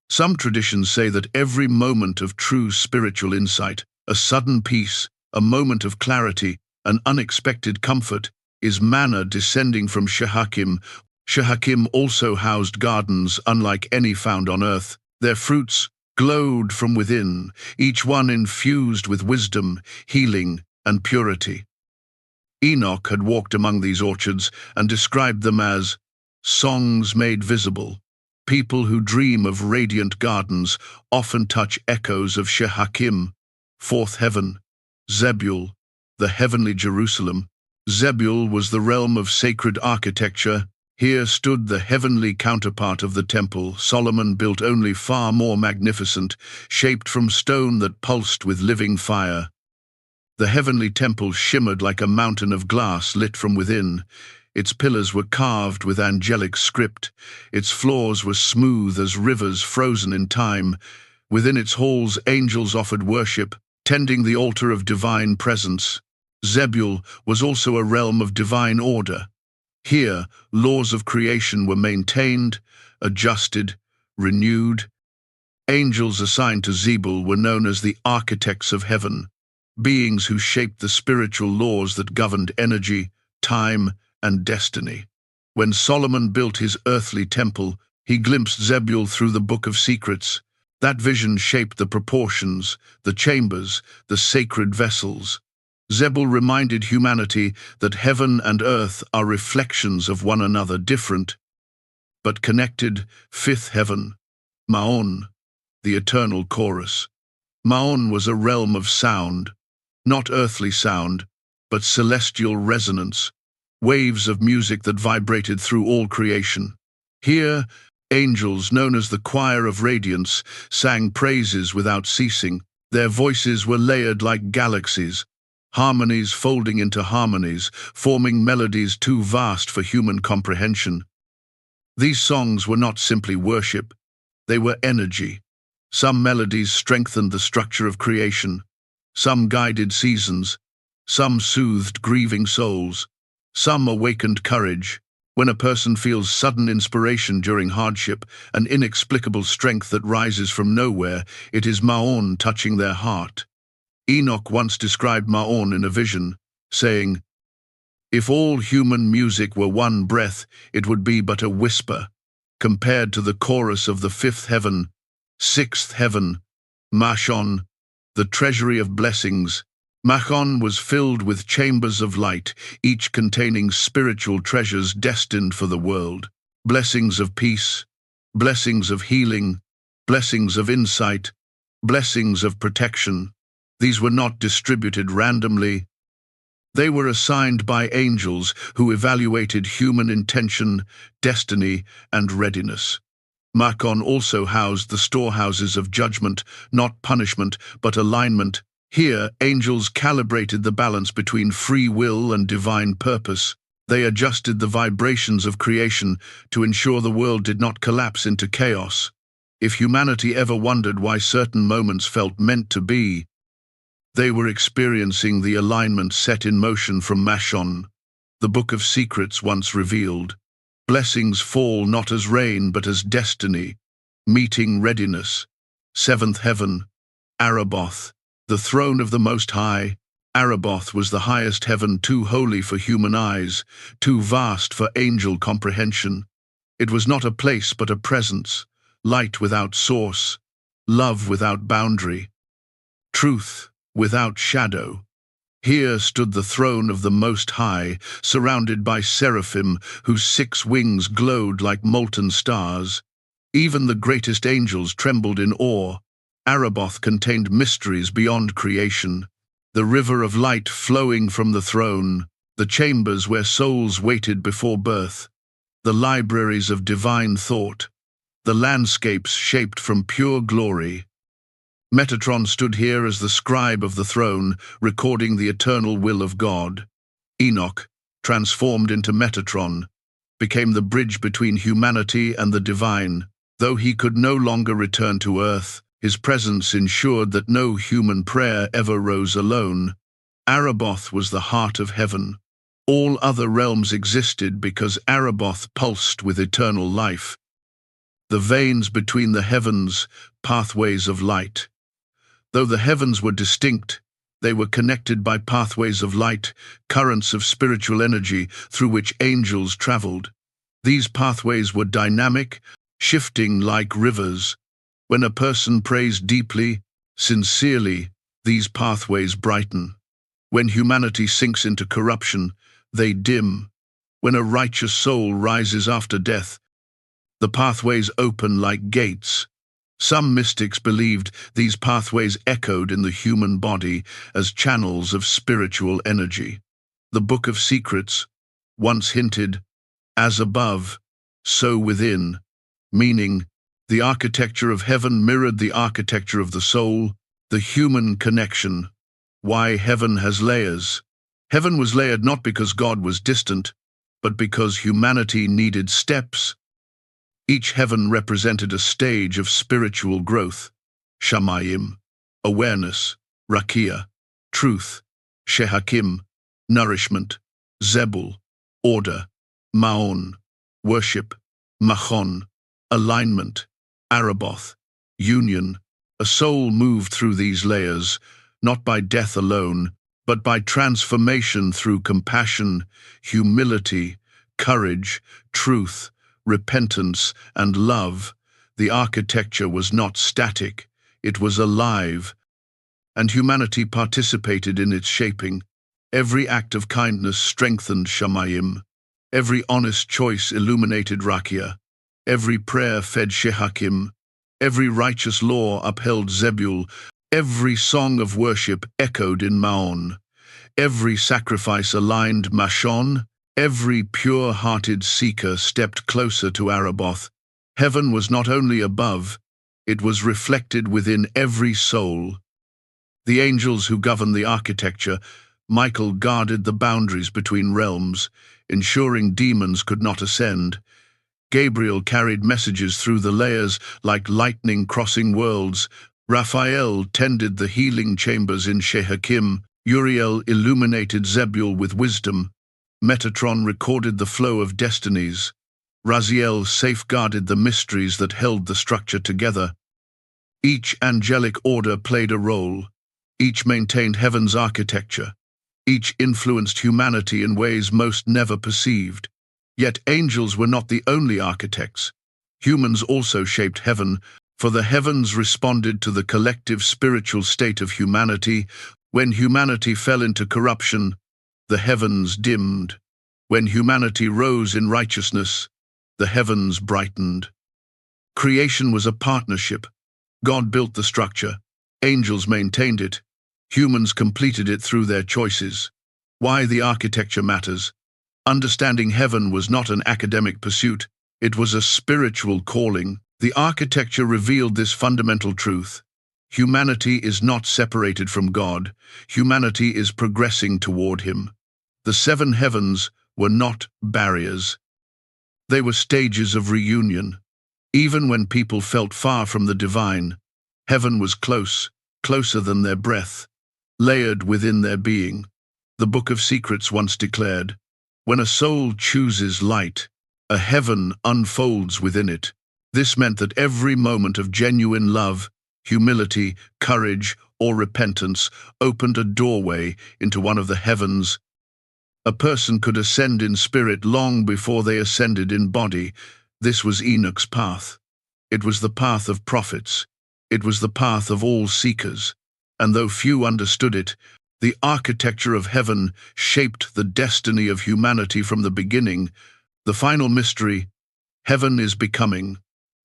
Speaker 1: Some traditions say that every moment of true spiritual insight, a sudden peace, a moment of clarity, an unexpected comfort, is manna descending from Shehakim. Shehakim also housed gardens unlike any found on earth. Their fruits glowed from within, each one infused with wisdom, healing, and purity. Enoch had walked among these orchards and described them as songs made visible. People who dream of radiant gardens often touch echoes of Shehakim. Fourth heaven, Zebul, the heavenly Jerusalem. Zebul was the realm of sacred architecture. Here stood the heavenly counterpart of the temple Solomon built, only far more magnificent, shaped from stone that pulsed with living fire. The heavenly temple shimmered like a mountain of glass lit from within. Its pillars were carved with angelic script. Its floors were smooth as rivers frozen in time. Within its halls, angels offered worship, tending the altar of divine presence. Zebul was also a realm of divine order. Here, laws of creation were maintained, adjusted, renewed. Angels assigned to Zebul were known as the architects of heaven, beings who shaped the spiritual laws that governed energy, time, and destiny. When Solomon built his earthly temple, he glimpsed Zebul through the Book of Secrets. That vision shaped the proportions, the chambers, the sacred vessels. Zebul reminded humanity that heaven and earth are reflections of one another, different but connected. Fifth heaven, Maon, the eternal chorus. Maon was a realm of sound, not earthly sound, but celestial resonance, waves of music that vibrated through all creation. Here, angels, known as the choir of radiance, sang praises without ceasing. Their voices were layered like galaxies, harmonies folding into harmonies, forming melodies too vast for human comprehension. These songs were not simply worship, they were energy. Some melodies strengthened the structure of creation, some guided seasons, some soothed grieving souls, some awakened courage. When a person feels sudden inspiration during hardship, an inexplicable strength that rises from nowhere, it is Maon touching their heart. Enoch once described Maon in a vision, saying, "If all human music were one breath, it would be but a whisper, compared to the chorus of the fifth heaven." Sixth heaven, Mashon, the treasury of blessings. Machon was filled with chambers of light, each containing spiritual treasures destined for the world. Blessings of peace, blessings of healing, blessings of insight, blessings of protection. These were not distributed randomly. They were assigned by angels who evaluated human intention, destiny, and readiness. Machon also housed the storehouses of judgment, not punishment, but alignment. Here, angels calibrated the balance between free will and divine purpose. They adjusted the vibrations of creation to ensure the world did not collapse into chaos. If humanity ever wondered why certain moments felt meant to be, they were experiencing the alignment set in motion from Mashon. The Book of Secrets once revealed, blessings fall not as rain but as destiny, meeting readiness. Seventh heaven, Araboth, the throne of the Most High. Araboth was the highest heaven, too holy for human eyes, too vast for angel comprehension. It was not a place but a presence, light without source, love without boundary, truth without shadow. Here stood the throne of the Most High, surrounded by seraphim whose 6 wings glowed like molten stars. Even the greatest angels trembled in awe. Araboth contained mysteries beyond creation, the river of light flowing from the throne, the chambers where souls waited before birth, the libraries of divine thought, the landscapes shaped from pure glory. Metatron stood here as the scribe of the throne, recording the eternal will of God. Enoch, transformed into Metatron, became the bridge between humanity and the divine. Though he could no longer return to earth, his presence ensured that no human prayer ever rose alone. Araboth was the heart of heaven. All other realms existed because Araboth pulsed with eternal life. The veins between the heavens, pathways of light. Though the heavens were distinct, they were connected by pathways of light, currents of spiritual energy through which angels traveled. These pathways were dynamic, shifting like rivers. When a person prays deeply, sincerely, these pathways brighten. When humanity sinks into corruption, they dim. When a righteous soul rises after death, the pathways open like gates. Some mystics believed these pathways echoed in the human body as channels of spiritual energy. The Book of Secrets once hinted, as above, so within, meaning the architecture of heaven mirrored the architecture of the soul, the human connection. Why heaven has layers. Heaven was layered not because God was distant, but because humanity needed steps. Each heaven represented a stage of spiritual growth. Shamayim, awareness; Rakia, truth; Shehakim, nourishment; Zebul, order; Maon, worship; Machon, alignment; Araboth, union. A soul moved through these layers, not by death alone, but by transformation through compassion, humility, courage, truth, repentance, and love. The architecture was not static, it was alive, and humanity participated in its shaping. Every act of kindness strengthened Shamayim. Every honest choice illuminated Rakia. Every prayer fed Shehakim. Every righteous law upheld Zebul. Every song of worship echoed in Maon. Every sacrifice aligned Mashon. Every pure-hearted seeker stepped closer to Araboth. Heaven was not only above, it was reflected within every soul. The angels who governed the architecture, Michael guarded the boundaries between realms, ensuring demons could not ascend. Gabriel carried messages through the layers like lightning crossing worlds. Raphael tended the healing chambers in Shehakim. Uriel illuminated Zebul with wisdom. Metatron recorded the flow of destinies. Raziel safeguarded the mysteries that held the structure together. Each angelic order played a role. Each maintained heaven's architecture. Each influenced humanity in ways most never perceived. Yet angels were not the only architects. Humans also shaped heaven, for the heavens responded to the collective spiritual state of humanity. When humanity fell into corruption, the heavens dimmed. When humanity rose in righteousness, the heavens brightened. Creation was a partnership. God built the structure. Angels maintained it. Humans completed it through their choices. Why the architecture matters. Understanding heaven was not an academic pursuit. It was a spiritual calling. The architecture revealed this fundamental truth. Humanity is not separated from God. Humanity is progressing toward Him. The 7 heavens were not barriers. They were stages of reunion. Even when people felt far from the divine, heaven was close, closer than their breath, layered within their being. The Book of Secrets once declared, "When a soul chooses light, a heaven unfolds within it." This meant that every moment of genuine love, humility, courage, or repentance opened a doorway into one of the heavens. A person could ascend in spirit long before they ascended in body. This was Enoch's path. It was the path of prophets. It was the path of all seekers. And though few understood it, the architecture of heaven shaped the destiny of humanity from the beginning. The final mystery, heaven is becoming.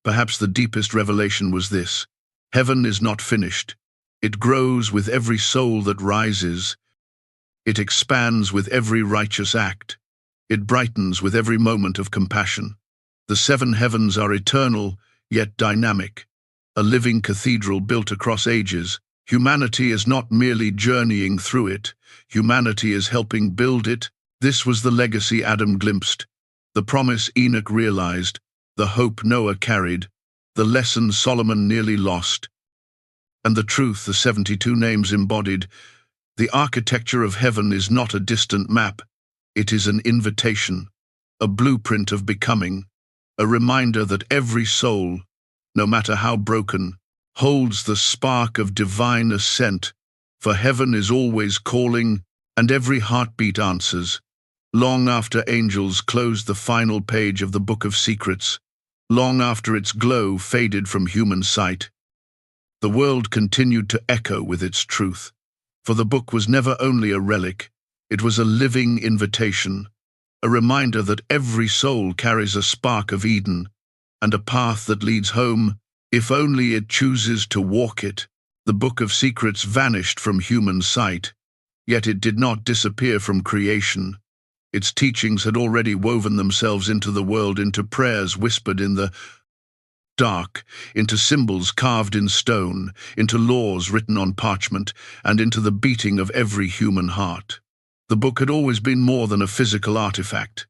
Speaker 1: Perhaps the deepest revelation was this: heaven is not finished. It grows with every soul that rises. It expands with every righteous act. It brightens with every moment of compassion. The seven heavens are eternal, yet dynamic. A living cathedral built across ages. Humanity is not merely journeying through it. Humanity is helping build it. This was the legacy Adam glimpsed, the promise Enoch realized, the hope Noah carried, the lesson Solomon nearly lost, and the truth the 72 names embodied. The architecture of heaven is not a distant map. It is an invitation, a blueprint of becoming, a reminder that every soul, no matter how broken, holds the spark of divine ascent, for heaven is always calling, and every heartbeat answers. Long after angels closed the final page of the Book of Secrets, long after its glow faded from human sight, the world continued to echo with its truth. For the book was never only a relic, it was a living invitation, a reminder that every soul carries a spark of Eden, and a path that leads home, if only it chooses to walk it. The Book of Secrets vanished from human sight, yet it did not disappear from creation. Its teachings had already woven themselves into the world, into prayers whispered in the dark, into symbols carved in stone, into laws written on parchment, and into the beating of every human heart. The book had always been more than a physical artifact.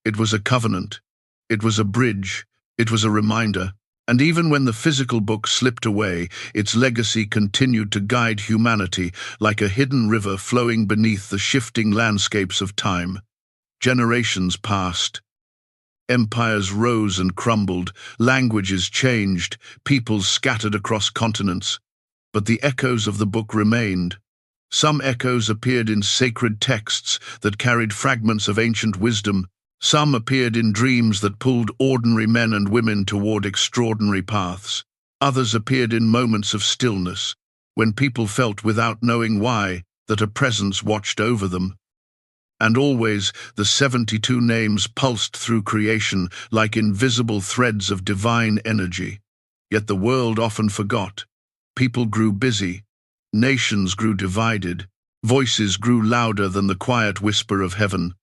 Speaker 1: It was a covenant. It was a bridge. It was a reminder. And even when the physical book slipped away, its legacy continued to guide humanity like a hidden river flowing beneath the shifting landscapes of time. Generations passed. Empires rose and crumbled, languages changed, peoples scattered across continents. But the echoes of the book remained. Some echoes appeared in sacred texts that carried fragments of ancient wisdom. Some appeared in dreams that pulled ordinary men and women toward extraordinary paths. Others appeared in moments of stillness, when people felt, without knowing why, that a presence watched over them. And always, the 72 names pulsed through creation like invisible threads of divine energy. Yet the world often forgot. People grew busy. Nations grew divided. Voices grew louder than the quiet whisper of heaven.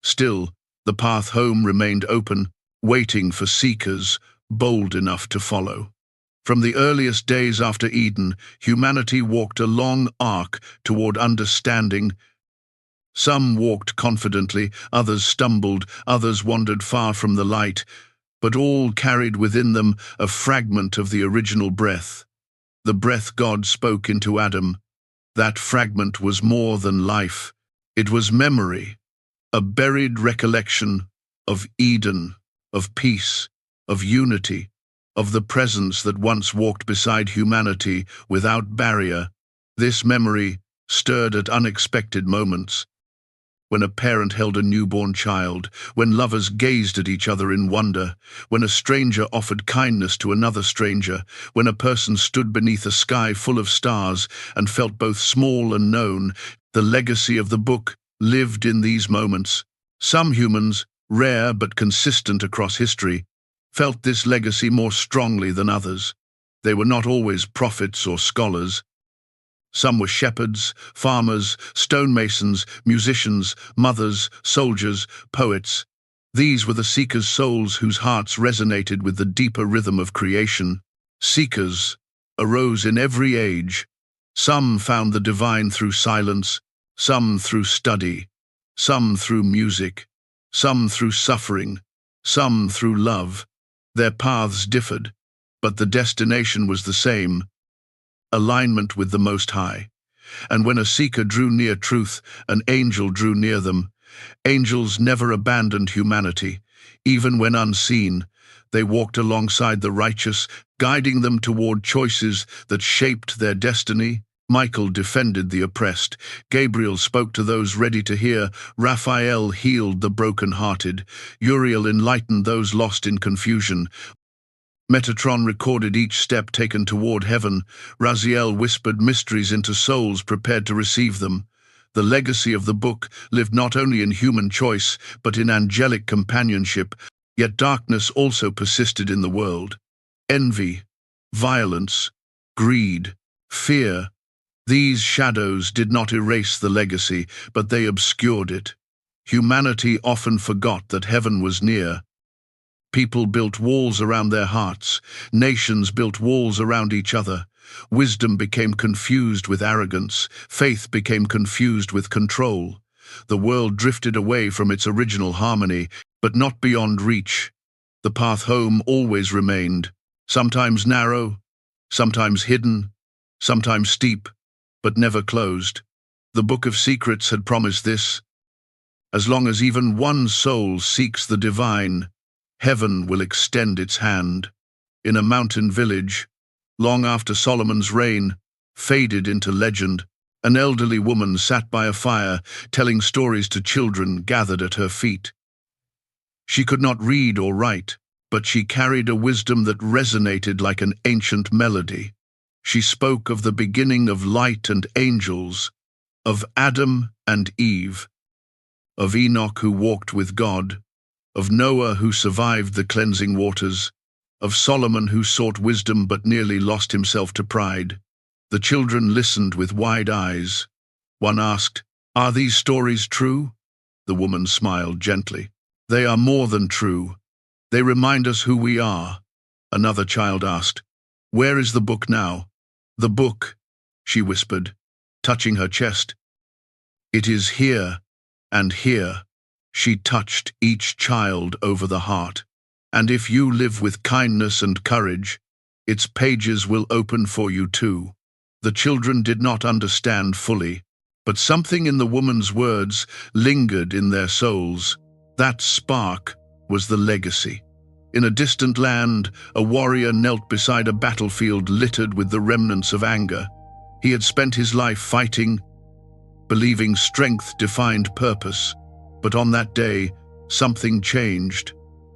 Speaker 1: Still, the path home remained open, waiting for seekers bold enough to follow. From the earliest days after Eden, humanity walked a long arc toward understanding. Some walked confidently, others stumbled, others wandered far from the light, but all carried within them a fragment of the original breath, the breath God spoke into Adam. That fragment was more than life. It was memory, a buried recollection of Eden, of peace, of unity, of the presence that once walked beside humanity without barrier. This memory stirred at unexpected moments. When a parent held a newborn child, when lovers gazed at each other in wonder, when a stranger offered kindness to another stranger, when a person stood beneath a sky full of stars and felt both small and known, the legacy of the book lived in these moments. Some humans, rare but consistent across history, felt this legacy more strongly than others. They were not always prophets or scholars. Some were shepherds, farmers, stonemasons, musicians, mothers, soldiers, poets. These were the seekers' souls whose hearts resonated with the deeper rhythm of creation. Seekers arose in every age. Some found the divine through silence, some through study, some through music, some through suffering, some through love. Their paths differed, but the destination was the same: alignment with the Most High. And when a seeker drew near truth, an angel drew near them. Angels never abandoned humanity. Even when unseen, they walked alongside the righteous, guiding them toward choices that shaped their destiny. Michael defended the oppressed. Gabriel spoke to those ready to hear. Raphael healed the broken-hearted. Uriel enlightened those lost in confusion. Metatron recorded each step taken toward heaven. Raziel whispered mysteries into souls prepared to receive them. The legacy of the book lived not only in human choice, but in angelic companionship. Yet darkness also persisted in the world. Envy, violence, greed, fear. These shadows did not erase the legacy, but they obscured it. Humanity often forgot that heaven was near. People built walls around their hearts. Nations built walls around each other. Wisdom became confused with arrogance. Faith became confused with control. The world drifted away from its original harmony, but not beyond reach. The path home always remained, sometimes narrow, sometimes hidden, sometimes steep, but never closed. The Book of Secrets had promised this. As long as even one soul seeks the divine, heaven will extend its hand. In a mountain village, long after Solomon's reign faded into legend, an elderly woman sat by a fire, telling stories to children gathered at her feet. She could not read or write, but she carried a wisdom that resonated like an ancient melody. She spoke of the beginning of light and angels, of Adam and Eve, of Enoch who walked with God, of Noah who survived the cleansing waters, of Solomon who sought wisdom but nearly lost himself to pride. The children listened with wide eyes. One asked, "Are these stories true?" The woman smiled gently. "They are more than true. They remind us who we are." Another child asked, "Where is the book now?" "The book," she whispered, touching her chest. "It is here and here." She touched each child over the heart. "And if you live with kindness and courage, its pages will open for you too." The children did not understand fully, but something in the woman's words lingered in their souls. That spark was the legacy. In a distant land, a warrior knelt beside a battlefield littered with the remnants of anger. He had spent his life fighting, believing strength defined purpose. But on that day, something changed.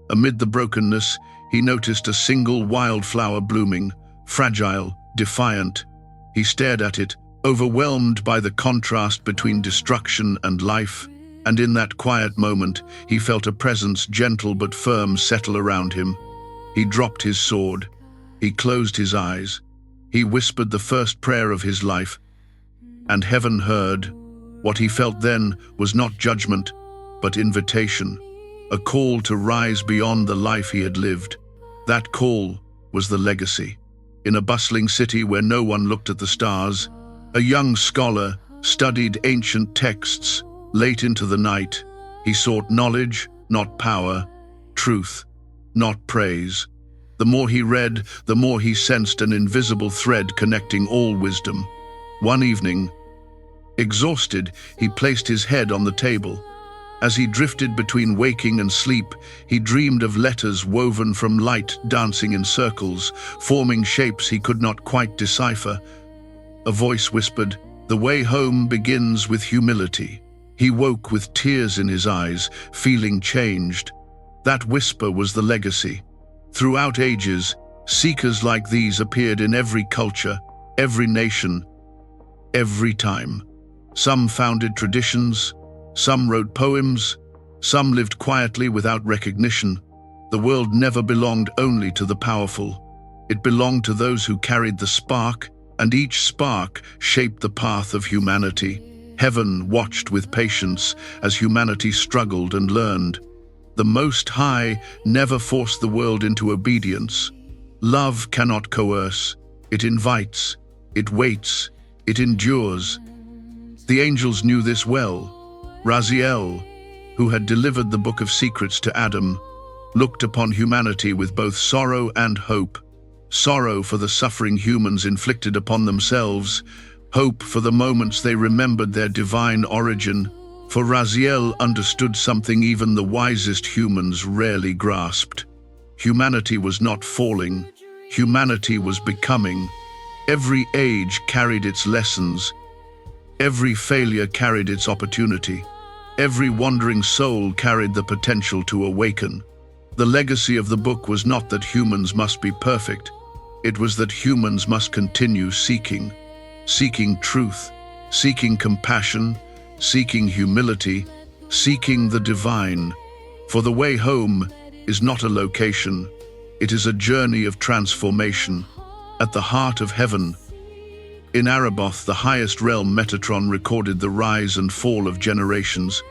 Speaker 1: Amid the brokenness, he noticed a single wildflower blooming, fragile, defiant. He stared at it, overwhelmed by the contrast between destruction and life, and in that quiet moment, he felt a presence gentle but firm settle around him. He dropped his sword. He closed his eyes. He whispered the first prayer of his life, and heaven heard. What he felt then was not judgment, but invitation, a call to rise beyond the life he had lived. That call was the legacy. In a bustling city where no one looked at the stars, a young scholar studied ancient texts. Late into the night, he sought knowledge, not power, truth, not praise. The more he read, the more he sensed an invisible thread connecting all wisdom. One evening, exhausted, he placed his head on the table. As he drifted between waking and sleep, he dreamed of letters woven from light dancing in circles, forming shapes he could not quite decipher. A voice whispered, "The way home begins with humility." He woke with tears in his eyes, feeling changed. That whisper was the legacy. Throughout ages, seekers like these appeared in every culture, every nation, every time. Some founded traditions, some wrote poems, some lived quietly without recognition. The world never belonged only to the powerful. It belonged to those who carried the spark, and each spark shaped the path of humanity. Heaven watched with patience as humanity struggled and learned. The Most High never forced the world into obedience. Love cannot coerce. It invites, it waits, it endures. The angels knew this well. Raziel, who had delivered the Book of Secrets to Adam, looked upon humanity with both sorrow and hope. Sorrow for the suffering humans inflicted upon themselves, hope for the moments they remembered their divine origin. For Raziel understood something even the wisest humans rarely grasped. Humanity was not falling, humanity was becoming. Every age carried its lessons, every failure carried its opportunity, every wandering soul carried the potential to awaken. The legacy of the book was not that humans must be perfect, it was that humans must continue seeking truth, seeking compassion, seeking humility, seeking the divine. For the way home is not a location, it is a journey of transformation. At the heart of heaven, in Araboth, the highest realm, Metatron recorded the rise and fall of generations.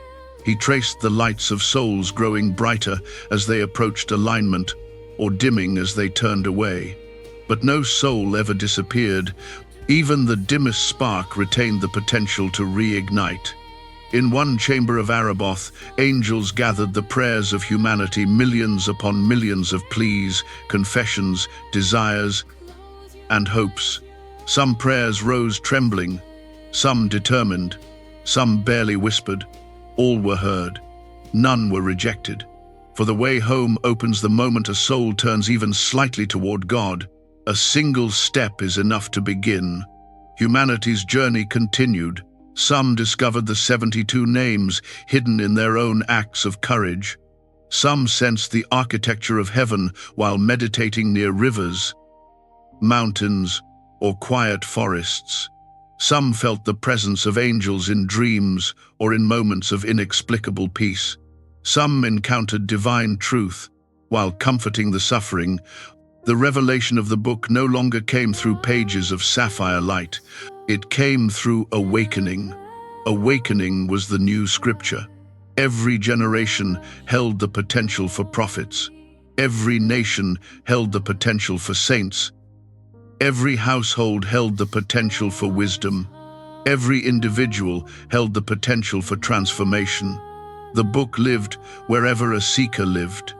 Speaker 1: He traced the lights of souls growing brighter as they approached alignment, or dimming as they turned away. But no soul ever disappeared. Even the dimmest spark retained the potential to reignite. In one chamber of Araboth, angels gathered the prayers of humanity, millions upon millions of pleas, confessions, desires, and hopes. Some prayers rose trembling, some determined, some barely whispered. All were heard. None were rejected. For the way home opens the moment a soul turns even slightly toward God. A single step is enough to begin. Humanity's journey continued. Some discovered the 72 names hidden in their own acts of courage. Some sensed the architecture of heaven while meditating near rivers, mountains, or quiet forests. Some felt the presence of angels in dreams or in moments of inexplicable peace. Some encountered divine truth while comforting the suffering. The revelation of the book no longer came through pages of sapphire light. It came through awakening. Awakening was the new scripture. Every generation held the potential for prophets. Every nation held the potential for saints. Every household held the potential for wisdom. Every individual held the potential for transformation. The book lived wherever a seeker lived.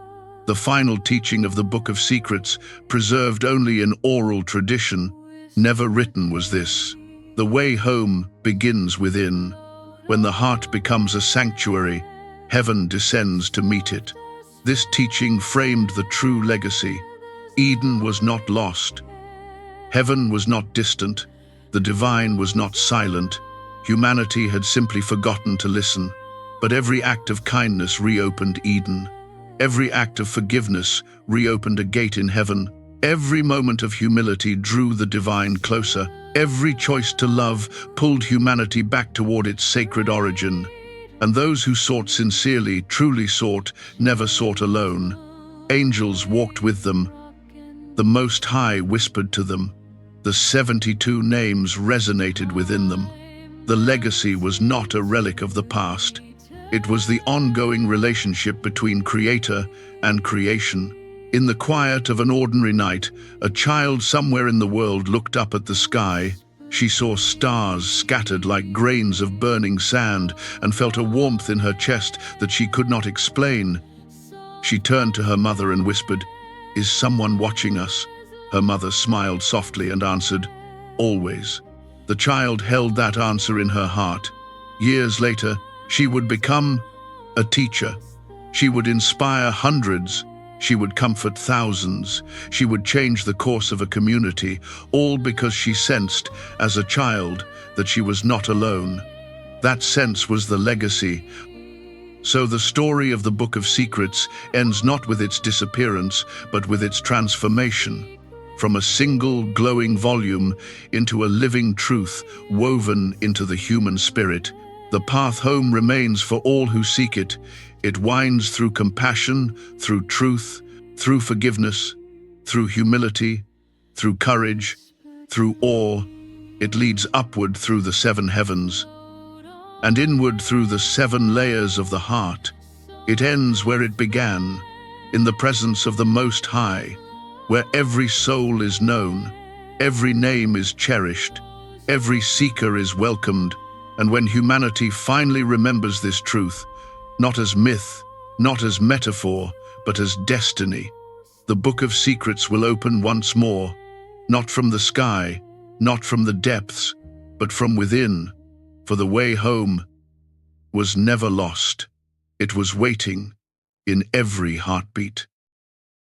Speaker 1: The final teaching of the Book of Secrets, preserved only in oral tradition, never written, was this: the way home begins within. When the heart becomes a sanctuary, heaven descends to meet it. This teaching framed the true legacy. Eden was not lost. Heaven was not distant. The divine was not silent. Humanity had simply forgotten to listen. But every act of kindness reopened Eden. Every act of forgiveness reopened a gate in heaven. Every moment of humility drew the divine closer. Every choice to love pulled humanity back toward its sacred origin. And those who sought sincerely, truly sought, never sought alone. Angels walked with them. The Most High whispered to them. The 72 names resonated within them. The legacy was not a relic of the past. It was the ongoing relationship between Creator and creation. In the quiet of an ordinary night, a child somewhere in the world looked up at the sky. She saw stars scattered like grains of burning sand and felt a warmth in her chest that she could not explain. She turned to her mother and whispered, "Is someone watching us?" Her mother smiled softly and answered, "Always." The child held that answer in her heart. Years later, she would become a teacher. She would inspire hundreds. She would comfort thousands. She would change the course of a community, all because she sensed, as a child, that she was not alone. That sense was the legacy. So the story of the Book of Secrets ends not with its disappearance, but with its transformation. From a single glowing volume into a living truth woven into the human spirit. The path home remains for all who seek it. It winds through compassion, through truth, through forgiveness, through humility, through courage, through awe. It leads upward through the 7 heavens, and inward through the 7 layers of the heart. It ends where it began, in the presence of the Most High, where every soul is known, every name is cherished, every seeker is welcomed. And when humanity finally remembers this truth, not as myth, not as metaphor, but as destiny. The Book of Secrets will open once more, not from the sky, not from the depths, but from within, for the way home was never lost. It was waiting in every heartbeat.